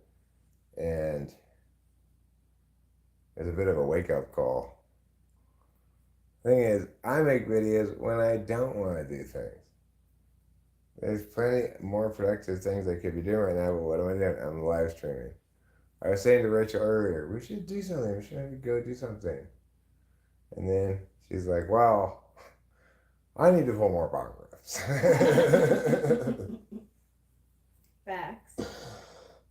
and it's a bit of a wake up call. Thing is, I make videos when I don't want to do things. There's plenty more productive things I could be doing right now, but what am I doing? I'm live streaming. I was saying to Rachel earlier, we should do something. We should go do something. And then she's like, well, I need to pull more progress. Facts.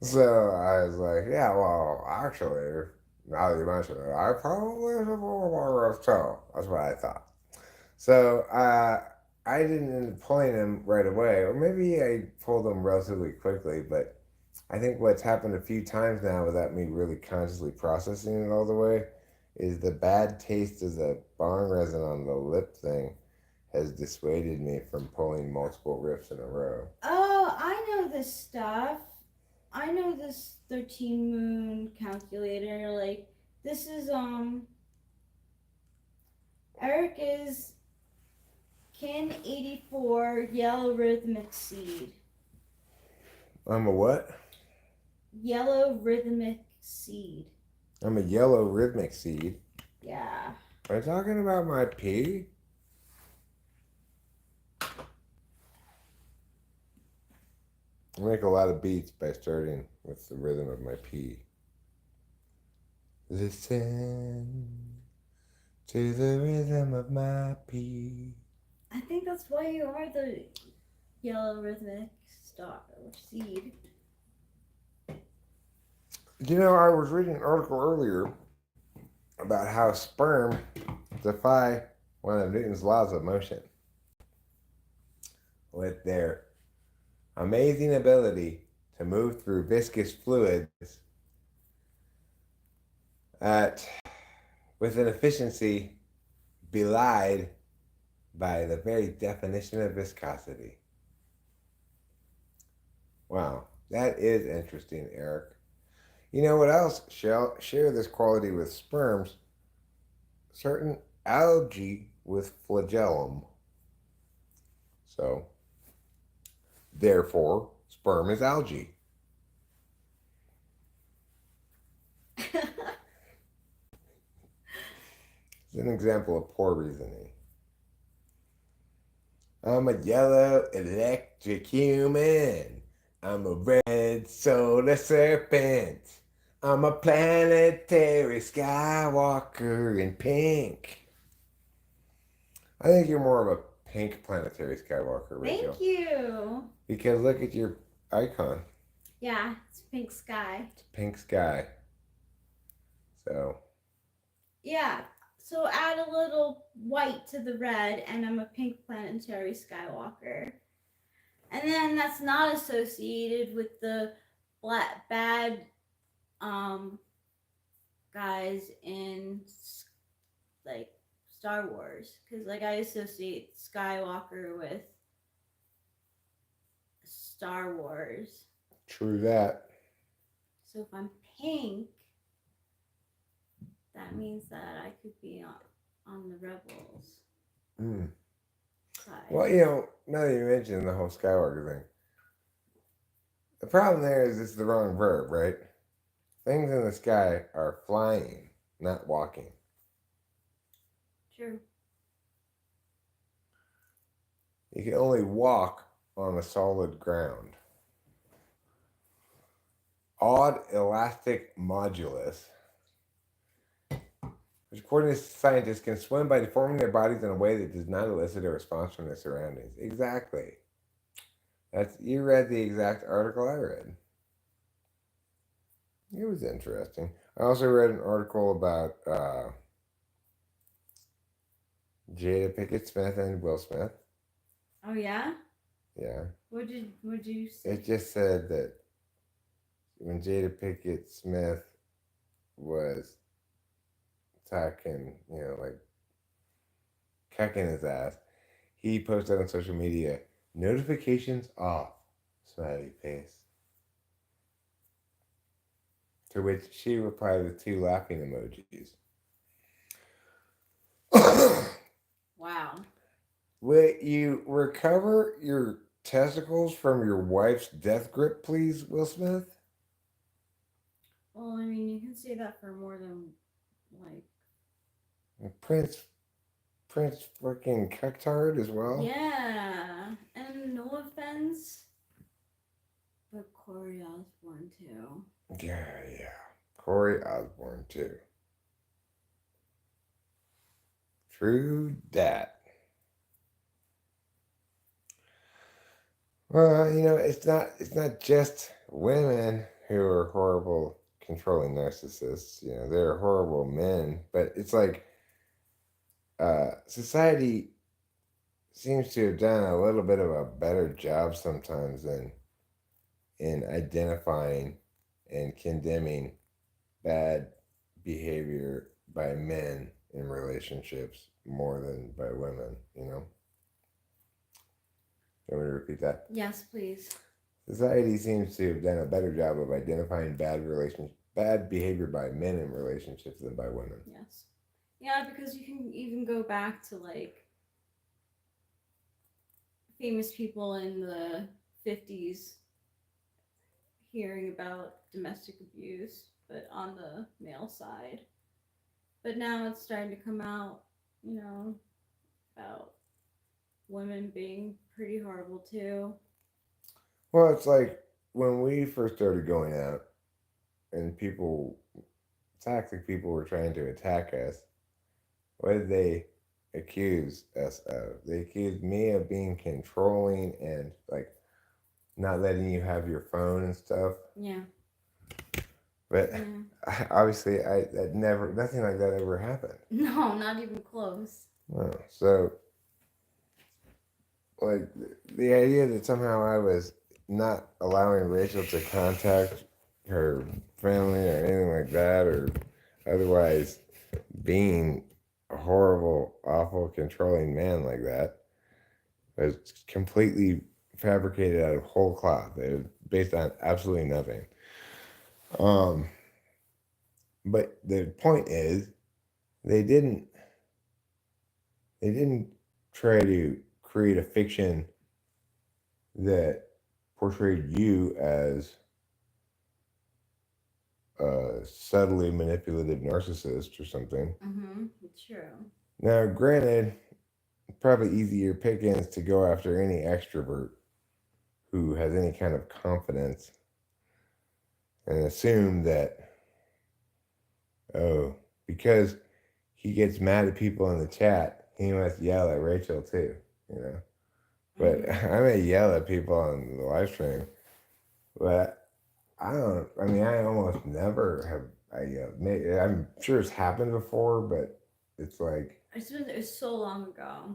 So I was like, yeah, well, actually, now that you mention it, I probably should pull more progress too. That's what I thought. So I didn't end up pulling him right away, or maybe I pulled him relatively quickly, but I think what's happened a few times now without me really consciously processing it all the way is the bad taste of the bong resin on the lip thing has dissuaded me from pulling multiple riffs in a row. Oh, I know this stuff. I know this 13 moon calculator. Like, this is, Eric is Kin 84 yellow rhythmic seed. I'm a what? Yellow rhythmic seed. I'm a yellow rhythmic seed. Yeah. Are you talking about my pee? I make a lot of beats by starting with the rhythm of my pee. Listen to the rhythm of my pee. I think that's why you are the yellow rhythmic star or seed. You know, I was reading an article earlier about how sperm defy one of Newton's laws of motion with their amazing ability to move through viscous fluids at with an efficiency belied by the very definition of viscosity. Wow, that is interesting, Eric. You know what else share this quality with sperms? Certain algae with flagellum. So, therefore, sperm is algae. That's It's an example of poor reasoning. I'm a yellow electric human. I'm a red solar serpent. I'm a planetary skywalker in pink. I think you're more of a pink planetary skywalker, Rachel. Thank you. Because look at your icon. Yeah, it's pink sky. It's pink sky. So. Yeah, so add a little white to the red, and I'm a pink planetary skywalker. And then that's not associated with the black bad guys in like Star Wars, because like I associate Skywalker with Star Wars. True that. So if I'm pink, that means that I could be on the rebels side. Well, you know, now that you mentioned the whole Skywalker thing, the problem there is it's the wrong verb, right? Things in the sky are flying, not walking. True. You can only walk on a solid ground. Odd elastic modulus, which according to scientists can swim by deforming their bodies in a way that does not elicit a response from their surroundings. Exactly. You read the exact article I read. It was interesting. I also read an article about Jada Pickett Smith and Will Smith. Oh yeah. Yeah. What did you say? It just said that when Jada Pickett Smith was talking, like cucking his ass, he posted on social media, notifications off, smiley face. To which she replied with two laughing emojis. Wow. Will you recover your testicles from your wife's death grip, please, Will Smith? Well, I mean, you can say that for more than like. Prince freaking cucktard as well. Yeah, and no offense, but Corey Osborne too. Yeah, yeah. Corey Osborne too. True that. Well, it's not just women who are horrible controlling narcissists. They're horrible men, but it's like society seems to have done a little bit of a better job sometimes in identifying and condemning bad behavior by men in relationships more than by women. You want me to repeat that? Yes, please. Society seems to have done a better job of identifying bad behavior by men in relationships than by women. Yes. Yeah, because you can even go back to like famous people in the 50s hearing about domestic abuse, but on the male side. But now it's starting to come out, about women being pretty horrible too. Well, it's like when we first started going out and toxic people were trying to attack us, what did they accuse us of? They accused me of being controlling and like not letting you have your phone and stuff. Yeah. But Yeah. obviously, nothing like that ever happened. No, not even close. Oh, so, like, the idea that somehow I was not allowing Rachel to contact her family or anything like that, or otherwise being a horrible, awful, controlling man like that was completely fabricated out of whole cloth. It was based on absolutely nothing. Um, but the point is, they didn't they didn't try to create a fiction that portrayed you as a subtly manipulative narcissist or something. Mm-hmm. True. Now, granted, probably easier pickings to go after any extrovert who has any kind of confidence and assume that, oh, because he gets mad at people in the chat, he must yell at Rachel too. But Mm-hmm. I may yell at people on the live stream, but I don't. I mean, I almost never have. I'm sure it's happened before, but it's like It's so long ago.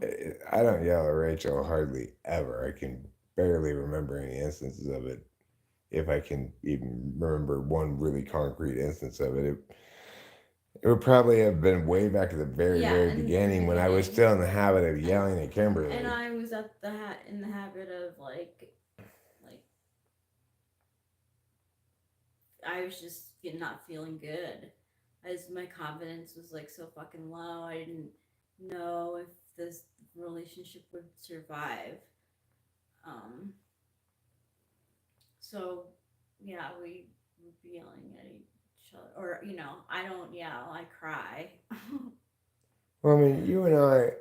I don't yell at Rachel hardly ever. I can barely remember any instances of it. If I can even remember one really concrete instance of it, it would probably have been way back at the very, Yeah, very in the beginning when I was beginning. still in the habit of And yelling at Kimberly. and I was at in the habit of like I was just not feeling good, as my confidence was like so fucking low. I didn't know if this relationship would survive. Um, so yeah, we would be yelling at each other, or I don't yell, I cry. Well, I mean, you and I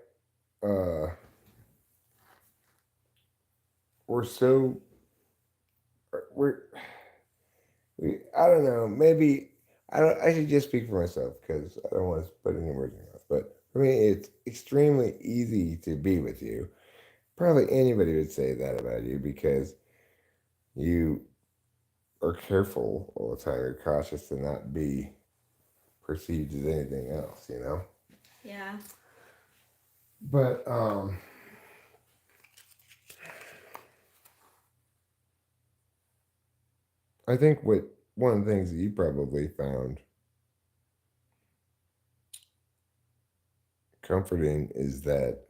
were so we're we. I don't know. Maybe I don't. I should just speak for myself because I don't want to put any words in your mouth. But for me, it's extremely easy to be with you. Probably anybody would say that about you because you are careful all the time. They're cautious to not be perceived as anything else, you know? Yeah. But I think one of the things that you probably found comforting is that,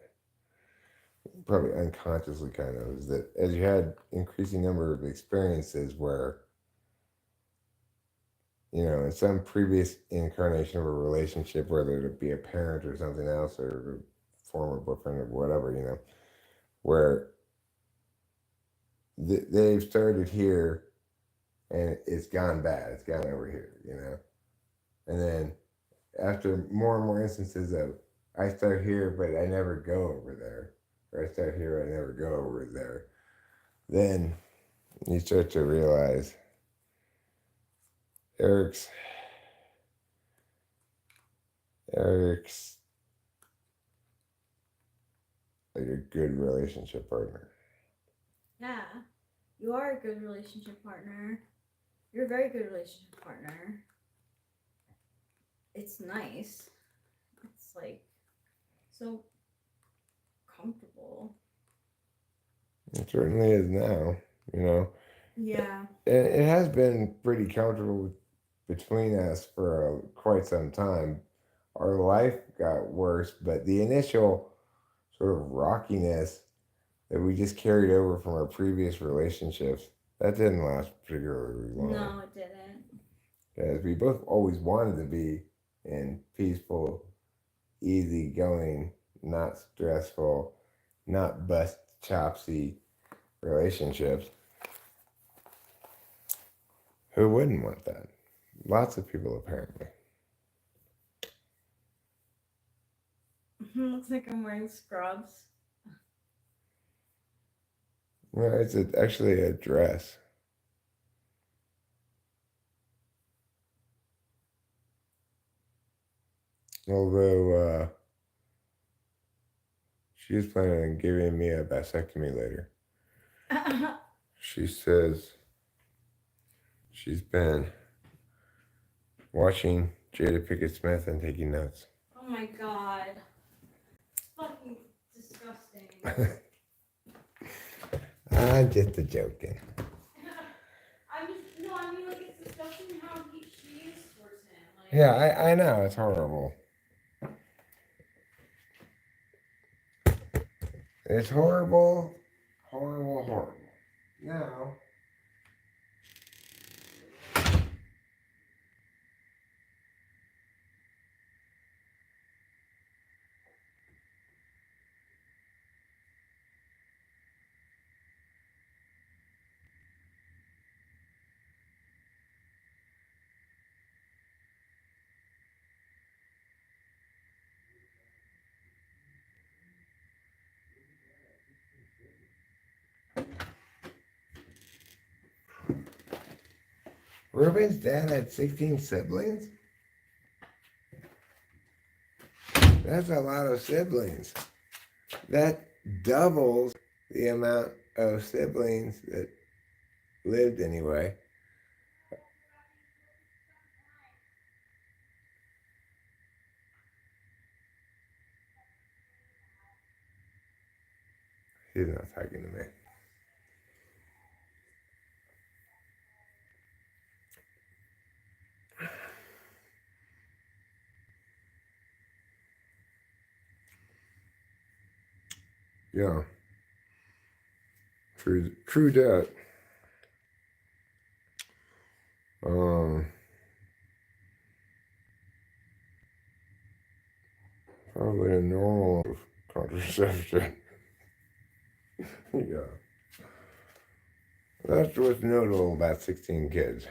probably unconsciously kind of, is that as you had increasing number of experiences where, you know, in some previous incarnation of a relationship, whether it be a parent or something else or a former boyfriend or whatever, you know, where they've started here and it's gone bad, it's gone over here, you know, and then after more and more instances of I start here but I never go over there, or I start here I never go over there, then you start to realize Eric's Eric's like a good relationship partner. Yeah. You are a good relationship partner. You're a very good relationship partner. It's nice. It's like so comfortable. It certainly is now, you know. Yeah. It has been pretty comfortable between us for quite some time. Our life got worse, but the initial sort of rockiness that we just carried over from our previous relationships, that didn't last particularly long. No, it didn't. Because we both always wanted to be in peaceful, easygoing, not stressful, not bust chopsy relationships. Who wouldn't want that? Lots of people, apparently. Looks like I'm wearing scrubs. Well, it's actually a dress. Although she's planning on giving me a vasectomy later. She says she's been watching Jada Pinkett Smith and taking notes. Oh my god. Fucking disgusting. I'm just joking. I mean, like, it's disgusting how she is towards him. Like, Yeah, I know, it's horrible. It's horrible, horrible, horrible. Now, Ruben's dad had 16 siblings? That's a lot of siblings. That doubles the amount of siblings that lived anyway. He's not talking to me. Yeah. True that. Probably a normal contraception. Yeah. That's what's notable about 16 kids.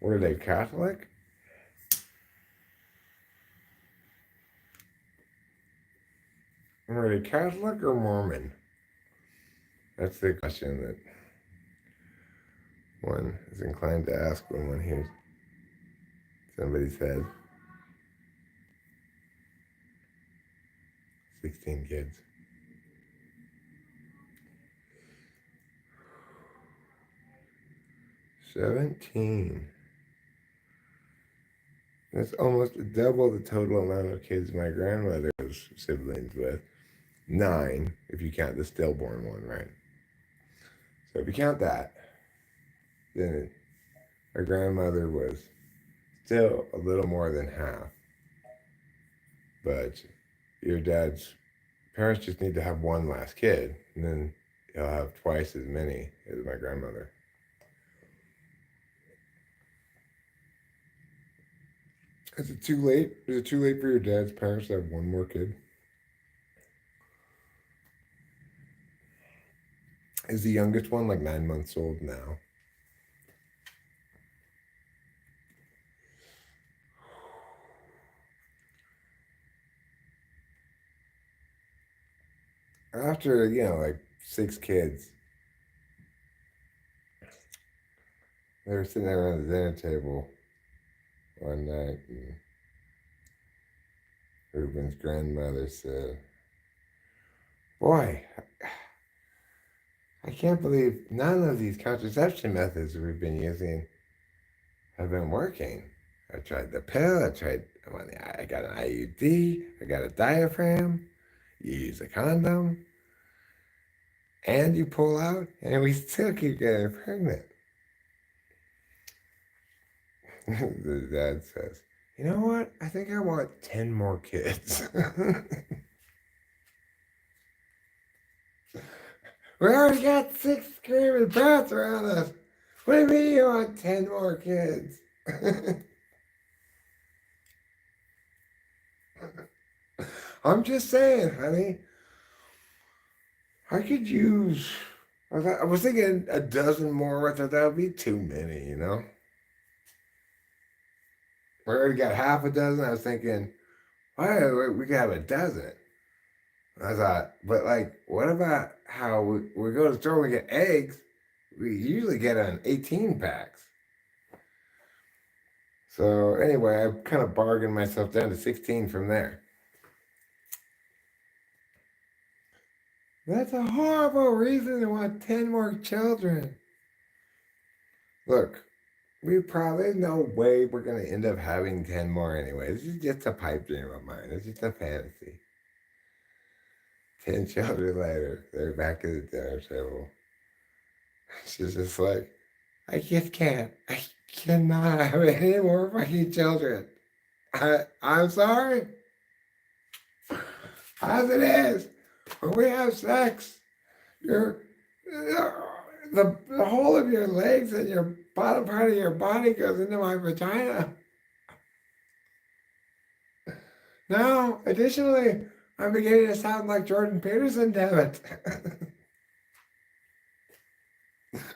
Were they Catholic? Were they Catholic or Mormon? That's the question that one is inclined to ask when one hears somebody said 16 kids. 17. That's almost double the total amount of kids my grandmother was siblings with. 9, if you count the stillborn one, right? So if you count that, then my grandmother was still a little more than half. But your dad's parents just need to have one last kid, and then he'll have twice as many as my grandmother. Is it too late? Is it too late for your dad's parents to have one more kid? Is the youngest one like 9 months old now? After, like 6 kids, they were sitting there around the dinner table one night, and Ruben's grandmother said, "Boy, I can't believe none of these contraception methods we've been using have been working. I tried the pill, I got an IUD, I got a diaphragm, you use a condom, and you pull out, and we still keep getting pregnant." The dad says, "You know what? I think I want 10 more kids." We already got 6 screaming brats around us. What do you mean you want 10 more kids? I'm just saying, honey. I could use. I was thinking a dozen more, but that would be too many. We already got half a dozen. I was thinking, why we could have a dozen. I thought, but like, what about how we go to the store and we get eggs? We usually get an 18 packs. So anyway, I kind of bargained myself down to 16 from there. That's a horrible reason to want 10 more children. Look, there's no way we're going to end up having 10 more anyway. This is just a pipe dream of mine. It's just a fantasy. 10 children later, they're back at the dinner table. She's just like, I just can't. I cannot have any more fucking children. I'm sorry. As it is, when we have sex, your the whole of your legs and your bottom part of your body goes into my vagina. Now, additionally, I'm beginning to sound like Jordan Peterson, damn it.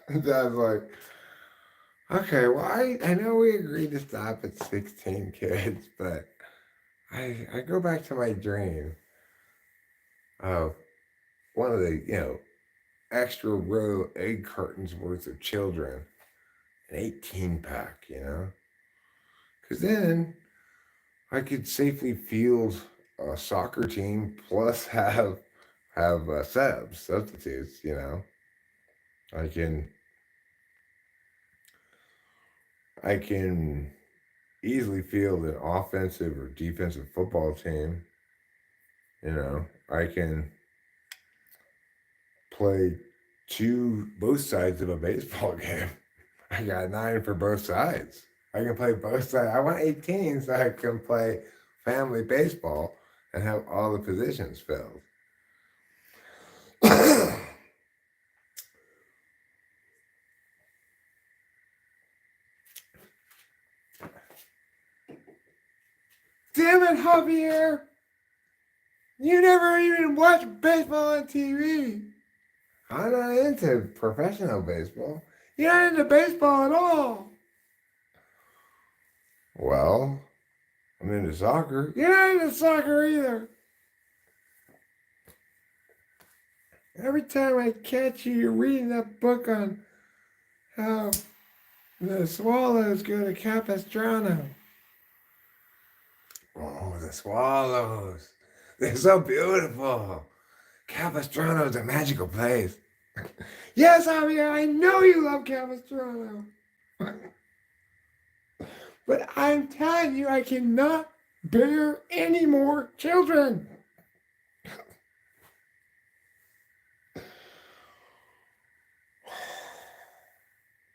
Dad's like, okay, well, I know we agreed to stop at 16 kids, but I go back to my dream of one of the, extra row egg cartons worth of children, an 18-pack. Because then I could safely field a soccer team plus have substitutes. I can easily field an offensive or defensive football team. I can play both sides of a baseball game. I got 9 for both sides. I can play both sides. I want 18 so I can play family baseball and have all the positions filled. Damn it, Javier! You never even watch baseball on TV. I'm not into professional baseball. You're not into baseball at all. Well, I'm into soccer. You're not into soccer either. Every time I catch you, you're reading that book on how the swallows go to Capistrano. Oh, the swallows. They're so beautiful. Capistrano is a magical place. Yes, Javier, I know you love Capistrano. But I'm telling you, I cannot bear any more children.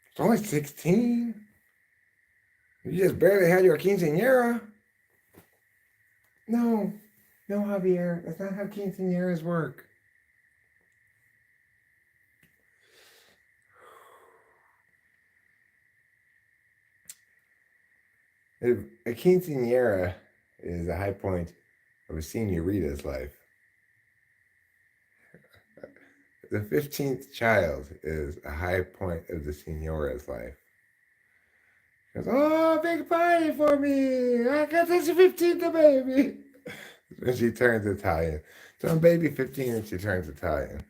It's only 16. You just barely had your quinceañera. No, no, Javier. That's not how quinceañeras work. If a quinceañera is a high point of a senorita's life, the 15th child is a high point of the senora's life. She goes, oh, big party for me. I got this 15th baby. And she turns Italian. So I'm baby 15 and she turns Italian.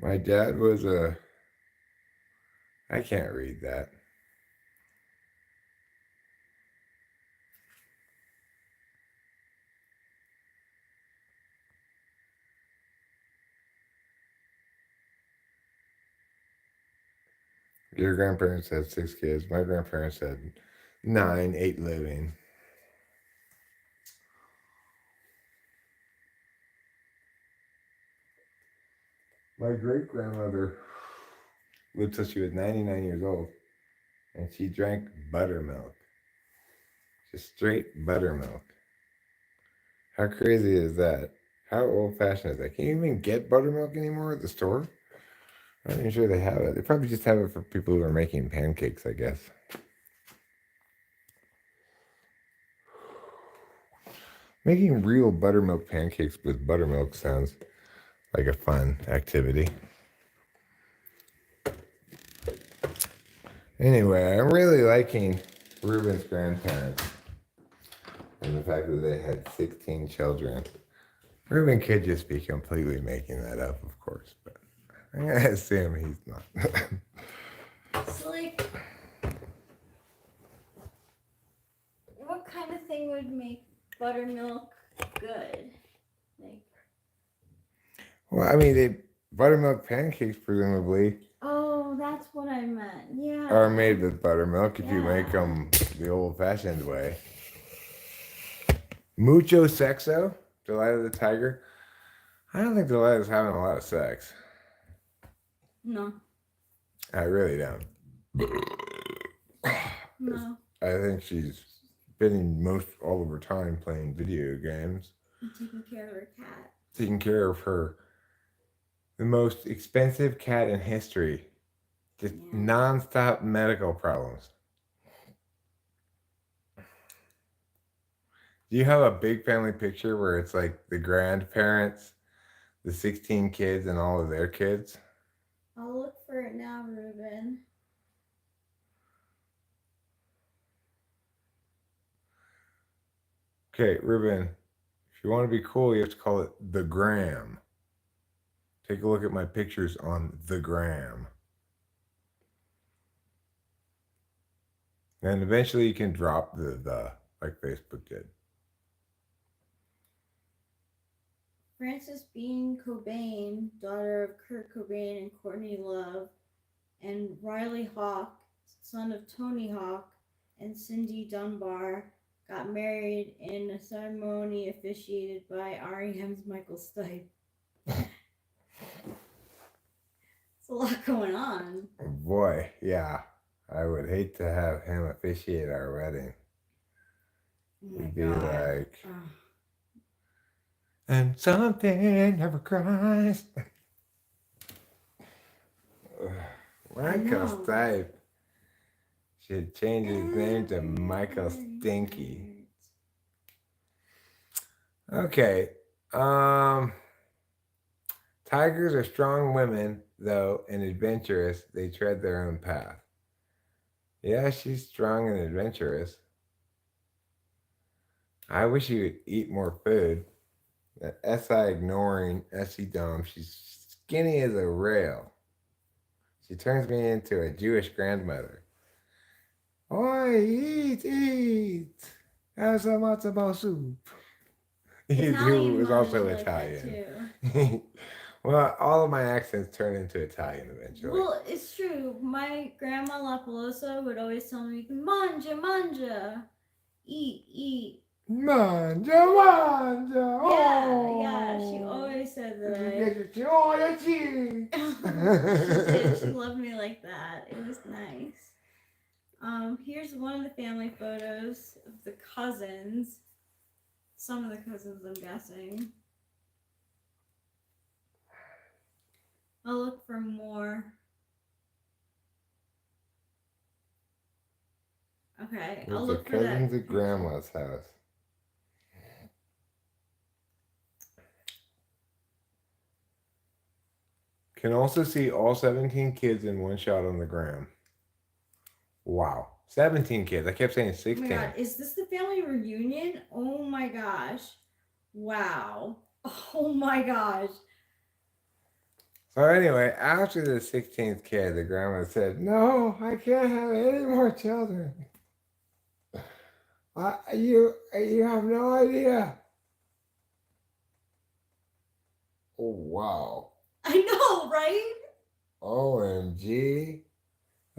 My dad was a... I can't read that. Your grandparents had 6 kids. My grandparents had 9, 8 living. My great grandmother lived till she was 99 years old, and she drank buttermilk. Just straight buttermilk. How crazy is that? How old fashioned is that? Can you even get buttermilk anymore at the store? I'm not even sure they have it. They probably just have it for people who are making pancakes, I guess. Making real buttermilk pancakes with buttermilk sounds like a fun activity. Anyway, I'm really liking Ruben's grandparents and the fact that they had 16 children. Ruben could just be completely making that up, of course, but I'm going to assume he's not. So, like, what kind of thing would make buttermilk good? Like, Well, I mean, buttermilk pancakes, presumably, oh, that's what I meant. Yeah. are made with buttermilk if you make Yeah. them the old-fashioned way. Mucho sexo, Delilah the Tiger. I don't think Delilah's having a lot of sex. No. I really don't. No. I think she's spending most all of her time playing video games. And taking care of her cat. Taking care of the most expensive cat in history. Just non-stop medical problems. Do you have a big family picture where it's like the grandparents, the 16 kids, and all of their kids? I'll look for it now, Ruben. Okay, Ruben, if you want to be cool, you have to call it the gram. Take a look at my pictures on the gram. And eventually you can drop the like Facebook did. Frances Bean Cobain, daughter of Kurt Cobain and Courtney Love, and Riley Hawk, son of Tony Hawk and Cindy Dunbar, got married in a ceremony officiated by REM's Michael Stipe. It's a lot going on. Boy, yeah. I would hate to have him officiate our wedding. Oh my He'd be God. like, and something never cries. Michael Stipe should change his name to Michael Stinky. Okay. Tigers are strong women, though, and adventurous. They tread their own path. Yeah, she's strong and adventurous. I wish she would eat more food. That SI ignoring SE Dome. She's skinny as a rail. She turns me into a Jewish grandmother. Oi, eat, eat. Have some matzo ball soup. Italian who is moms also are like that Italian. too. Well, all of my accents turn into Italian eventually. Well, it's true. My grandma La Pelosa would always tell me, "Manja, manja, eat, eat." Manja, manja. Yeah. She Oh. always said that. Oh, that's She did. She loved me like that. It was nice. Here's one of the family photos of the cousins. Some of the cousins, I'm guessing. I'll look for more. Okay, I'll look for that. Cousins at grandma's house. Can also see all 17 kids in one shot on the gram. Wow. 17 kids. I kept saying 16. Oh my god, is this the family reunion? Oh my gosh. Wow. Oh my gosh. So anyway, after the 16th kid, the grandma said, "No, I can't have any more children. You have no idea." Oh, wow. I know, right? OMG.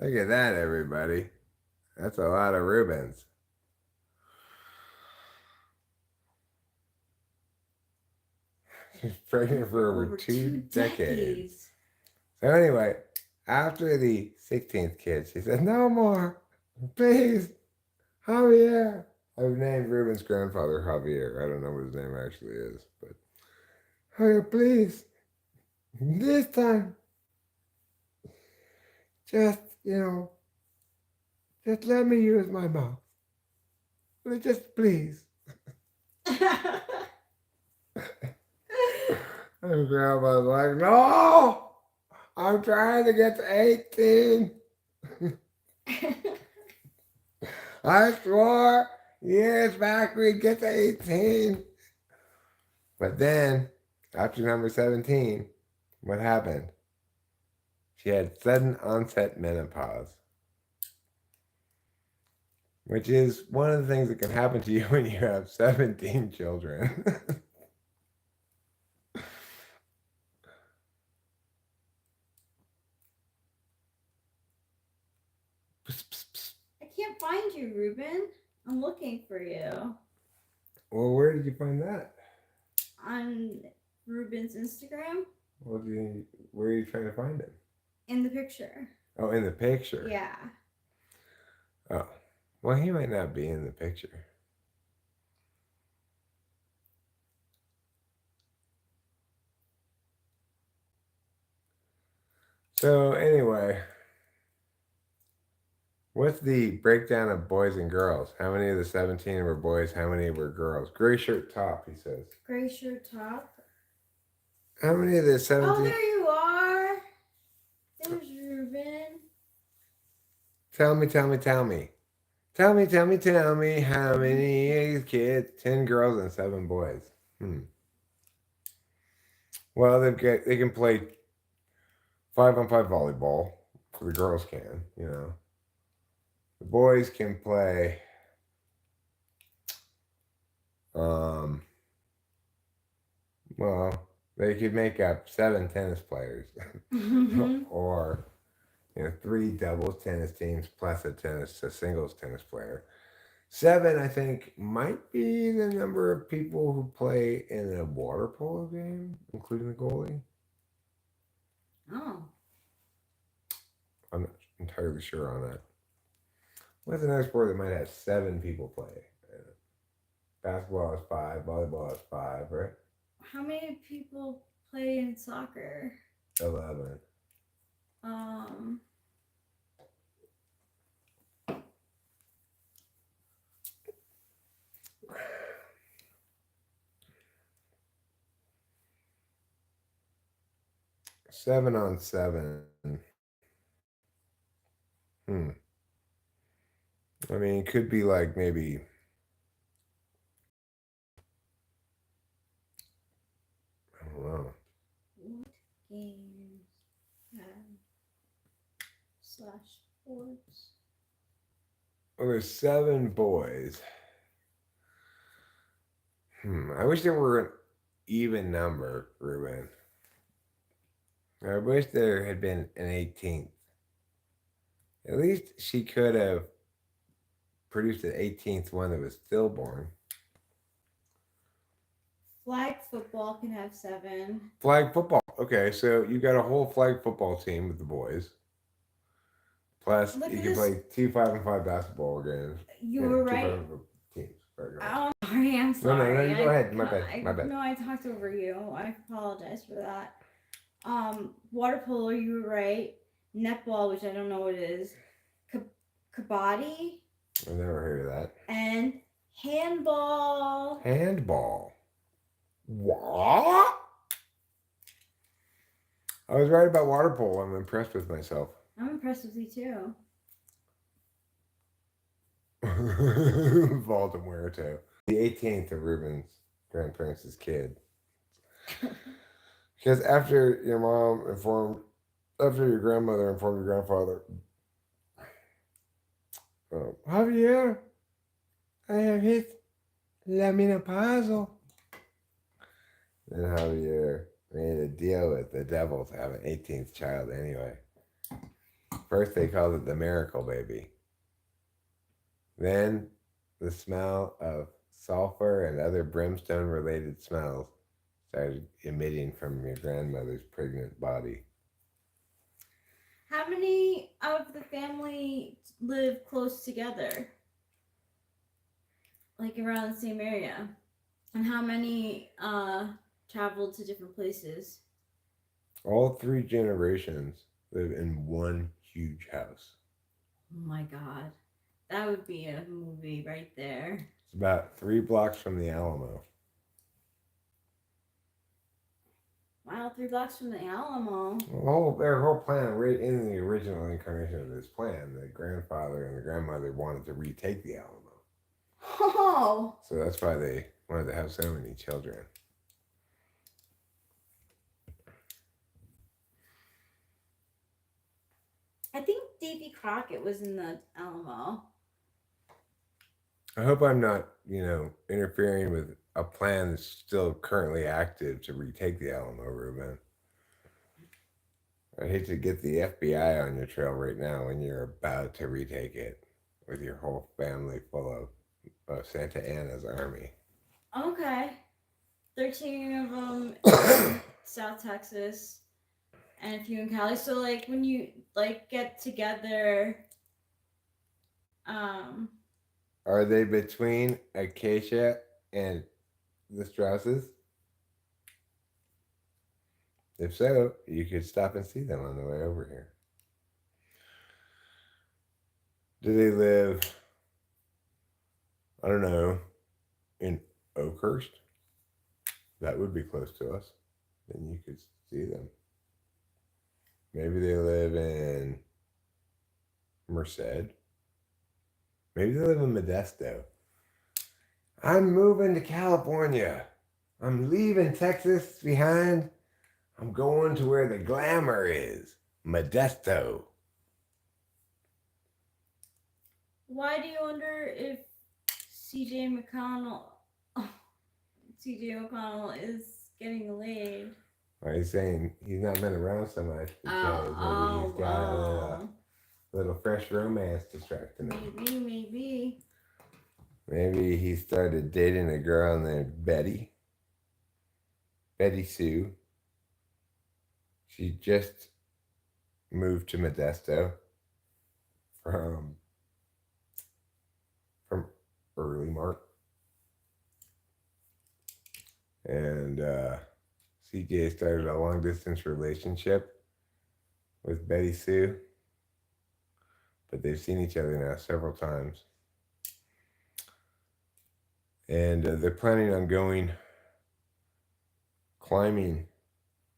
Look at that, everybody. That's a lot of Rubens. She's pregnant for over 2 decades. So anyway, after the 16th kid, she said, "No more. Please. Javier." I've named Ruben's grandfather Javier. I don't know what his name actually is, but Javier, please. This time, just, just let me use my mouth. Just please. And grandma's like, "No, I'm trying to get to 18. I swore years back we'd get to 18. But then, after number 17, what happened? She had sudden onset menopause, which is one of the things that can happen to you when you have 17 children. I can't find you, Ruben. I'm looking for you. Well, where did you find that? On Ruben's Instagram. Where are you trying to find him? In the picture. Oh, in the picture? Yeah. Oh, well, he might not be in the picture. So, anyway, what's the breakdown of boys and girls? How many of the 17 were boys? How many were girls? Gray shirt top, he says. Gray shirt top. How many of the 17? Oh, there you are. There's Ruben. Tell me. Tell me how many kids? 10 girls and 7 boys. Well, they can play 5-on-5 volleyball. The girls can, The boys can play well, they could make up 7 tennis players. Or 3 doubles tennis teams plus a singles tennis player. 7, I think, might be the number of people who play in a water polo game, including the goalie. Oh. I'm not entirely sure on that. What's another sport that might have 7 people play? Basketball is 5, volleyball is 5, right? How many people play in soccer? 11. 7-on-7. I mean, it could be like maybe. I don't know. What games have /sports? Well, there's 7 boys. I wish there were an even number, Ruben. I wish there had been an 18th. At least she could have produced an 18th one that was stillborn. Flag football can have 7. Flag football. Okay, so you got a whole flag football team with the boys. Plus, Look you at can this. play 2 5-on-5 basketball games. You were right. 2 5-on-5 teams. Sorry, go ahead. Oh, sorry, I'm sorry. No, you go ahead. My bad. No, I talked over you. I apologize for that. Water polo, you were right. Netball, which I don't know what it is. Kabaddi. I've never heard of that. And handball. Handball. What? I was right about water polo. I'm impressed with myself. I'm impressed with you too. Voldemort. The 18th of Ruben's grandparents' kid. Because after your grandmother informed your grandfather, Javier, I have hit la menopause. Then Javier made a deal with the devil to have an 18th child anyway. First, they called it the miracle baby. Then, the smell of sulfur and other brimstone related smells started emitting from your grandmother's pregnant body. How many of the family live close together? Like around the same area? And how many traveled to different places? All 3 generations live in one huge house. Oh my god. That would be a movie right there. It's about 3 blocks from the Alamo. Wow, 3 blocks from the Alamo. Their whole plan, right in the original incarnation of this plan, the grandfather and the grandmother wanted to retake the Alamo. Oh! So that's why they wanted to have so many children. I think Davy Crockett was in the Alamo. I hope I'm not, interfering with a plan that's still currently active to retake the Alamo, Ruben. I hate to get the FBI on your trail right now when you're about to retake it with your whole family full of Santa Anna's army. Okay. 13 of them in South Texas and a few in Cali. So, like, when you, get together, Are they between Acacia and the Strausses? If so, you could stop and see them on the way over here. Do they live, I don't know, in Oakhurst? That would be close to us. Then you could see them. Maybe they live in Merced. Maybe they live in Modesto. I'm moving to California. I'm leaving Texas behind. I'm going to where the glamour is. Modesto. why do you wonder if CJ McConnell is getting laid? Well, he's saying he's not been around so much because maybe he's got a little fresh romance distracting him. Maybe. Maybe he started dating a girl named Betty Sue. She just moved to Modesto from early March. And CJ started a long distance relationship with Betty Sue. But they've seen each other now several times. And they're planning on going climbing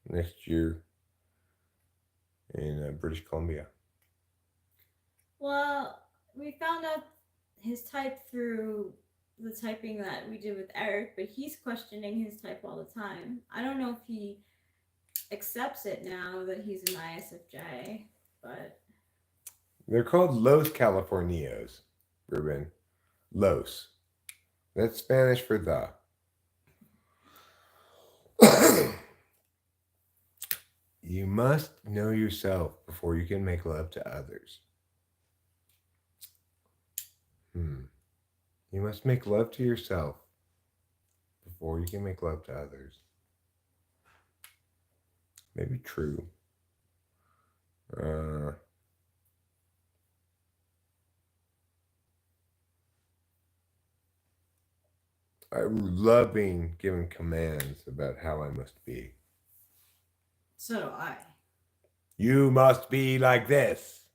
next year in British Columbia. Well, we found out his type through the typing that we did with Eric, but he's questioning his type all the time. I don't know if he accepts it now that he's an ISFJ, but... They're called Los Californios, Ruben. Los. That's Spanish for the. You must know yourself before you can make love to others. You must make love to yourself before you can make love to others. Maybe true. I love being given commands about how I must be. So do I. You must be like this.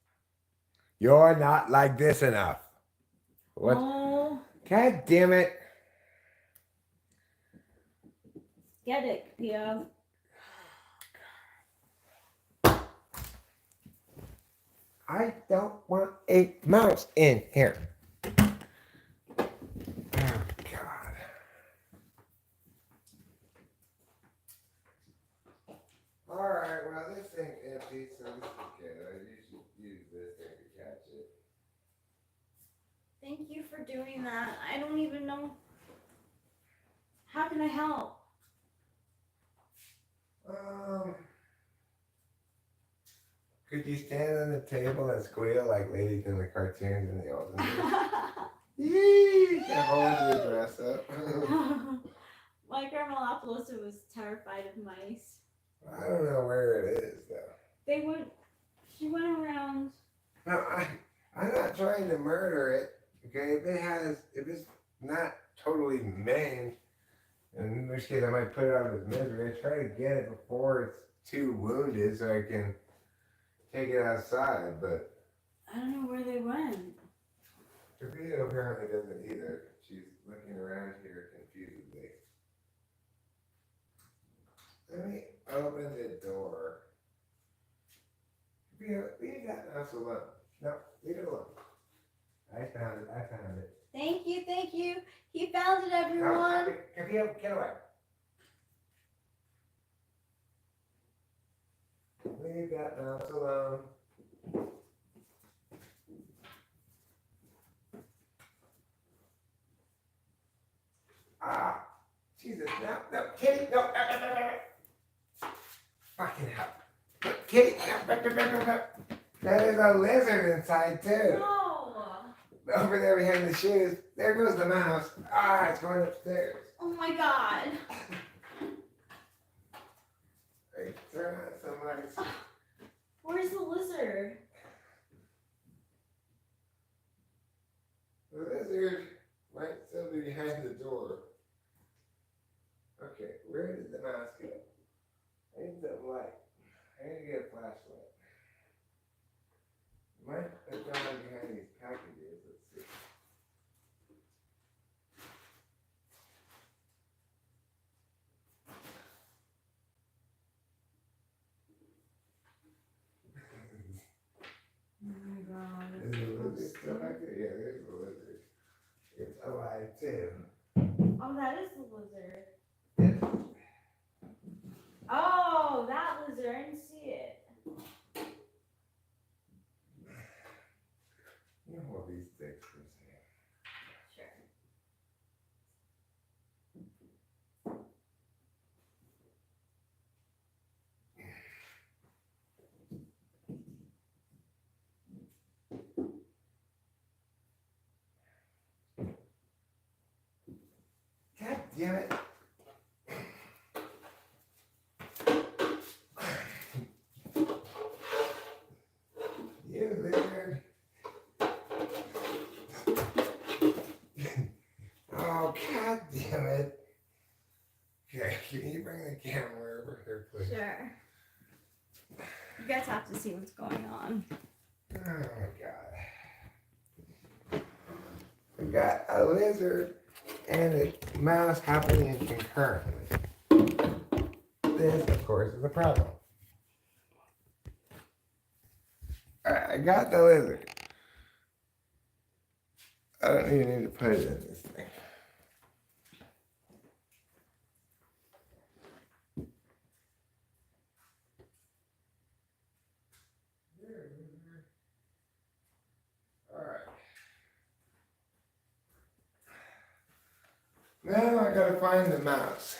You're not like this enough. What? Oh, God damn it. get it, Pio. I don't want a mouse in here. Oh, God. Alright, well, this thing's empty, so this is good. You should use this thing to catch it. Thank you for doing that. I don't even know. How can I help? Could you stand on the table and squeal like ladies in the cartoons in the olden days? Yee! That holds your dress up. My grandma Appaloosa was terrified of mice. I don't know where it is, though. She went around. No, I'm not trying to murder it. Okay, if it's not totally maimed, in which case I might put it out of its misery. I try to get it before it's too wounded so I can take it outside, but I don't know where they went. Sophia apparently doesn't either. She's looking around here confusedly. Let me open the door. Sophia, leave that mouse alone. No, leave it alone. I found it. Thank you. He found it, everyone. No, Sophia, get away. Leave that mouse alone. Ah, Jesus, no, Kitty, no. Fucking hell. Kitty, no. That is a lizard inside, too. No. Over there behind the shoes. There goes the mouse. Ah, it's going upstairs. Oh my God. Hey, turn on some lights. Where's the lizard? The lizard might still be behind the door. Okay, where did the mouse go? I need some light. I need to get a flashlight. It might have gone behind these packages. Let's see. Oh my God. Is the lizard still back there? Yeah, there's the lizard. It's alive too. Oh, that is the lizard. Yeah. Oh, that lizard. I didn't see it. You know what these sticks are saying. Sure. God damn it. You lizard. Oh, God damn it. Okay, can you bring the camera over here, please? Sure. You guys have to see what's going on. Oh, my God. We got a lizard and a mouse happening concurrently. This, of course, is a problem. Alright, I got the lizard. I don't even need to put it in this thing. Alright. Now I gotta find the mouse.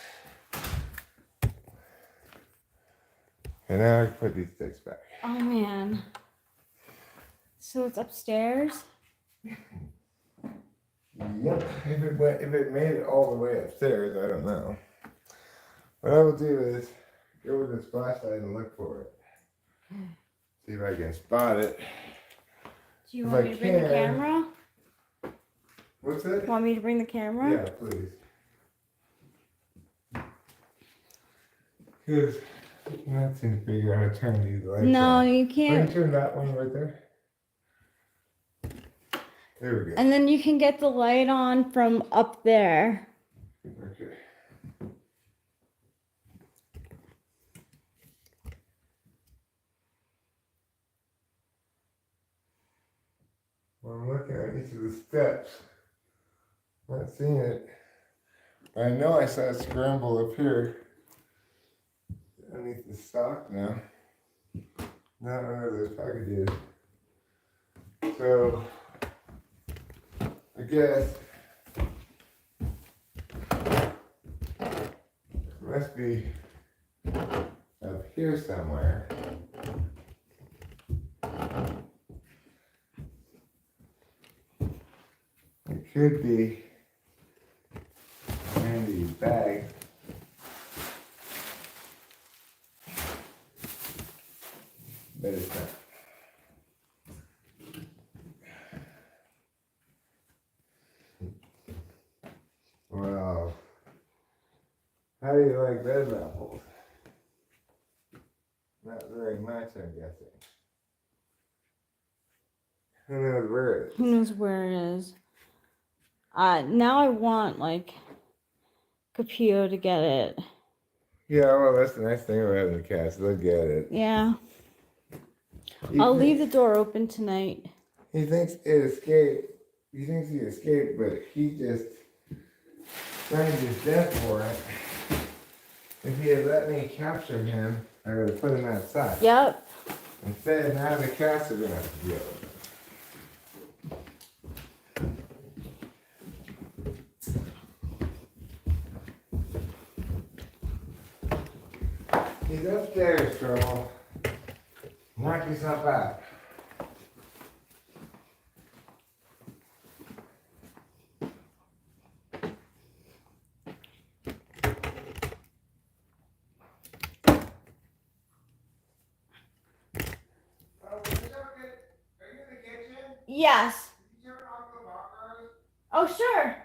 And now I can put these sticks back. Oh man. So it's upstairs? Yep. If it made it all the way upstairs, I don't know. What I will do is go with this flashlight and look for it. See if I can spot it. Do you If want I me to bring the can- camera? What's that? Want me to bring the camera? Yeah, please. Because I'm not seem to figure out how to turn these lights No, on. you Can you can't. turn that one right there? There we go. And then you can get the light on from up there. Okay. Well, I'm looking at each of the steps. Not seeing it. I know I saw a scramble up here. Underneath the stock now. Not under those packages. So, I guess it must be up here somewhere. It could be in the bag. But it's not. Well, how do you like those apples? Not very much, I'm guessing. Who knows where it is? Who knows where it is? Now I want like Capio to get it. Yeah, well, that's the nice thing about having the cats. They'll get it. Yeah. I'll leave the door open tonight. He thinks it escaped. He thinks he escaped, but he just signed his death warrant. If he had let me capture him, I would have put him outside. Yep. Instead, now the cats are going to have to deal with him. He's upstairs, Trouble. Knock yourself out. Yes. Oh, sure.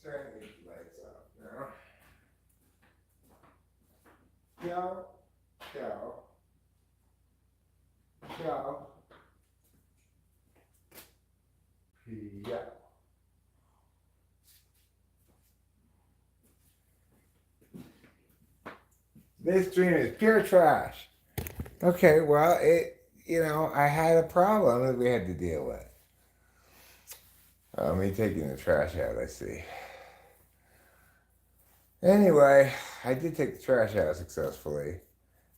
Turn these lights off now. Ciao. Ciao. Ciao. Yeah. This dream is pure trash. Okay, well, I had a problem that we had to deal with. Me taking the trash out, I see. Anyway, I did take the trash out successfully.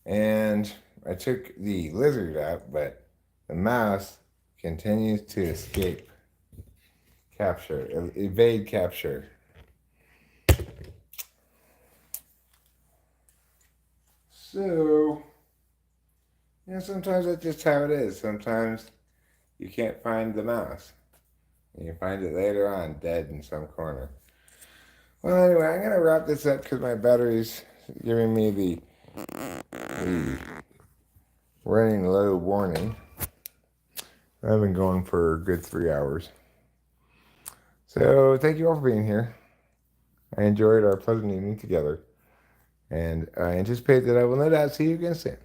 And I took the lizard out, but the mouse continues to escape capture, evade capture. So, sometimes that's just how it is. Sometimes you can't find the mouse. And you find it later on, dead in some corner. Well, anyway, I'm going to wrap this up because my battery's giving me the running low warning. I've been going for a good 3 hours. So, thank you all for being here. I enjoyed our pleasant evening together. And I anticipate that I will no doubt see you again soon.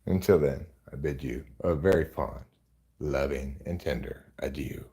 Until then, I bid you a very fond, loving, and tender adieu.